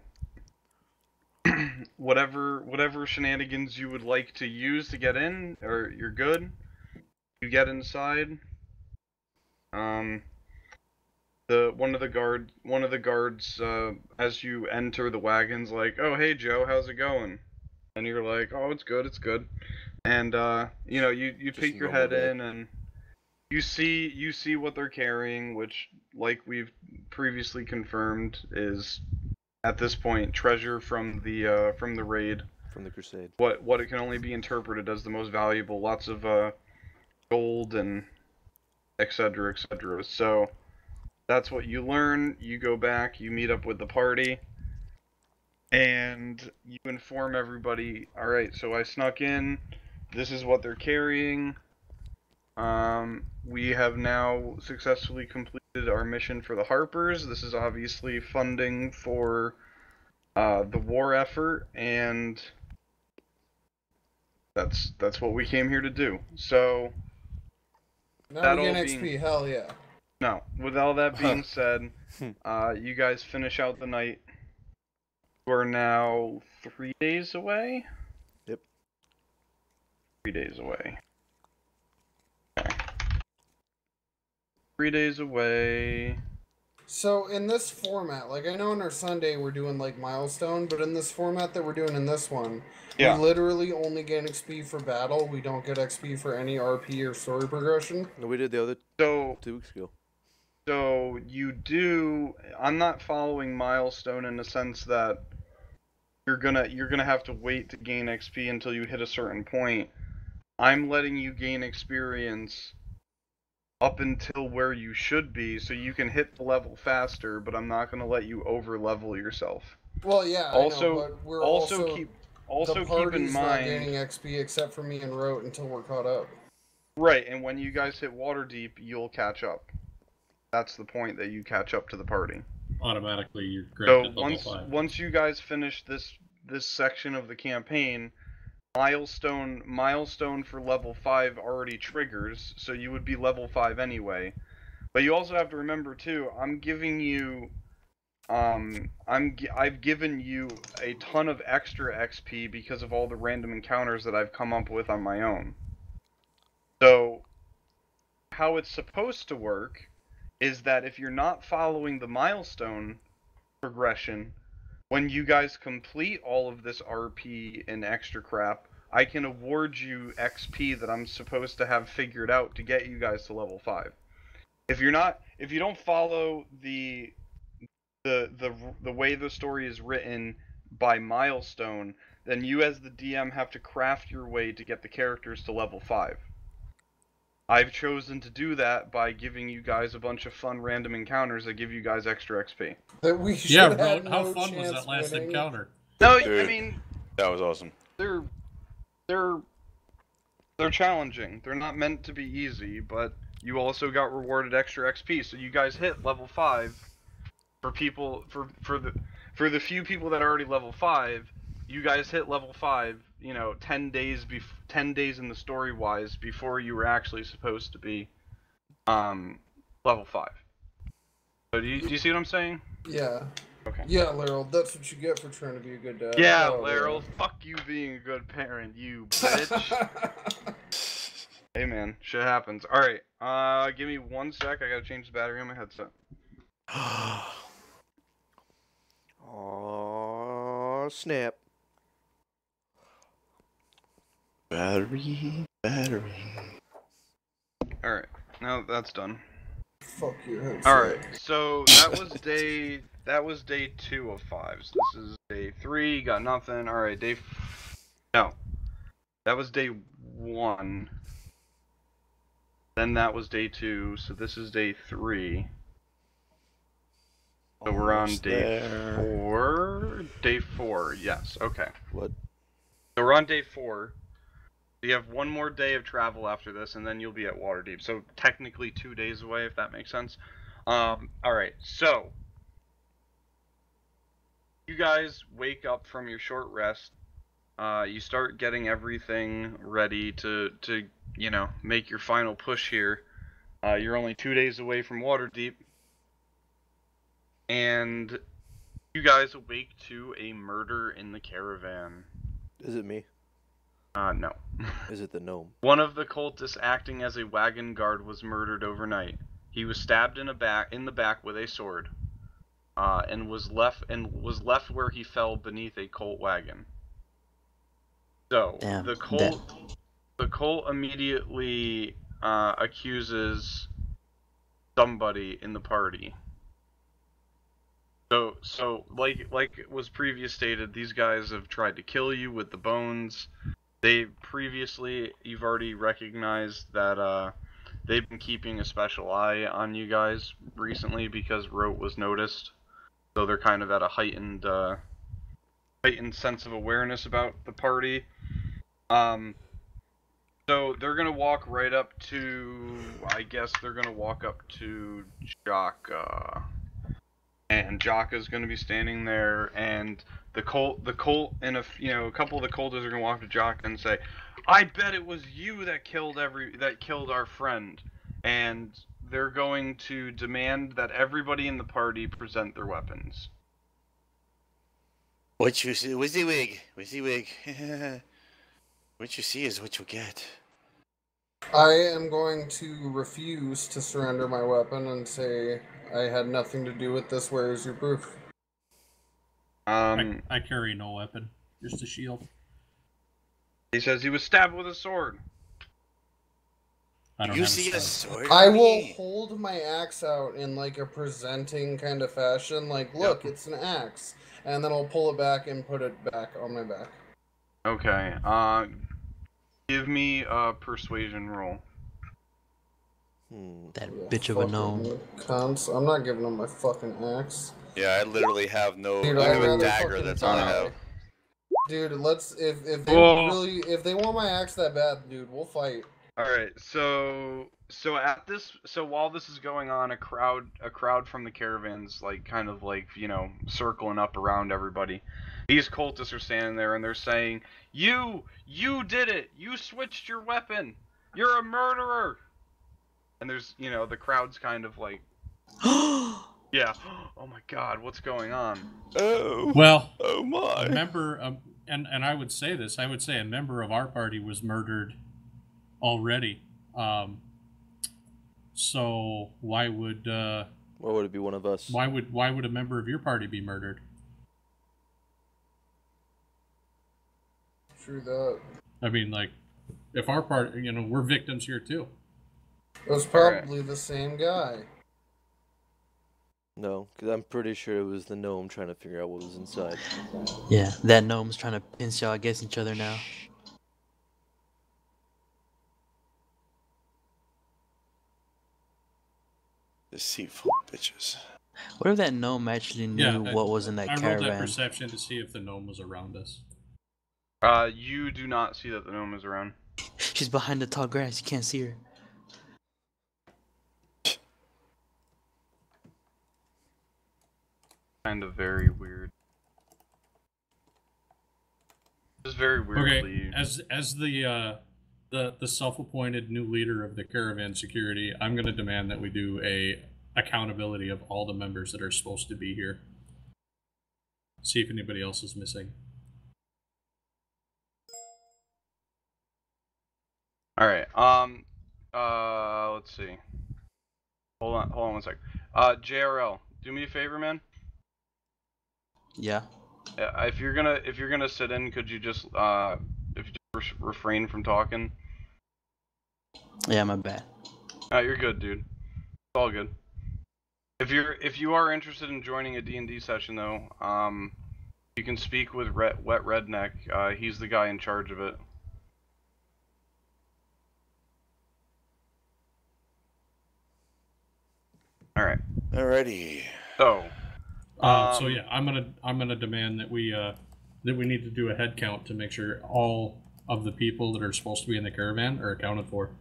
whatever shenanigans you would like to use to get in, or you're good. You get inside. One of the guards as you enter the wagon's like, "Oh, hey Joe, how's it going?" And you're like, "Oh, it's good." And you peek your head in, and you see what they're carrying, which, like we've previously confirmed, is at this point treasure from the raid, from the crusade. What it can only be interpreted as the most valuable, lots of gold and etc. So That's what you learn. You go back, you meet up with the party, and you inform everybody, alright, so I snuck in, this is what they're carrying. We have now successfully completed our mission for the Harpers. This is obviously funding for the war effort, and that's what we came here to do. So now we get XP, hell yeah. No, with all that being said, you guys finish out the night. We're now 3 days away? Yep. 3 days away. Okay. 3 days away. So in this format, like I know in our Sunday we're doing like milestone, but in this format that we're doing in this one, we literally only get XP for battle. We don't get XP for any RP or story progression. No, we did the other 2 weeks ago. So you do. I'm not following milestone in the sense that you're gonna have to wait to gain XP until you hit a certain point. I'm letting you gain experience up until where you should be, so you can hit the level faster. But I'm not gonna let you over level yourself. Well, yeah. Also, I know, but we're also keep in mind not gaining XP except for me and Rote until we're caught up. Right, and when you guys hit Waterdeep, you'll catch up. That's the point, that you catch up to the party. Automatically, you're granted so level 5. once you guys finish this section of the campaign, milestone for level 5 already triggers, so you would be level 5 anyway. But you also have to remember too, I'm giving you I've given you a ton of extra XP because of all the random encounters that I've come up with on my own. So how it's supposed to work is that if you're not following the milestone progression, when you guys complete all of this RP and extra crap, I can award you XP that I'm supposed to have figured out to get you guys to level 5. If you don't follow the way the story is written by milestone, then you as the DM have to craft your way to get the characters to level 5. I've chosen to do that by giving you guys a bunch of fun random encounters that give you guys extra XP. That we should yeah, have how no fun was that last winning. encounter? No, Dude, I mean, that was awesome. They're challenging. They're not meant to be easy, but you also got rewarded extra XP. So you guys hit level 5 for people for the few people that are already level 5. You guys hit level 5, 10 days in the story wise before you were actually supposed to be level 5. So do you see what I'm saying? Yeah. Okay. Yeah, Laryl, that's what you get for trying to be a good dad. Yeah, Laryl, fuck you being a good parent, you bitch. Hey man, shit happens. Alright, give me 1 sec, I gotta change the battery on my headset. Oh, snap. Battery. Alright, now that's done. Fuck your headset. Alright, so that was day 2 of 5. So this is day 3, got nothing. Alright, no. That was day 1. Then that was day 2, so this is day 3. So we're on day 4? Day 4, yes, okay. What? So we're on day 4. You have 1 more day of travel after this, and then you'll be at Waterdeep. So technically 2 days away, if that makes sense. Alright, so you guys wake up from your short rest. You start getting everything ready to make your final push here. You're only 2 days away from Waterdeep. And you guys awake to a murder in the caravan. Is it me? No. Is it the gnome? One of the cultists acting as a wagon guard was murdered overnight. He was stabbed in the back with a sword, and was left where he fell beneath a colt wagon. So Damn, the cult immediately accuses somebody in the party. So like was previous stated, these guys have tried to kill you with the bones. You've already recognized that they've been keeping a special eye on you guys recently because Rote was noticed. So they're kind of at a heightened sense of awareness about the party. So they're gonna walk right up to, I guess they're gonna walk up to Jaka. And Jaka's gonna be standing there, and the Colt, and a couple of the Colters are gonna walk up to Jaka and say, "I bet it was you that killed our friend," and they're going to demand that everybody in the party present their weapons. What you see, WYSIWYG. What you see is what you get. I am going to refuse to surrender my weapon and say I had nothing to do with this. Where is your proof? I carry no weapon, just a shield. He says he was stabbed with a sword. I don't You have see a a sword. sword? I will hold my axe out in like a presenting kind of fashion, like, look, it's an axe, and then I'll pull it back and put it back on my back. Okay. Give me a persuasion roll. That bitch of a gnome. Cunts. I'm not giving him my fucking axe. Yeah, I literally have no. Dude, I have I'd a rather dagger. fucking That's all I die. have. Dude, let's if they Whoa. really if they want my axe that bad, dude, we'll fight. All right. So while this is going on, a crowd from the caravans, like kind of like circling up around everybody. These cultists are standing there and they're saying, "You did it! You switched your weapon! You're a murderer!" And there's the crowd's kind of like, yeah. Oh my God, what's going on? Oh. Well, Oh my. a member of, and I would say this. I would say a member of our party was murdered already. So why would it be one of us? Why would a member of your party be murdered? True that. I mean, like, if our party, we're victims here too. It was probably the same guy. No, because I'm pretty sure it was the gnome trying to figure out what was inside. Yeah, that gnome's trying to pinch y'all against each other now. Deceitful bitches. What if that gnome actually knew what was in that I caravan? rolled that perception to see if the gnome was around us. You do not see that the gnome is around. She's behind the tall grass. You can't see her. Kind of very weird. It's very weirdly. Okay, as the self-appointed new leader of the caravan security, I'm going to demand that we do a accountability of all the members that are supposed to be here. See if anybody else is missing. All right. Let's see. Hold on 1 sec. JRL, do me a favor, man. Yeah. If you're gonna sit in, could you just refrain from talking? Yeah, my bad. You're good, dude. It's all good. If you are interested in joining a D&D session though, you can speak with Wet Redneck. He's the guy in charge of it. All right. Alrighty. So. So yeah, I'm gonna demand that we need to do a head count to make sure all of the people that are supposed to be in the caravan are accounted for.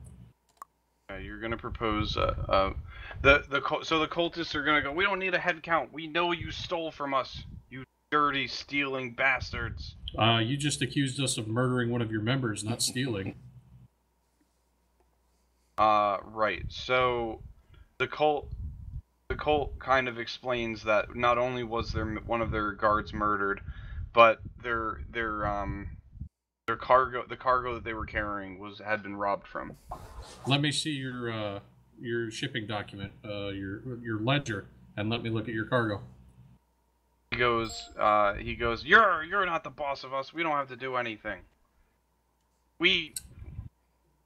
You're gonna propose so the cultists are gonna go, "We don't need a head count. We know you stole from us, you dirty stealing bastards." You just accused us of murdering one of your members, not stealing. Right. So the cult kind of explains that not only was one of their guards murdered, but their cargo, the cargo that they were carrying, had been robbed from. Let me see your shipping document, your ledger, and let me look at your cargo. He goes, you're not the boss of us. We don't have to do anything. We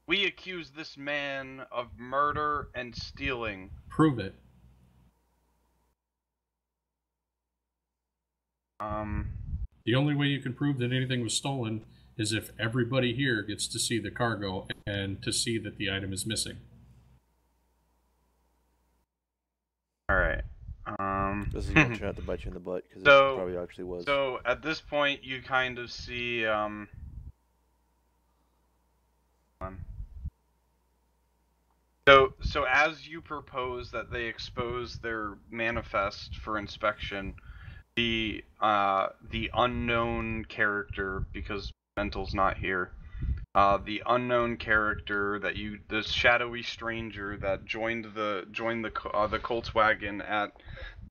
accuse this man of murder and stealing. Prove it. The only way you can prove that anything was stolen is if everybody here gets to see the cargo and to see that the item is missing. This is gonna turn out to bite you in the butt because So- it probably actually was. So at this point, you kind of see So as you propose that they expose their manifest for inspection, the unknown character, because Mental's not here, the unknown character that this shadowy stranger that joined the Colt's wagon at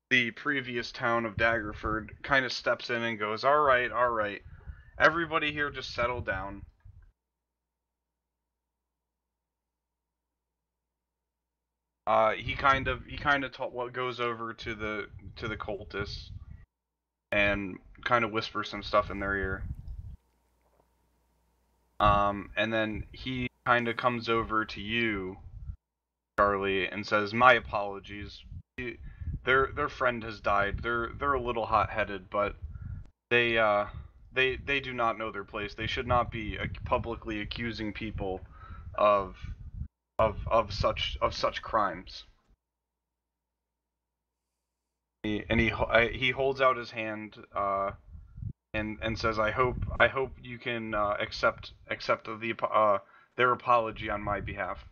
the previous town of Daggerford kind of steps in and goes, all right, everybody here just settle down. He kind of goes over to the cultists and kind of whispers some stuff in their ear. And then he kind of comes over to you, Charlie, and says, "My apologies. Their friend has died. They're a little hot-headed, but they do not know their place. They should not be publicly accusing people of such crimes." He holds out his hand and says, "I hope you can accept their apology on my behalf."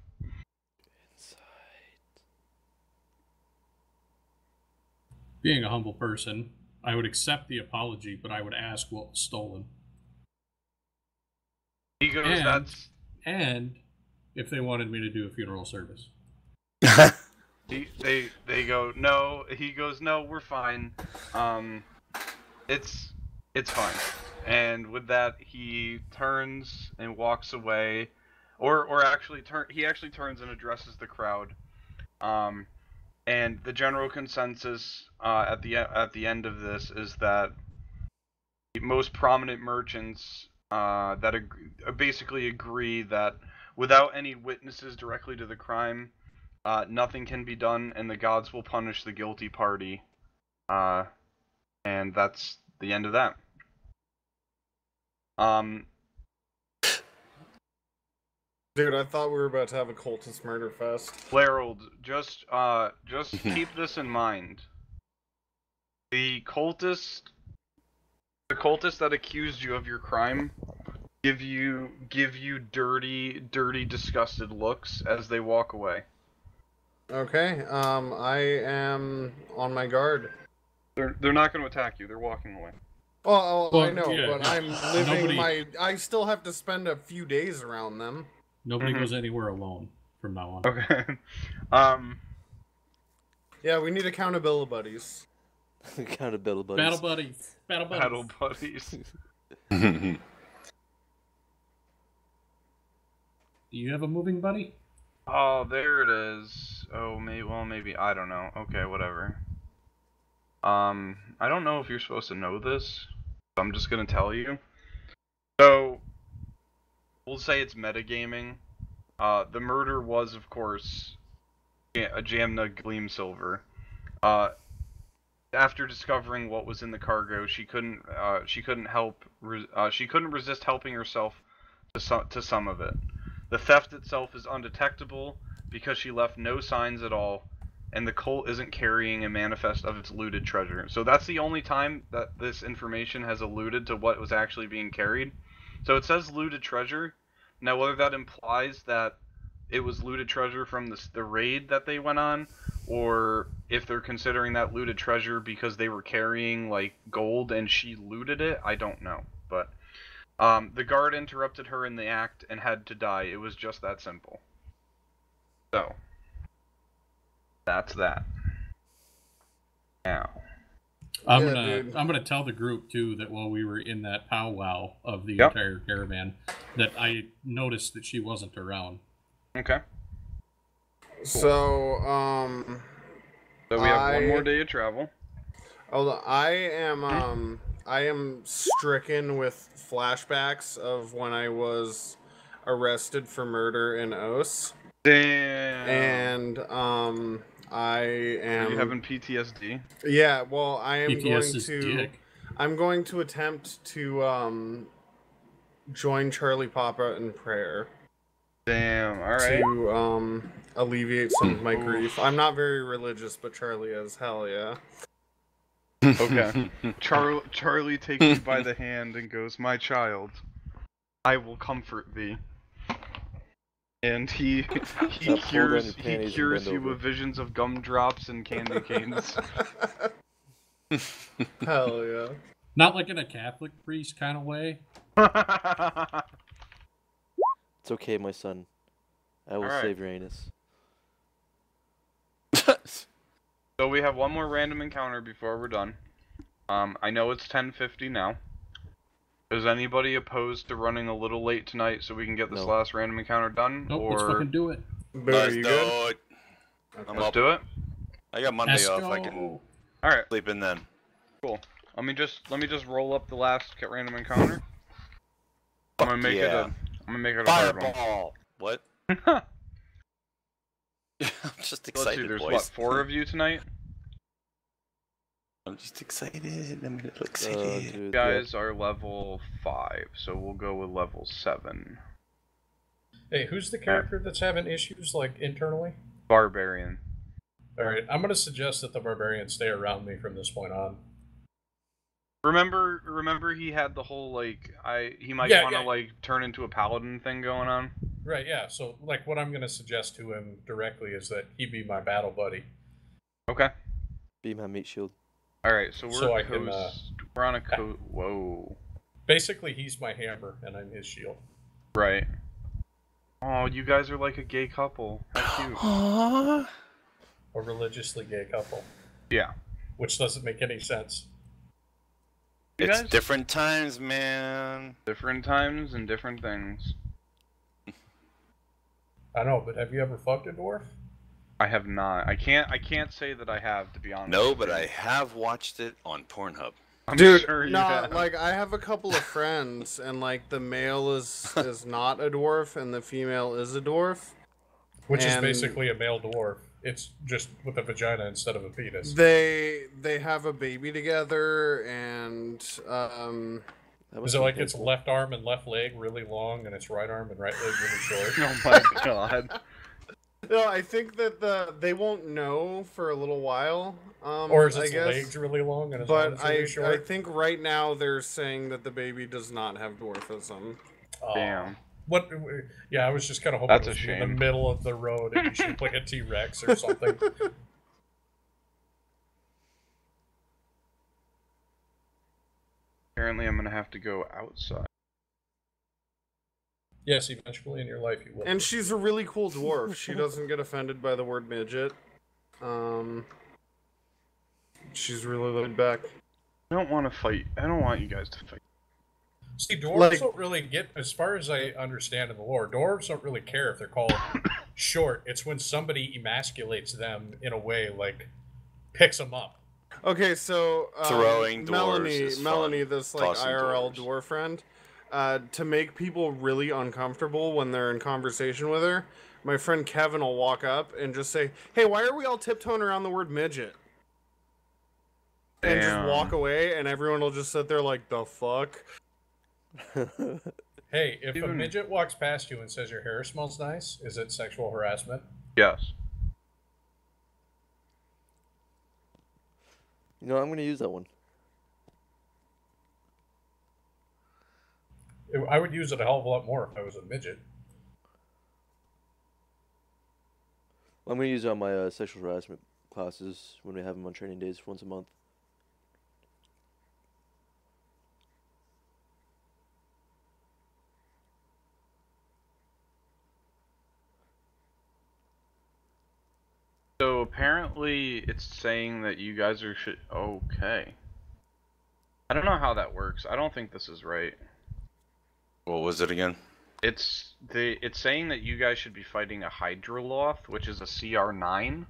Being a humble person, I would accept the apology, but I would ask what was stolen. He goes, and if they wanted me to do a funeral service. They go, no. He goes, no, we're fine. It's fine. And with that, he turns and walks away, or actually he actually turns and addresses the crowd. And the general consensus at the end of this is that the most prominent merchants basically agree that without any witnesses directly to the crime, nothing can be done, and the gods will punish the guilty party. And that's the end of that. Dude, I thought we were about to have a cultist murder fest. Larold, just keep this in mind. The cultist that accused you of your crime give you dirty, disgusted looks as they walk away. Okay, I am on my guard. They're not going to attack you. They're walking away. Well, I know, yeah, but I'm living I still have to spend a few days around them. Nobody goes anywhere alone from now on. Okay. Yeah, we need accountability buddies. Accountability buddies. Battle buddies. Battle buddies. Do you have a moving buddy? Oh, there it is. Oh, maybe I don't know. Okay, whatever. I don't know if you're supposed to know this, so I'm just gonna tell you. So, we'll say it's metagaming. The murder was, of course, Jamna Gleamsilver. After discovering what was in the cargo, she couldn't resist helping herself to some of it. The theft itself is undetectable because she left no signs at all, and the cult isn't carrying a manifest of its looted treasure. So that's the only time that this information has alluded to what was actually being carried. So it says looted treasure. Now, whether that implies that it was looted treasure from the raid that they went on, or if they're considering that looted treasure because they were carrying, like, gold and she looted it, I don't know. But the guard interrupted her in the act and had to die. It was just that simple. So, that's that. Now, I'm gonna tell the group too that while we were in that powwow of the entire caravan, that I noticed that she wasn't around. Okay. Cool. So we have one more day of travel. Although I am stricken with flashbacks of when I was arrested for murder in Os. Damn. And I am. Are you having PTSD? Yeah. Well, I am PTSD I'm going to attempt to join Charlie Papa in prayer. Damn. All right. To alleviate some of my grief. I'm not very religious, but Charlie is. Hell yeah. Okay. Charlie takes you by the hand and goes, "My child, I will comfort thee." And he cures you with visions of gumdrops and candy canes. Hell yeah. Not like in a Catholic priest kind of way. It's okay, my son. I will save your anus. So we have one more random encounter before we're done. I know it's 10:50 now. Is anybody opposed to running a little late tonight so we can get this last random encounter done? Nope, let's fucking do it. Let's do it. Let's do it. I got Monday off. I can sleep in then. Cool. Let me just roll up the last random encounter. I'm gonna make it a fireball. What? I'm just excited. Let's see, there's boys. what, 4 of you tonight? I'm just excited. I'm a little excited. You guys are level 5, so we'll go with level 7. Hey, who's the character that's having issues, like, internally? Barbarian. Alright, I'm gonna suggest that the barbarian stay around me from this point on. Remember he had the whole, like, he might want to, like, turn into a paladin thing going on? Right, yeah, so, like, what I'm gonna suggest to him directly is that he be my battle buddy. Okay. Be my meat shield. Alright, so we're on a coast. Whoa. Basically, he's my hammer, and I'm his shield. Right. Oh, you guys are like a gay couple. How cute. Aww. A religiously gay couple. Yeah. Which doesn't make any sense. It's different times, man. Different times and different things. I know, but have you ever fucked a dwarf? I have not. I can't say that I have, to be honest. No, but I have watched it on Pornhub. Dude, like I have a couple of friends, and like the male is not a dwarf, and the female is a dwarf, which is basically a male dwarf. It's just with a vagina instead of a penis. They have a baby together, and is it like its left arm and left leg really long, and its right arm and right leg really short? Oh my god. No, I think that they won't know for a little while. Or is its legs really long and its arms really short? I think right now they're saying that the baby does not have dwarfism. Damn. What? Yeah, I was just kind of hoping That's it was a shame. in the middle of the road and you shoot like a T-Rex or something. Apparently I'm gonna have to go outside. Yes, eventually in your life you will. And she's a really cool dwarf. She doesn't get offended by the word midget. She's really laid back. I don't want to fight. I don't want you guys to fight. See, dwarves don't really get, as far as I understand in the lore, dwarves don't really care if they're called short. It's when somebody emasculates them in a way, like, picks them up. Okay, so throwing dwarves Melanie, this like Tossing IRL dwarves. dwarf friend, to make people really uncomfortable when they're in conversation with her, my friend Kevin will walk up and just say, "Hey, why are we all tiptoeing around the word midget?" And just walk away, and everyone will just sit there like, "The fuck." Hey, if a midget walks past you and says your hair smells nice, is it sexual harassment? Yes. You know, I'm going to use that one. I would use it a hell of a lot more if I was a midget. I'm going to use it on my sexual harassment classes when we have them on training days once a month. So apparently it's saying that you guys are okay. I don't know how that works. I don't think this is right. What was it again? It's saying that you guys should be fighting a Hydroloth, which is a CR9.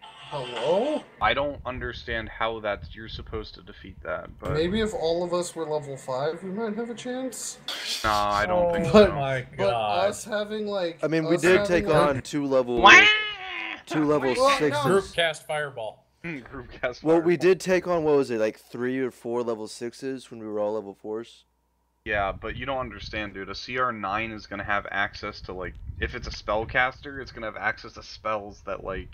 Hello? I don't understand how you're supposed to defeat that, but Maybe if all of us were level 5, we might have a chance. Nah, I don't think But, so. My but God. us having like, I mean, we did take on two level 6s. Group cast fireball. Group cast Well, we fireball. did take on, what was it, like 3 or 4 level 6s when we were all level 4s? Yeah, but you don't understand, dude. A CR9 is gonna have access to, like, if it's a spellcaster, it's gonna have access to spells that, like,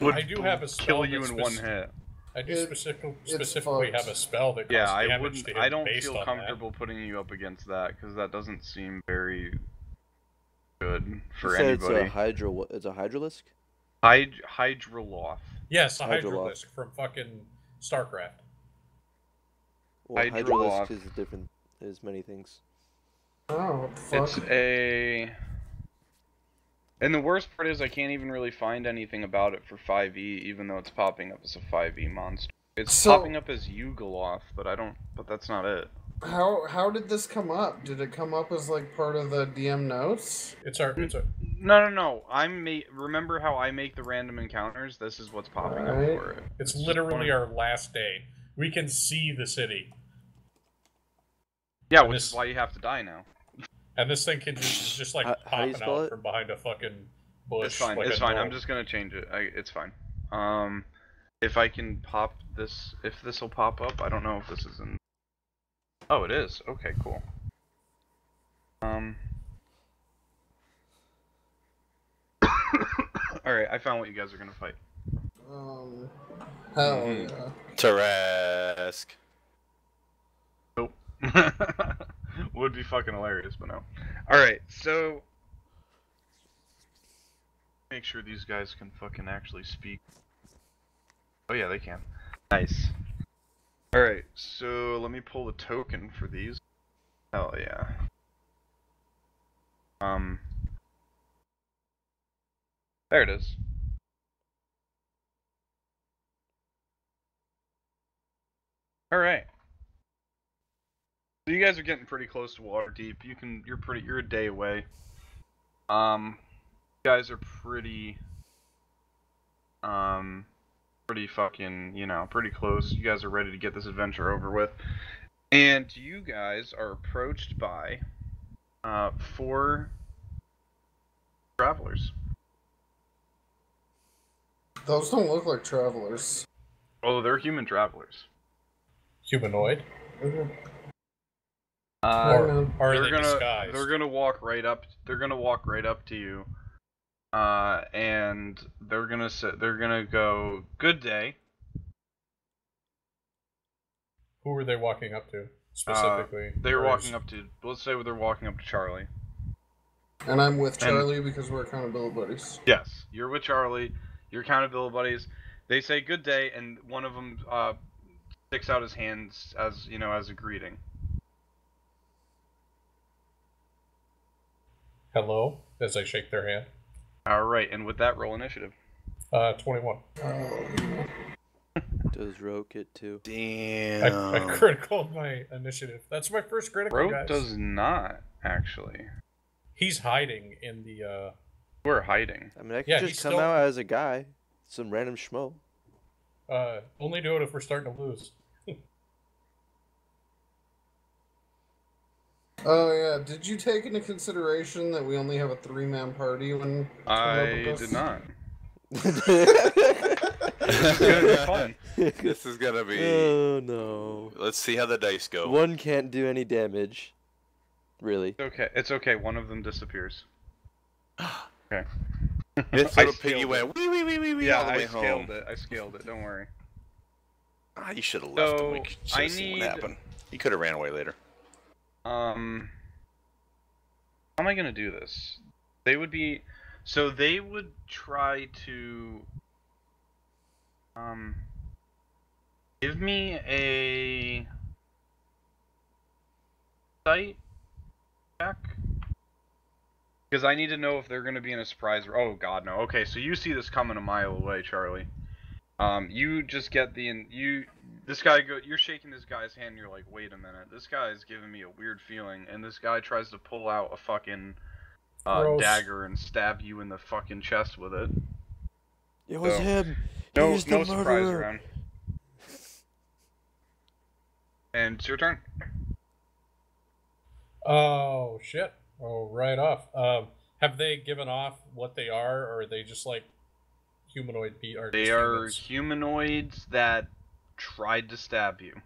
would I do have a spell kill you that's in one hit. I do It's specifically have a spell that Yeah, causes I damage wouldn't. to him I don't based feel on comfortable putting you up against that because that doesn't seem very good for You said anybody. it's a hydralisk? Hydroloth. that. Yes, a Hydroloth. Hydralisk from fucking StarCraft. Well, Hydroloth. hydralisk is different. Is many things. Oh, what the fuck? It's a. And the worst part is I can't even really find anything about it for 5e, even though it's popping up as a 5e monster. It's popping up as Yugoloth, but I don't. But that's not it. How did this come up? Did it come up as like part of the DM notes? It's our No. Remember how I make the random encounters? This is what's popping up Right. for it. It's literally our last day. We can see the city. Yeah, And which this- is why you have to die now. And this thing can just like How do you popping spell out it? from behind a fucking bush. It's fine. like It's a fine. I'm gnome. just gonna change it. It's fine. If I can pop this, if this will pop up, I don't know if this is in. Oh, it is. Okay, cool. All right, I found what you guys are gonna fight. Hell yeah. Tarask. Nope. Would be fucking hilarious, but no. Alright, so... Make sure these guys can fucking actually speak. Oh yeah, they can. Nice. Alright, so let me pull the token for these. Hell yeah. There it is. Alright. So you guys are getting pretty close to Waterdeep. You're a day away. You guys are pretty fucking, pretty close. You guys are ready to get this adventure over with. And you guys are approached by 4 travelers. Those don't look like travelers. Oh, they're human travelers. Humanoid. Are Are they disguised? They're gonna walk right up. They're gonna walk right up to you, and they're gonna go, "Good day." Who were they walking up to specifically? They were walking up to. Let's say they're walking up to Charlie. And I'm with Charlie because we're accountability buddies. Yes, you're with Charlie. You're accountability buddies. They say good day, and one of them sticks out his hands as as a greeting. Hello, as I shake their hand. All right, and with that, roll initiative. 21. Does Rogue get 2? Damn. I critical my initiative. That's my first critical, Rogue guys. does not actually. He's hiding in the. We're hiding. I mean, I could Yeah, just he's come still- out as a guy, some random schmo. Only do it if we're starting to lose. Oh yeah, did you take into consideration that we only have a 3-man party when I did not. It's gonna be fun. This is gonna be. Oh no. Let's see how the dice go. One can't do any damage. Really. It's okay. One of them disappears. Okay. This I little piggy scaled went wee wee wee wee wee Yeah, all the way I scaled home. it. I scaled it. Don't worry. Ah, you should have left So, him. We should have seen what happened. He could have ran away later. How am I gonna do this? They would try to give me a sight check because I need to know if they're gonna be in a surprise. Oh God, no. Okay, so you see this coming a mile away, Charlie. You just get you're shaking this guy's hand and you're like, wait a minute, this guy is giving me a weird feeling, and this guy tries to pull out a fucking dagger and stab you in the fucking chest with it. It was So, him. No He's the surprise murderer. around. And it's your turn. Oh shit! Oh, right off. Have they given off what they are, or are they just like humanoid? They are humanoids that tried to stab you.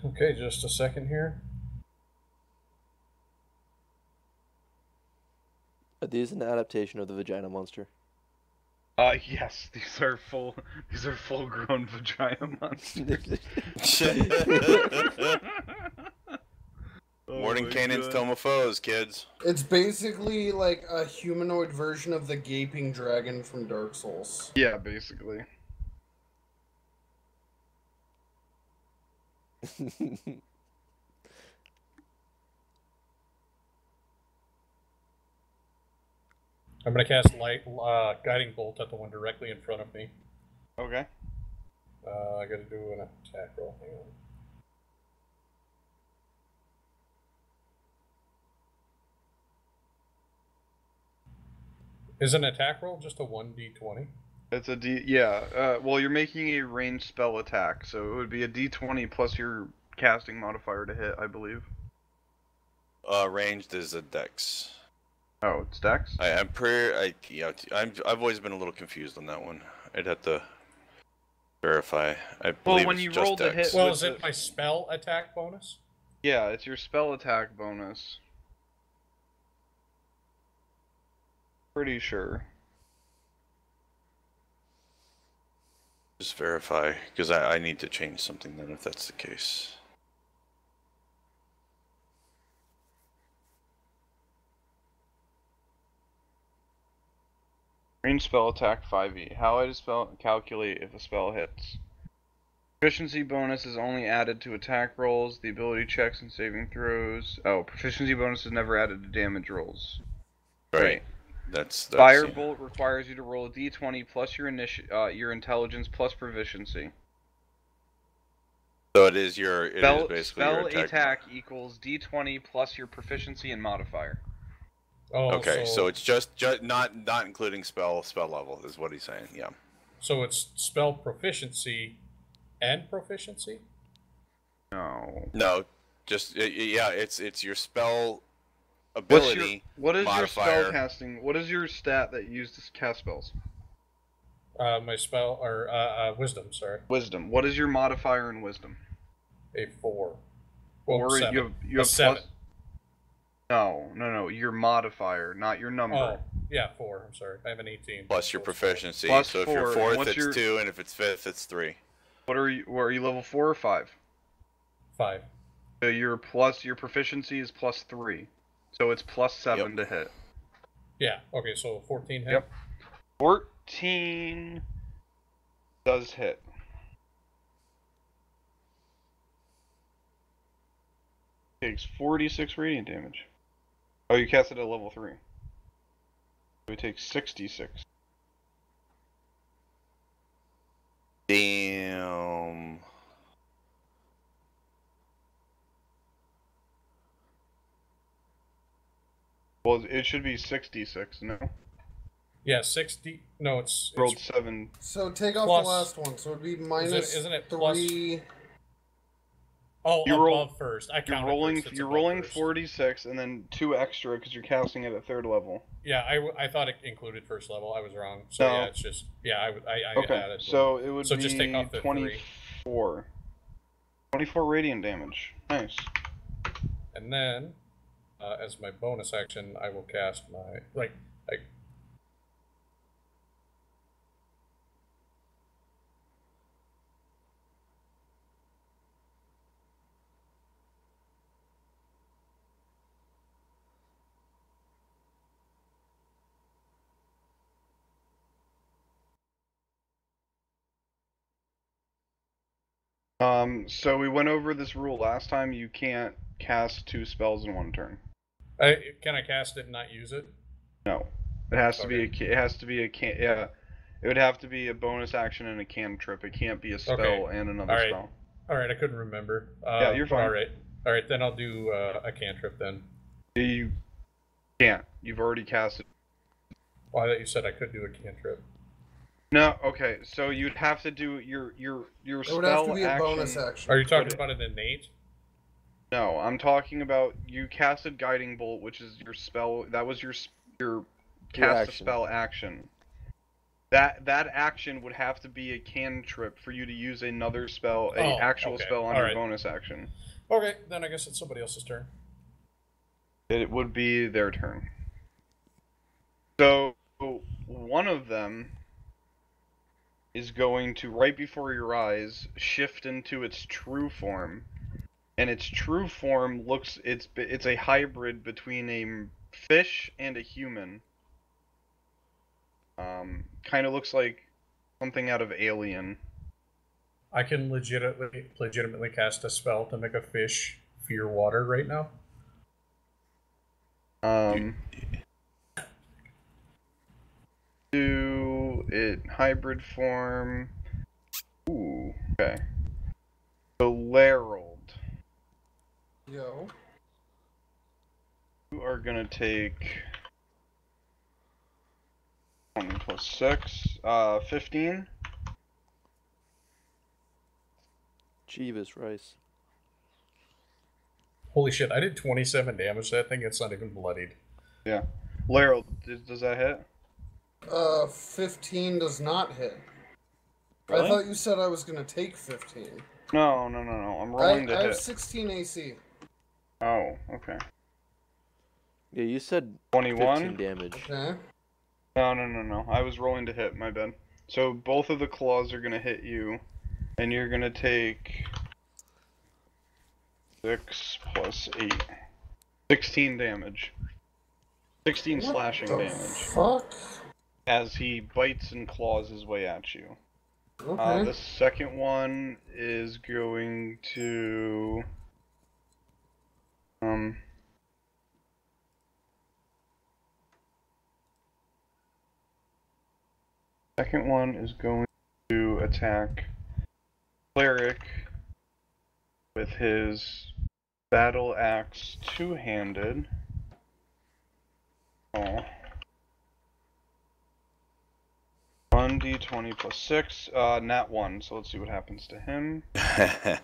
Okay, just a second here. Are these an adaptation of the vagina monster? Yes, these are full-grown vagina monsters. Warning Canaan's Tomophos, kids. It's basically like a humanoid version of the gaping dragon from Dark Souls. Yeah, basically. I'm gonna cast guiding bolt at the one directly in front of me. Okay. I gotta do an attack roll. Hang on. Is an attack roll just a 1d20? It's a D. Yeah. Well, you're making a ranged spell attack, so it would be a D20 plus your casting modifier to hit, I believe. Ranged is a dex. Oh, it's Dex. I've always been a little confused on that one. I'd have to verify. I believe when it's you just roll the dex. hit- Well, is it my spell attack bonus? Yeah, it's your spell attack bonus. Pretty sure. Just verify, because I need to change something then if that's the case. Range spell attack 5e. How I calculate if a spell hits. Proficiency bonus is only added to attack rolls, the ability checks and saving throws. Oh, proficiency bonus is never added to damage rolls. Right. That's Firebolt requires you to roll a d20 plus your intelligence plus proficiency. So it is basically spell your attack equals d20 plus your proficiency and modifier. Oh, okay, so it's just not including spell level is what he's saying. Yeah. So it's spell proficiency and proficiency? No. No, just yeah, it's your spell ability. What is modifier. your spell casting? What is your stat that you use to cast spells? My spell or wisdom, sorry. Wisdom. What is your modifier in wisdom? A 4. Well, Or 7. you have 7. plus. No. Your modifier, not your number. Oh, yeah, 4. I'm sorry. I have an 18. Plus your proficiency. Plus so if 4, you're fourth, what's it's your... 2, and if it's fifth, it's 3. Are you level 4 or 5? 5. So your proficiency is plus 3. So it's plus 7 to hit. Yeah. Okay. So 14 hit. Yep. 14 does hit. Takes 46 radiant damage. Oh, you cast it at level 3. So it takes 66. Damn. Well, it should be 66, no? Yeah, 60. No, it's rolled 7. So take off plus, the last one. So it'd be minus isn't it 3. Plus, oh, you above first. I you're counted rolling. first. You're rolling first. 46, and then 2 extra because you're casting it at 3rd level. Yeah, I thought it included first level. I was wrong. So no. Yeah, it's just I okay. added. So it would so be just take off the 24. 24 radiant damage. Nice. And then, as my bonus action, I will cast my like. So we went over this rule last time. You can't cast 2 spells in one turn. Can I cast it and not use it? No. It has to Okay. be yeah. It would have to be a bonus action and a cantrip. It can't be a spell and another spell. All right, I couldn't remember. Yeah, you're fine. All right, then I'll do a cantrip then. You can't. You've already cast it. Well, I thought you said I could do a cantrip. No, okay. So you'd have to do your It spell would have to be a action. bonus action. Are you talking about an innate? No, I'm talking about you casted Guiding Bolt, which is your spell. That was your cast a spell action. That action would have to be a cantrip for you to use another spell, actual spell on your bonus action. Okay, then I guess it's somebody else's turn. It would be their turn. So one of them is going to, right before your eyes, shift into its true form. And its true form it's a hybrid between a fish and a human. Kind of looks like something out of Alien. I can legitimately cast a spell to make a fish fear water right now. Do it hybrid form. Ooh, okay. So Larold. Yo. You are gonna take 1 plus 6, 15. Jeebus Rice. Holy shit, I did 27 damage to that thing, it's not even bloodied. Yeah. Larold, does that hit? 15 does not hit. Really? I thought you said I was gonna take 15. No. I'm rolling to hit. I have 16 AC. Oh, okay. Yeah, you said 21? 15 damage. Okay. No. I was rolling to hit, my bad. So both of the claws are gonna hit you, and you're gonna take 6 plus 8. 16 damage. 16 slashing damage. Fuck? As he bites and claws his way at you. Okay. The second one is going to... Second one is going to attack Cleric with his battle axe two-handed. Oh. 1d20 plus 6, nat 1, so let's see what happens to him.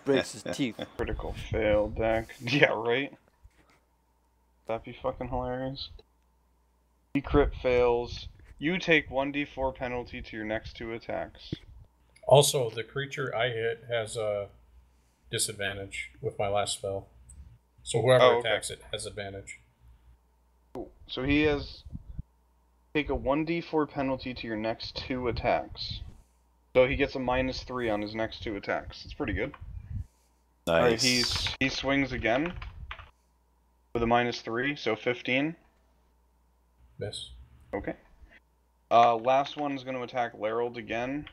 Breaks his teeth. Critical fail deck. Yeah, right? That'd be fucking hilarious. He crit fails. You take 1d4 penalty to your next 2 attacks. Also, the creature I hit has a disadvantage with my last spell. So whoever attacks it has advantage. Cool. So he has... Take a 1d4 penalty to your next 2 attacks. So he gets a -3 on his next 2 attacks. It's pretty good. Nice. Alright, he swings again with a -3, so 15. Miss. Okay. Last one is going to attack Larold again.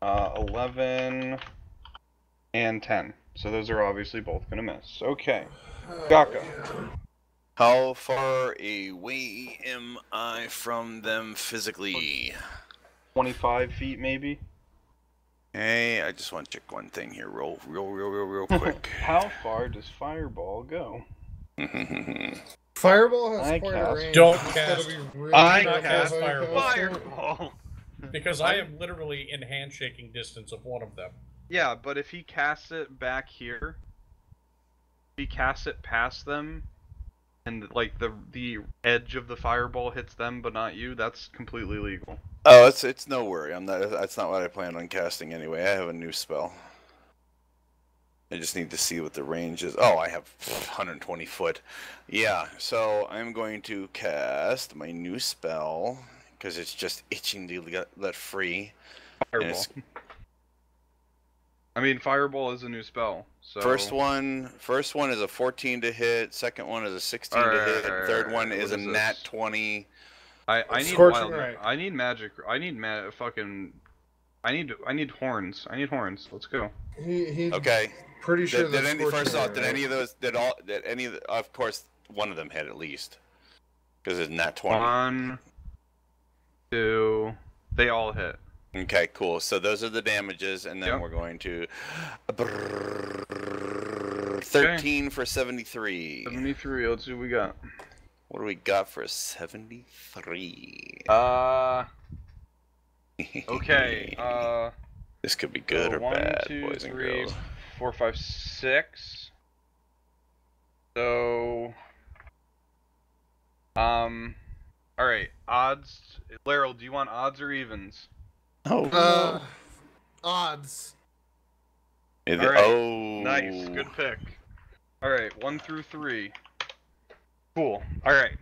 11 and 10. So those are obviously both going to miss. Okay. Gaka. How far away am I from them physically? 25 feet, maybe? Hey, I just want to check one thing here real quick. How far does Fireball go? Fireball has quite a cast- range. Don't It's cast- gotta be really I careful cast how you cast it. Fireball! Because I am literally in handshaking distance of one of them. Yeah, but if he casts it back here, if he casts it past them, and like the edge of the fireball hits them but not you, that's completely legal. Oh, it's no worry. That's not what I planned on casting anyway. I have a new spell. I just need to see what the range is. Oh, I have 120 foot. Yeah, so I'm going to cast my new spell because it's just itching to get let free. Fireball. I mean, Fireball is a new spell. So First one is a 14 to hit. Second one is a 16 to hit. Third one is a nat 20. I need Scorching wild. Ray. I need magic. I need fucking. I need horns. I need horns. Let's go. He's Okay. pretty sure Did that's any Scorching first off? Ray, Did right? any of those? Did any of the, of course one of them hit at least because it's nat 20. 1, 2. They all hit. Okay, cool. So those are the damages, and then Yep. we're going to 13 for 73. 73. Let's see what we got. What do we got for 73? Okay. This could be good or 1, bad, 2, boys and 3, girls. 4, 5, 6. So, all right. Odds. Laryl, do you want odds or evens? Oh, Odds. no. all right. Oh, Nice. Good pick. All right. 1 through 3. Cool. All right.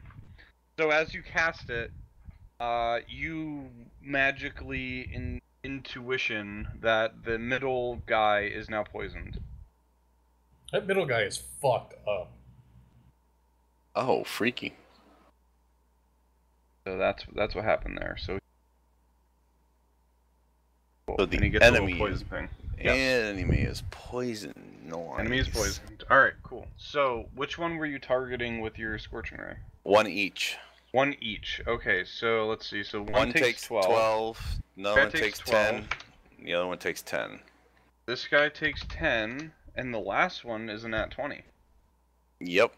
So as you cast it, You magically intuition that the middle guy is now poisoned. That middle guy is fucked up. Oh, freaky. So that's what happened there. So So the and he gets enemy a little poison thing. Enemy is poisoned. Nice. Enemy is poisoned. Alright, cool. So, which one were you targeting with your Scorching Ray? One each. One each. Okay, so let's see. So one takes 12. Another one takes 10. 12. The other one takes 10. This guy takes 10, and the last one is a nat 20. Yep.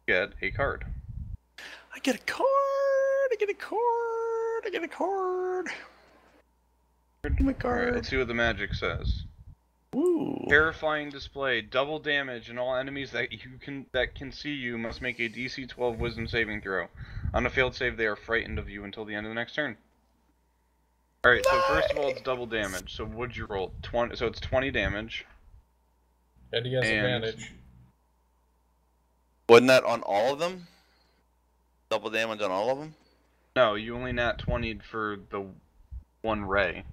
Get a card. I get a card! I get a card! I get a card! My card. Alright, let's see what the magic says. Woo. Terrifying display, double damage, and all enemies that can see you must make a DC 12 Wisdom saving throw. On a failed save, they are frightened of you until the end of the next turn. Alright, so first of all, it's double damage. So what'd you roll? 20. So it's 20 damage. And he has advantage. Wasn't that on all of them? Double damage on all of them? No, you only nat 20'd for the one ray.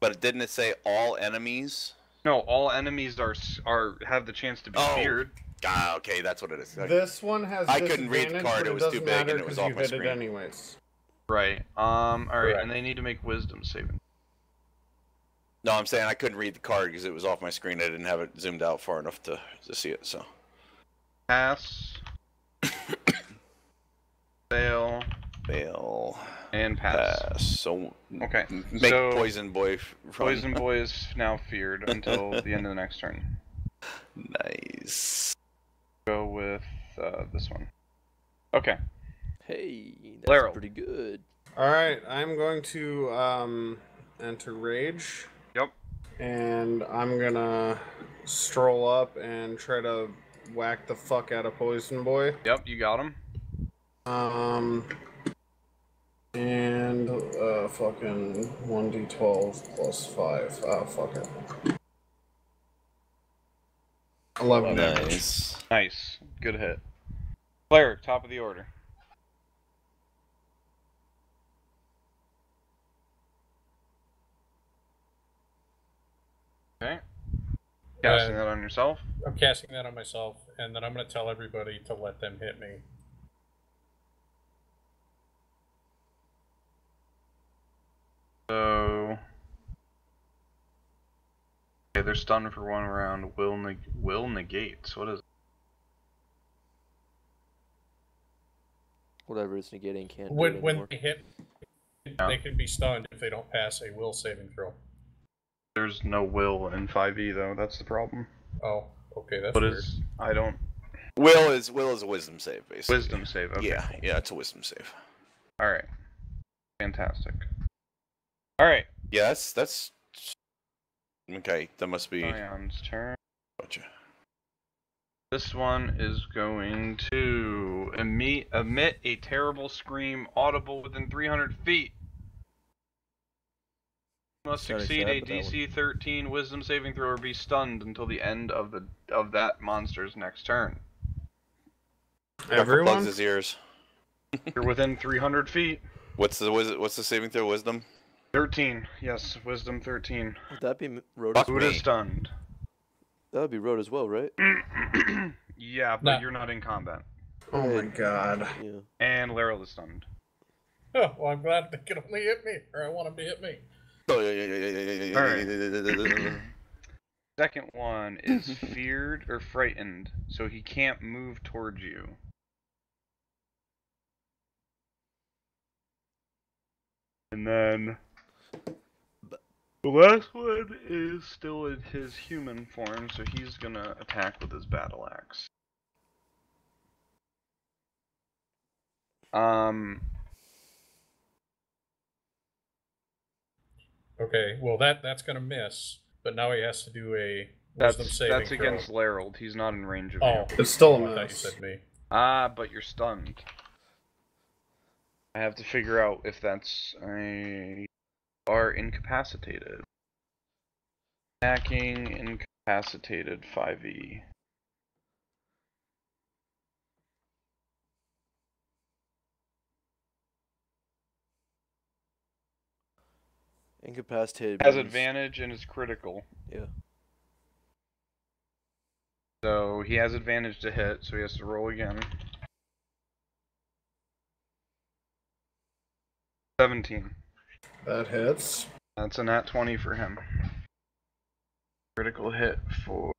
But didn't it say all enemies? No, all enemies have the chance to be feared. Ah, okay, that's what it is. This one has I couldn't read the card, but it was too big and it was off my you screen. hit it anyways. Right. Alright, Correct. and they need to make wisdom saving. No, I'm saying I couldn't read the card because it was off my screen. I didn't have it zoomed out far enough to see it, so. Pass. Fail. Fail. And pass. So, Okay. make So, Poison Boy run. Poison Boy is now feared until the end of the next turn. Nice. Go with this one. Okay. Hey, that's Laryl. pretty good. Alright, I'm going to enter Rage. Yep. And I'm gonna stroll up and try to whack the fuck out of Poison Boy. Yep, you got him. And fucking 1d12 plus 5. Oh, fuck it. 11 damage. Nice. Nice. Good hit. Cleric, top of the order. Okay. Casting that on yourself. I'm casting that on myself, and then I'm going to tell everybody to let them hit me. So, okay, they're stunned for one round. Will negate. So what is? Whatever it's negating can't do it When anymore. they hit, they can be stunned if they don't pass a will saving throw. There's no will in 5e though. That's the problem. Oh, okay, that's What weird. is? I don't. Will is a wisdom save, basically. Wisdom save. Okay. Yeah, yeah, it's a wisdom save. All right. Fantastic. All right. Yeah, that's okay. That must be. Ion's turn. Gotcha. This one is going to emit a terrible scream audible within 300 feet. Must Kinda succeed sad, a but that DC 13 Wisdom saving throw or be stunned until the end of that monster's next turn. Everyone? Plugs his ears. You're within 300 feet. What's the saving throw? Wisdom. 13. Yes, Wisdom 13. Would that be Road? Fuck Buddha me. stunned. That would be Road as well, right? Yeah, but Nah. you're not in combat. Oh my god. Yeah. And Laryl is stunned. Oh, well, I'm glad they can only hit me, or I want them to hit me. Oh, yeah. Second one is feared or frightened, so he can't move towards you. And then the last one is still in his human form, so he's gonna attack with his battle axe. Okay, well that's gonna miss, but now he has to do a wisdom saving That's throw. against Laryl. He's not in range of Oh, you. It's still I a thought you miss. said me. Ah, but you're stunned. I have to figure out if that's are incapacitated. Attacking incapacitated 5e. Incapacitated. Has means- advantage and is critical. Yeah. So he has advantage to hit, so he has to roll again. 17. That hits. That's a nat 20 for him. Critical hit for...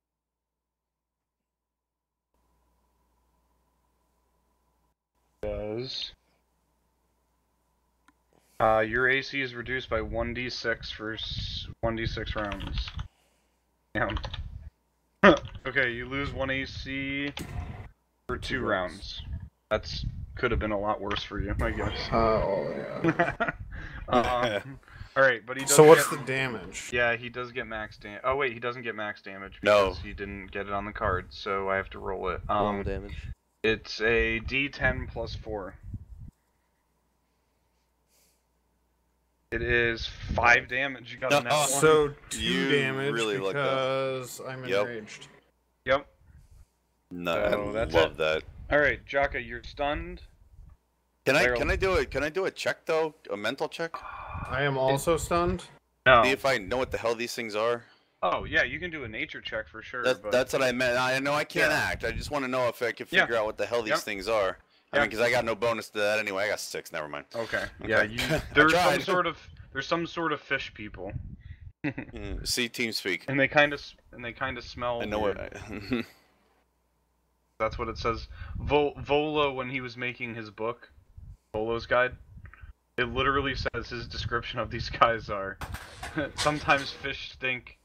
Does... your AC is reduced by 1d6 for 1d6 rounds. Damn. Okay, you lose 1 AC for 2 rounds. That's could have been a lot worse for you, I guess. Yeah. Alright, but he does So what's get, the damage? Yeah, he does get max damage. Oh wait, he doesn't get max damage No. because he didn't get it on the card, so I have to roll it. Normal damage. It's a D10 plus 4. It is 5 damage. You got a net 1. So 2 You damage really lucked out. because I'm Yep. enraged. Yep. No, So I that's love it. that. Alright, Jaka, you're stunned. Can Daryl. I do a check though? A mental check? I am also stunned. No. See if I know what the hell these things are. Oh, yeah, you can do a nature check for sure. but... That's what I meant. I know I can't Yeah. act. I just want to know if I can Yeah. figure out what the hell these Yep. things are. I Yeah. mean, because I got no bonus to that anyway. I got 6. Never mind. Okay. Okay. Yeah, I there's tried. some sort of fish people. See, team speak. And they kind of smell. I know weird. what. That's what it says. Volo, when he was making his book, Volo's Guide, it literally says his description of these guys are sometimes fish stink.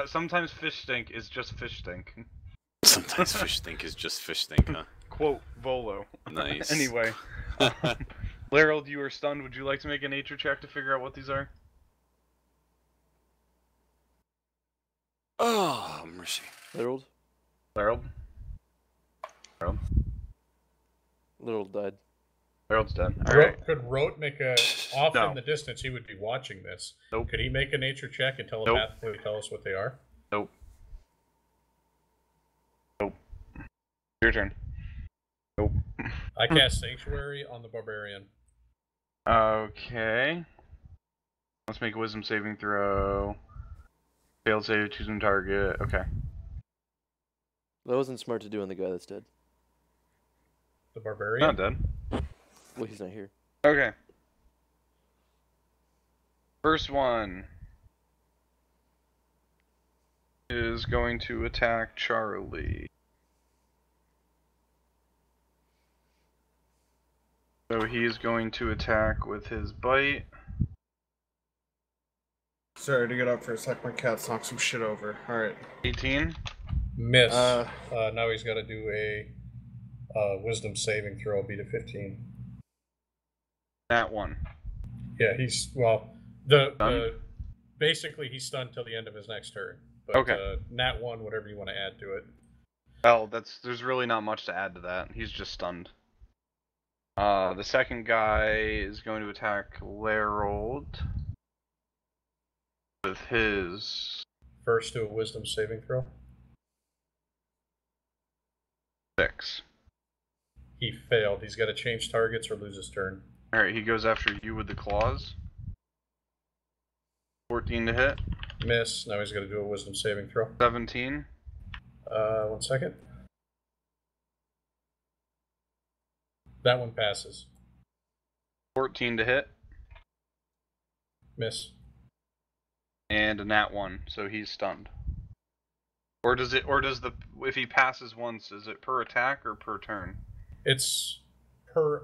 Sometimes fish stink is just fish stink. Sometimes fish stink is just fish stink, huh? Quote Volo. Nice. Anyway, Laryl, you are stunned. Would you like to make a nature check to figure out what these are? Oh, mercy. Little Laryl? died. Laryld's dead. Alright. Could Rote make a off No. in the distance? He would be watching this. Nope. Could he make a nature check and telepathically tell us what they are? Nope. Your turn. Nope. I cast Sanctuary on the Barbarian. Okay. Let's make a wisdom saving throw. Failed save, choosing target. Okay. That wasn't smart to do on the guy that's dead. The Barbarian? Not dead. Well, he's not here. Okay. First one is going to attack Charlie. So he's going to attack with his bite. Sorry to get up for a sec. My cat's knocked some shit over. Alright. 18. Miss. Now he's got to do a wisdom saving throw, beat a 15. That one. Yeah, he's, well, basically he's stunned till the end of his next turn. But, Okay. nat 1, whatever you want to add to it. Well, there's really not much to add to that. He's just stunned. The second guy is going to attack Larold with his First, do a wisdom saving throw. 6. He failed. He's got to change targets or lose his turn. Alright, he goes after you with the claws. 14 to hit. Miss. Now he's got to do a wisdom saving throw. 17. 1 second. That one passes. 14 to hit. Miss. And a nat 1, so he's stunned. Or if he passes once, is it per attack or per turn? It's per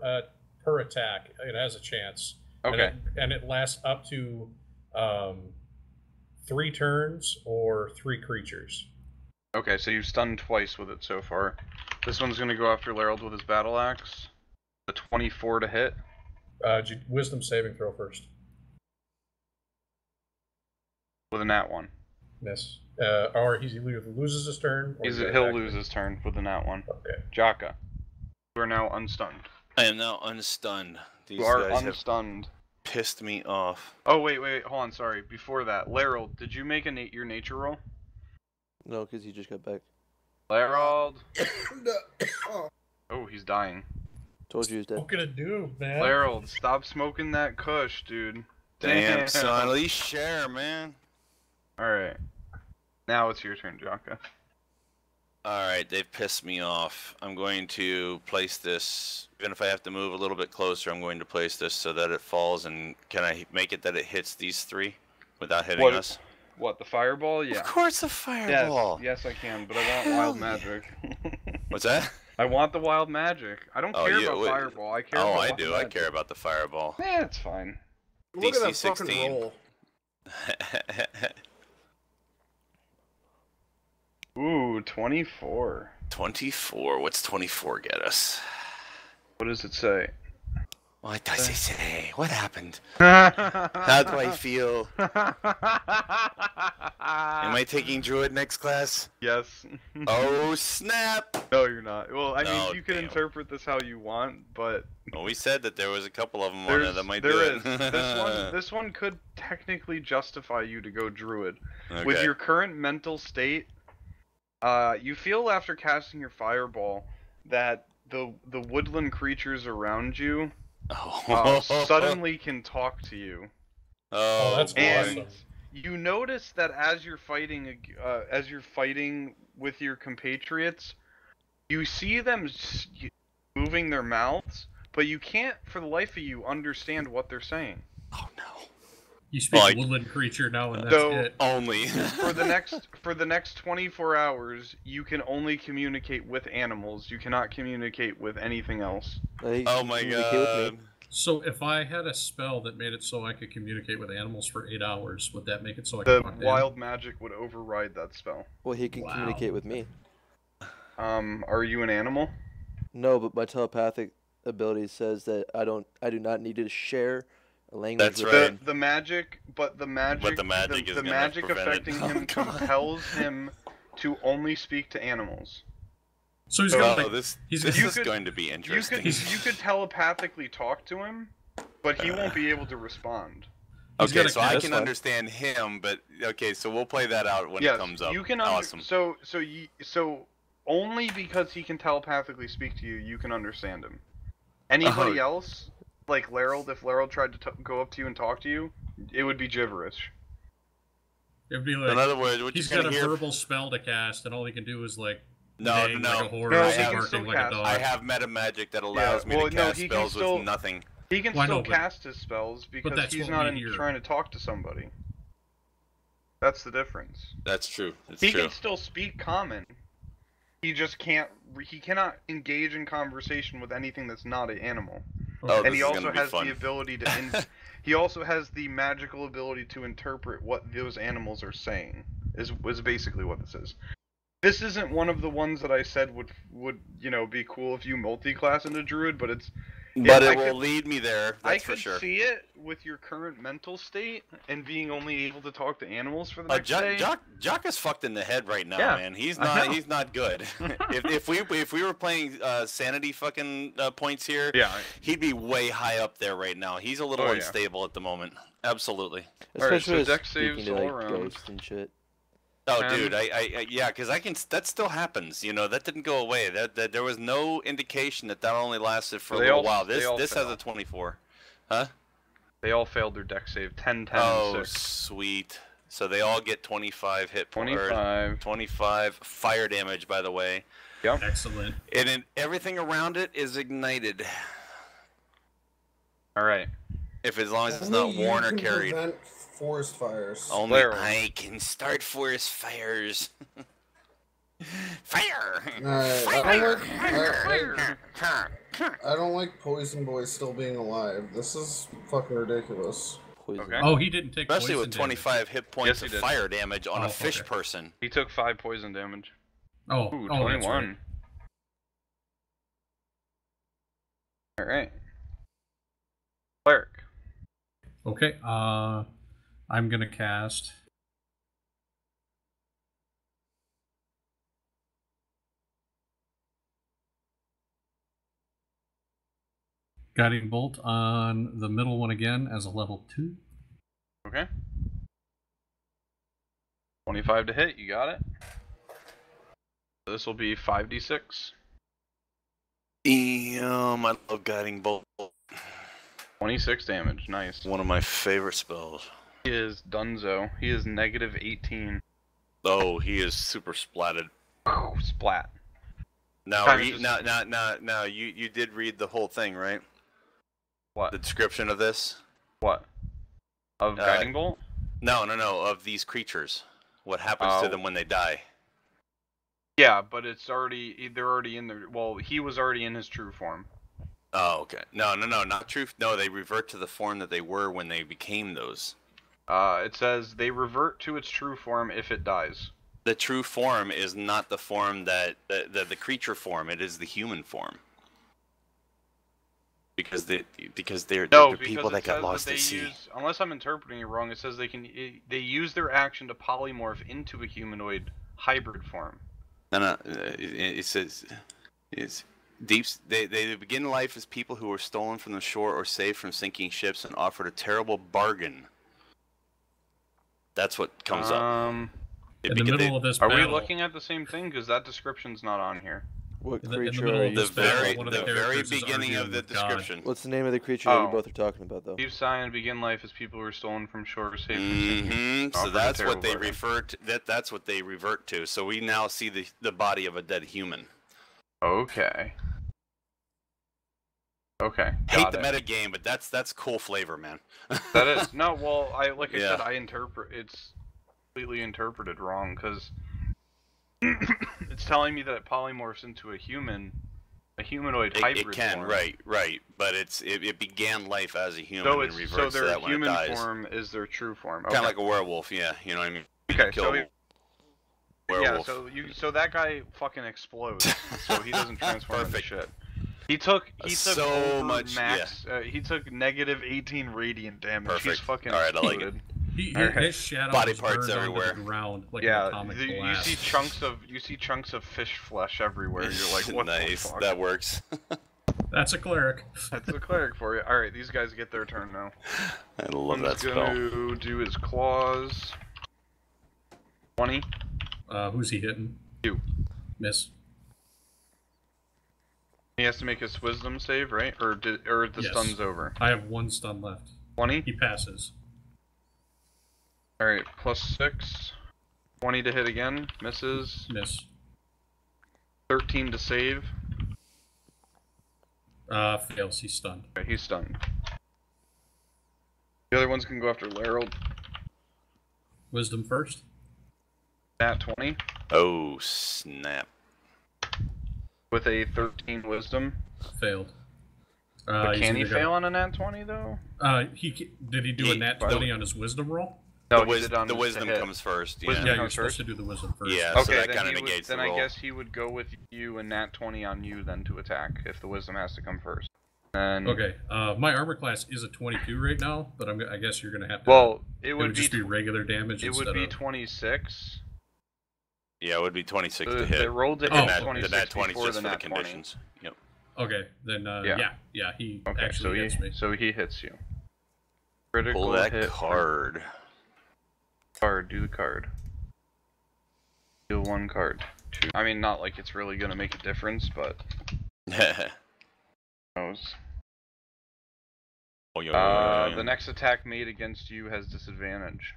attack. It has a chance. Okay. And it lasts up to 3 turns or 3 creatures. Okay, so you've stunned twice with it so far. This one's going to go after Larold with his battle axe. A 24 to hit. Wisdom saving throw first. With a nat 1. Miss. Or he either loses his turn or He'll lose his turn with a nat 1. Okay. Jaka, you are now unstunned. I am now unstunned. These You are guys have unstunned. pissed me off. Oh, wait, hold on, sorry. Before that, Larold, did you make your nature roll? No, because he just got back. Larold! Oh, he's dying. Told you he was dead. What can it do, man? Larold, stop smoking that kush, dude. Damn, son. At least share, man. Alright. Now it's your turn, Jaka. Alright, they've pissed me off. I'm going to place this, even if I have to move a little bit closer, I'm going to place this so that it falls, and can I make it that it hits these three without hitting us? What, the fireball? Yeah. Of course a fireball! Yes, I can, but I want wild magic. What's that? I want the wild magic. I don't care about fireball, I care about I do, I care about the fireball. Yeah, it's fine. Look at that DC fucking 16. roll. Ooh, 24. 24. What's 24 get us? What does it say? What does it say? What happened? How do I feel? Am I taking Druid next class? Yes. Oh, snap! No, you're not. Well, I mean, Oh, you can damn. interpret this how you want, but... Well, we said that there was a couple of them on there that might do there it. is. This one could technically justify you to go Druid. Okay. With your current mental state, you feel after casting your fireball that the woodland creatures around you suddenly can talk to you. Oh, that's And awesome. you notice that as you're fighting with your compatriots, you see them moving their mouths, but you can't, for the life of you, understand what they're saying. Oh no! You speak woodland creature now, and that's it. Only for the next 24 hours, you can only communicate with animals. You cannot communicate with anything else. Oh my god! So if I had a spell that made it so I could communicate with animals for 8 hours, would that make it so I could talk to wild magic would override that spell. Well, he can communicate with me. Are you an animal? No, but my telepathic ability says that I do not need to share a language. That's with right. him. The magic affecting him compels him to only speak to animals. So he's got this is going to be interesting. You could telepathically talk to him, but he won't be able to respond. Okay, so I can understand him, but okay, so we'll play that out when it comes up. You can awesome. So only because he can telepathically speak to you, you can understand him. Anybody else, like Larold, if Larold tried to go up to you and talk to you, it would be gibberish. It'd be like, in other words, what he's you're got a hear... verbal spell to cast, and all he can do is like no. like a horse, barking like a dog. I have meta magic that allows me to cast spells with nothing. He can still cast his spells because he's not trying to talk to somebody. That's the difference. That's true. He can still speak common. He just can't. He cannot engage in conversation with anything that's not an animal. Oh, and he also has the ability to. He also has the magical ability to interpret what those animals are saying. Is basically what this is. This isn't one of the ones that I said would be cool if you multi-class into Druid, but it's. But it will lead me there. That's for sure. I could see it with your current mental state and being only able to talk to animals for the next day. Jock is fucked in the head right now, man. He's not good. if we were playing sanity fucking points here, he'd be way high up there right now. He's a little unstable at the moment. Absolutely. Especially so deck saves all around. Ghosts and shit. Oh, dude, yeah, because that still happens. That didn't go away. That there was no indication that only lasted for a little while. This has a 24, huh? They all failed their deck save. 10, 10, oh, 6. Sweet. So they all get 25 hit points. 25 fire damage, by the way. Yep. Excellent. And then everything around it is ignited. All right. As long as it's not worn or carried. Forest fires. Only I can start forest fires. Fire! I don't like Poison Boy still being alive. This is fucking ridiculous. Okay. Oh, he didn't take especially poison with 25 hit points of fire damage on a fish okay. person. He took 5 poison damage. Oh, ooh, 21. Right. All right. Cleric. Okay. I'm gonna cast. Guiding Bolt on the middle one again as a level 2. Okay. 25 to hit, you got it. So this will be 5d6. Damn, I love Guiding Bolt. 26 damage. Nice. One of my favorite spells. He is Dunzo. He is negative 18. Oh, he is super splatted. Splat. Now, you did read the whole thing, right? What? The description of this? What? Of Guiding Bolt? No, of these creatures. What happens to them when they die? Yeah, but they're already in their, well, he was already in his true form. Oh, okay. No, not true. No, they revert to the form that they were when they became those. It says they revert to its true form if it dies. The true form is not the form that the creature form. It is the human form. Because they're people that got lost at sea. Unless I'm interpreting it wrong, it says they use their action to polymorph into a humanoid hybrid form. No, it says they begin life as people who were stolen from the shore or saved from sinking ships and offered a terrible bargain. That's what comes up. In the middle of this are battle, we looking at the same thing? Because that description's not on here. What creature are you? The very beginning of the description. What's the name of the creature that you both are talking about, though? Deep sigh and begin life as people who are stolen from shore or saved from sinking. So that's what they refer to. That's what they revert to. So we now see the body of a dead human. Okay. Okay. Hate the metagame, but that's cool flavor, man. That is well. I said, I interpret it's completely interpreted wrong because it's telling me that it polymorphs into a humanoid hybrid. It can, form. right. But it began life as a human and reverts so to their that when it dies. human form is their true form. Kind of like a werewolf, yeah. You know what I mean? Okay, werewolf. so that guy fucking explodes, so he doesn't transform into shit. He took so much max. Yeah. He took negative 18 radiant damage. Perfect. He's fucking I like it. His shadow body was parts burned everywhere. onto the ground like yeah, an atomic you blast. see chunks of fish flesh everywhere. You're like, what nice. the fuck? That works. That's a cleric. That's a cleric for you. All right, these guys get their turn now. I love that spell. One's gonna do his claws. 20. Who's he hitting? You. Miss. He has to make his wisdom save, right? Or the stun's over? I have one stun left. 20? He passes. Alright, +6. 20 to hit again. Misses. Miss. 13 to save. Fails. He's stunned. Okay, he's stunned. The other ones can go after Larold. Wisdom first. Nat 20. Oh, snap. With a 13 wisdom. Failed. But can he fail on a nat 20 though? Did he do a nat 20 on his wisdom roll? No, the wisdom comes first. Yeah, you're supposed to do the wisdom first. Yeah, okay, so that kind of negates the roll. Then I guess he would go with you and nat 20 on you then to attack if the wisdom has to come first. And okay, my armor class is a 22 right now, but I guess you're gonna have to. Well, it would just be regular damage. It would be 26. Yeah, it would be 26 to hit. They rolled to hit 26 the nat 20 before just the for nat the conditions. 20. Yep. Okay, then yeah, he actually hits me. So he hits you. Critical Pull that hit card. Do the card. Deal 1 card. 2. I mean, not like it's really gonna make a difference, but. Knows. The next attack made against you has disadvantage.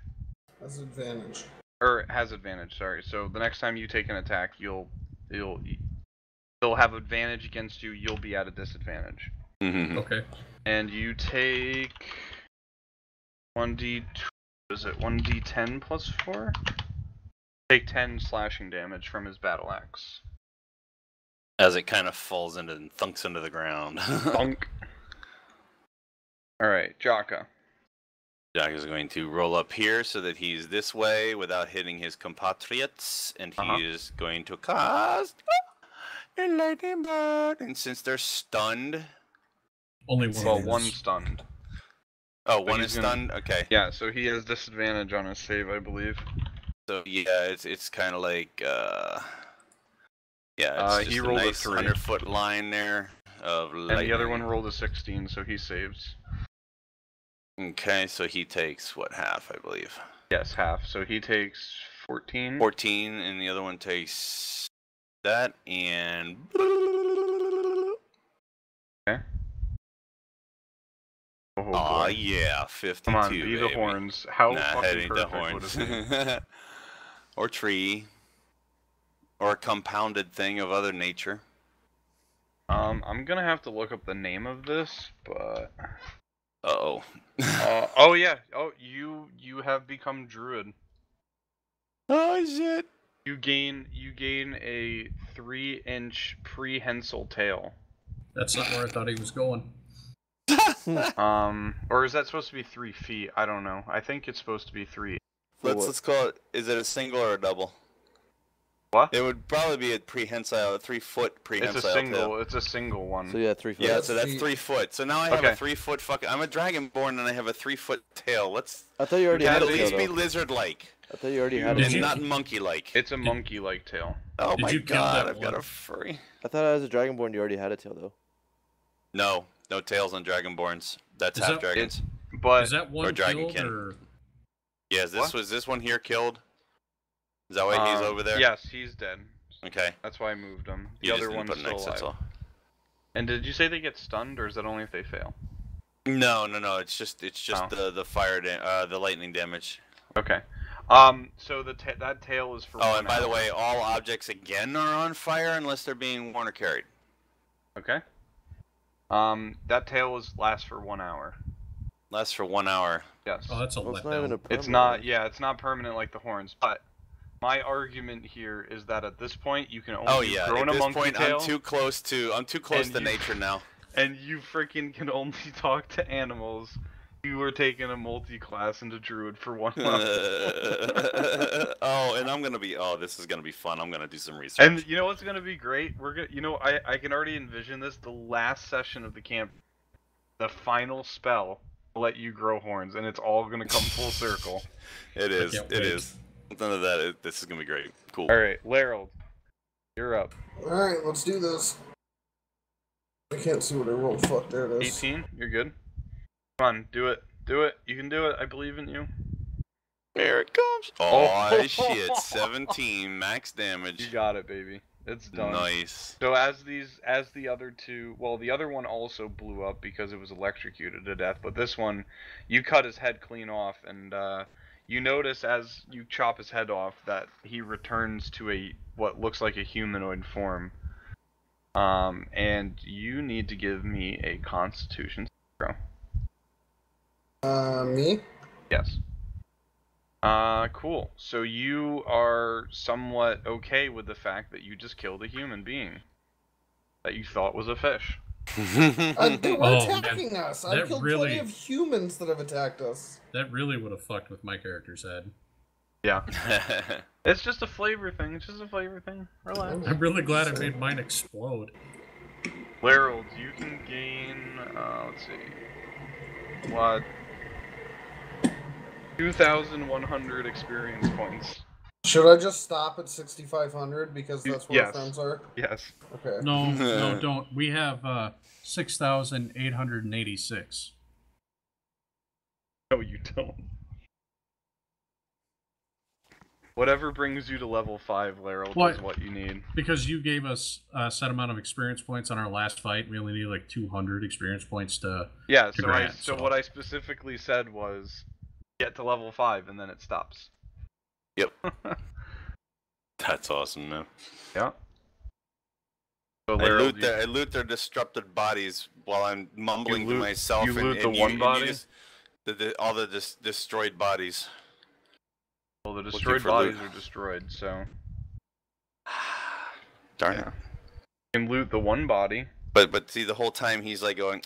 Has advantage. Or has advantage. Sorry. So the next time you take an attack, they'll have advantage against you. You'll be at a disadvantage. Mm-hmm. Okay. And you take 1d. Is it 1d10 plus 4? Take 10 slashing damage from his battle axe. As it kind of falls into and thunks into the ground. Thunk. Alright, Jaka. Jaka is going to roll up here so that he's this way without hitting his compatriots, and he is going to cast a lightning bolt. And since they're stunned, only one. Well, one stunned. Oh, one is stunned. Okay. Yeah, so he has disadvantage on his save, I believe. So yeah, it's kind of like yeah, it's he just rolled a nice a 3. 100-foot line there of lightning. And the other one rolled a 16, so he saves. Okay, so he takes what, half, I believe. Yes, half. So he takes 14. 14, and the other one takes that, and... Okay. Oh yeah, 52. Come on, be baby. the horns. How fucking the perfect would horns. it be? Or tree. Or a compounded thing of other nature. I'm gonna have to look up the name of this, but. Uh-oh. Oh yeah. Oh, you have become druid. Oh shit. You gain a 3-inch prehensile tail. That's not where I thought he was going. Or is that supposed to be 3 feet? I don't know. I think it's supposed to be 3. Let's call it. Is it a single or a double? What? It would probably be a prehensile, a 3-foot prehensile. It's a single. tail. It's a single one. So yeah, 3 foot. Yeah, so that's 3 foot. So now I have a 3-foot fucking. I'm a dragonborn and I have a 3-foot tail. Let's. I thought you already had at a tail. least be lizard-like. I thought you already had a And tail. not monkey-like. It's a monkey-like tail. Oh my god! I've one? got a furry. I thought as a dragonborn you already had a tail though. No tails on dragonborns. That's Is half that- dragons. But Is that one Or dragon killed kin. or? Yeah, was this one here killed? Is that why he's over there? Yes, he's dead. Okay. That's why I moved him. The You other just didn't one's put an still X, that's alive. all. And did you say they get stunned, or is that only if they fail? No. It's just the fire, the lightning damage. Okay. So that tail is for. Oh, 1 and by the hour. way, all objects again are on fire unless they're being worn or carried. Okay. That tail lasts for 1 hour. Lasts for 1 hour. Yes. Oh, that's a Well, it's not even a letdown. It's permanent not. one. Yeah, it's not permanent like the horns. But my argument here is that at this point you can only Oh yeah. grow At a this monkey point, tail, I'm too close to And nature now. and you freaking can only talk to animals. You were taking a multi-class into druid for 1 month. Oh, and I'm gonna be. Oh, this is gonna be fun. I'm gonna do some research. And you know what's gonna be great? We're gonna. You know, I can already envision this. The last session of the camp, the final spell will let you grow horns, and it's all gonna come full circle. It is. can't It wait. is. None of that. This is gonna be great. Cool. All right, Larold, you're up. Alright, let's do this. I can't see what I rolled. Fuck, there it is. 18. You're good. Come on, do it. Do it. You can do it. I believe in you. Here it comes. Oh shit! 17 max You damage. got it, baby. It's done. Nice. So as the other two, well, the other one also blew up because it was electrocuted to death, but this one, you cut his head clean off, and you notice as you chop his head off that he returns to what looks like a humanoid form. And you need to give me a Constitution throw. Me? Yes. Cool. So you are somewhat okay with the fact that you just killed a human being that you thought was a fish. They were Oh, attacking man. us. I've That killed really- plenty of humans that have attacked us. That really would have fucked with my character's head. Yeah. It's just a flavor thing. It's just a flavor thing. Relax. I'm really glad I made mine explode. Larold, you can gain, let's see. What? 2,100 experience points. Should I just stop at 6,500 because that's where Yes. our friends are? Yes. Okay. No, don't. We have 6,886. No, you don't. Whatever brings you to level 5, Larold, What? is what you need. Because you gave us a set amount of experience points on our last fight, we only need like 200 experience points to. Yeah, To so grant, so so- what I specifically said was get to level 5 and then it stops. Yep. That's awesome, man. Yeah. So I Larold, loot their disrupted bodies while I'm mumbling You to loot- myself. you loot the one body? All the destroyed bodies. well, the looking destroyed for bodies loot. are destroyed, so Darn yeah. it. You can loot the one body. But see, the whole time he's like going.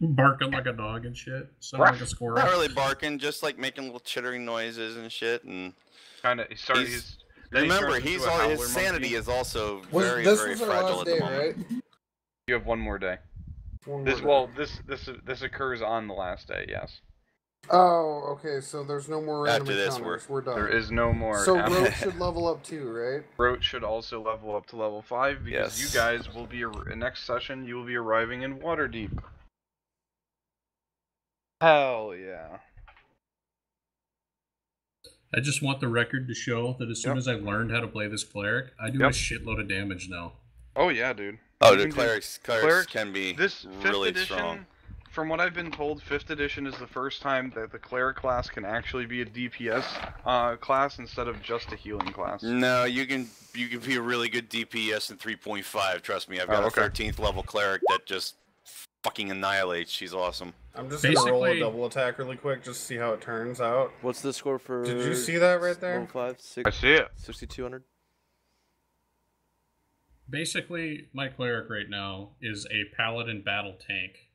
Barking like a dog and shit. Sounding like a squirrel. Not really barking, just like making little chittering noises and shit. And Kind of. remember, his sanity is also very, This very was our fragile last at day, the moment. right? You have one more day. One This more day. well, this occurs on the last day. Yes. Oh, okay, so there's no more random After this, encounters. We're done. There is no more. So after- Roach should level up too, right? Roach should also level up to level 5 because Yes. you guys will be next session. You will be arriving in Waterdeep. Hell yeah! I just want the record to show that as soon Yep. as I learned how to play this cleric, I do Yep. a shitload of damage now. Oh yeah, dude. Oh, the clerics can be really strong. From what I've been told, 5th edition is the first time that the cleric class can actually be a DPS class instead of just a healing class. No, you can be a really good DPS in 3.5. Trust me, I've got a 13th level cleric that just fucking annihilates. She's awesome. I'm just gonna roll a double attack really quick just to see how it turns out. What's the score for? Did you see that right there? Level 5, 6, I see it. 6,200. Basically, my cleric right now is a paladin battle tank.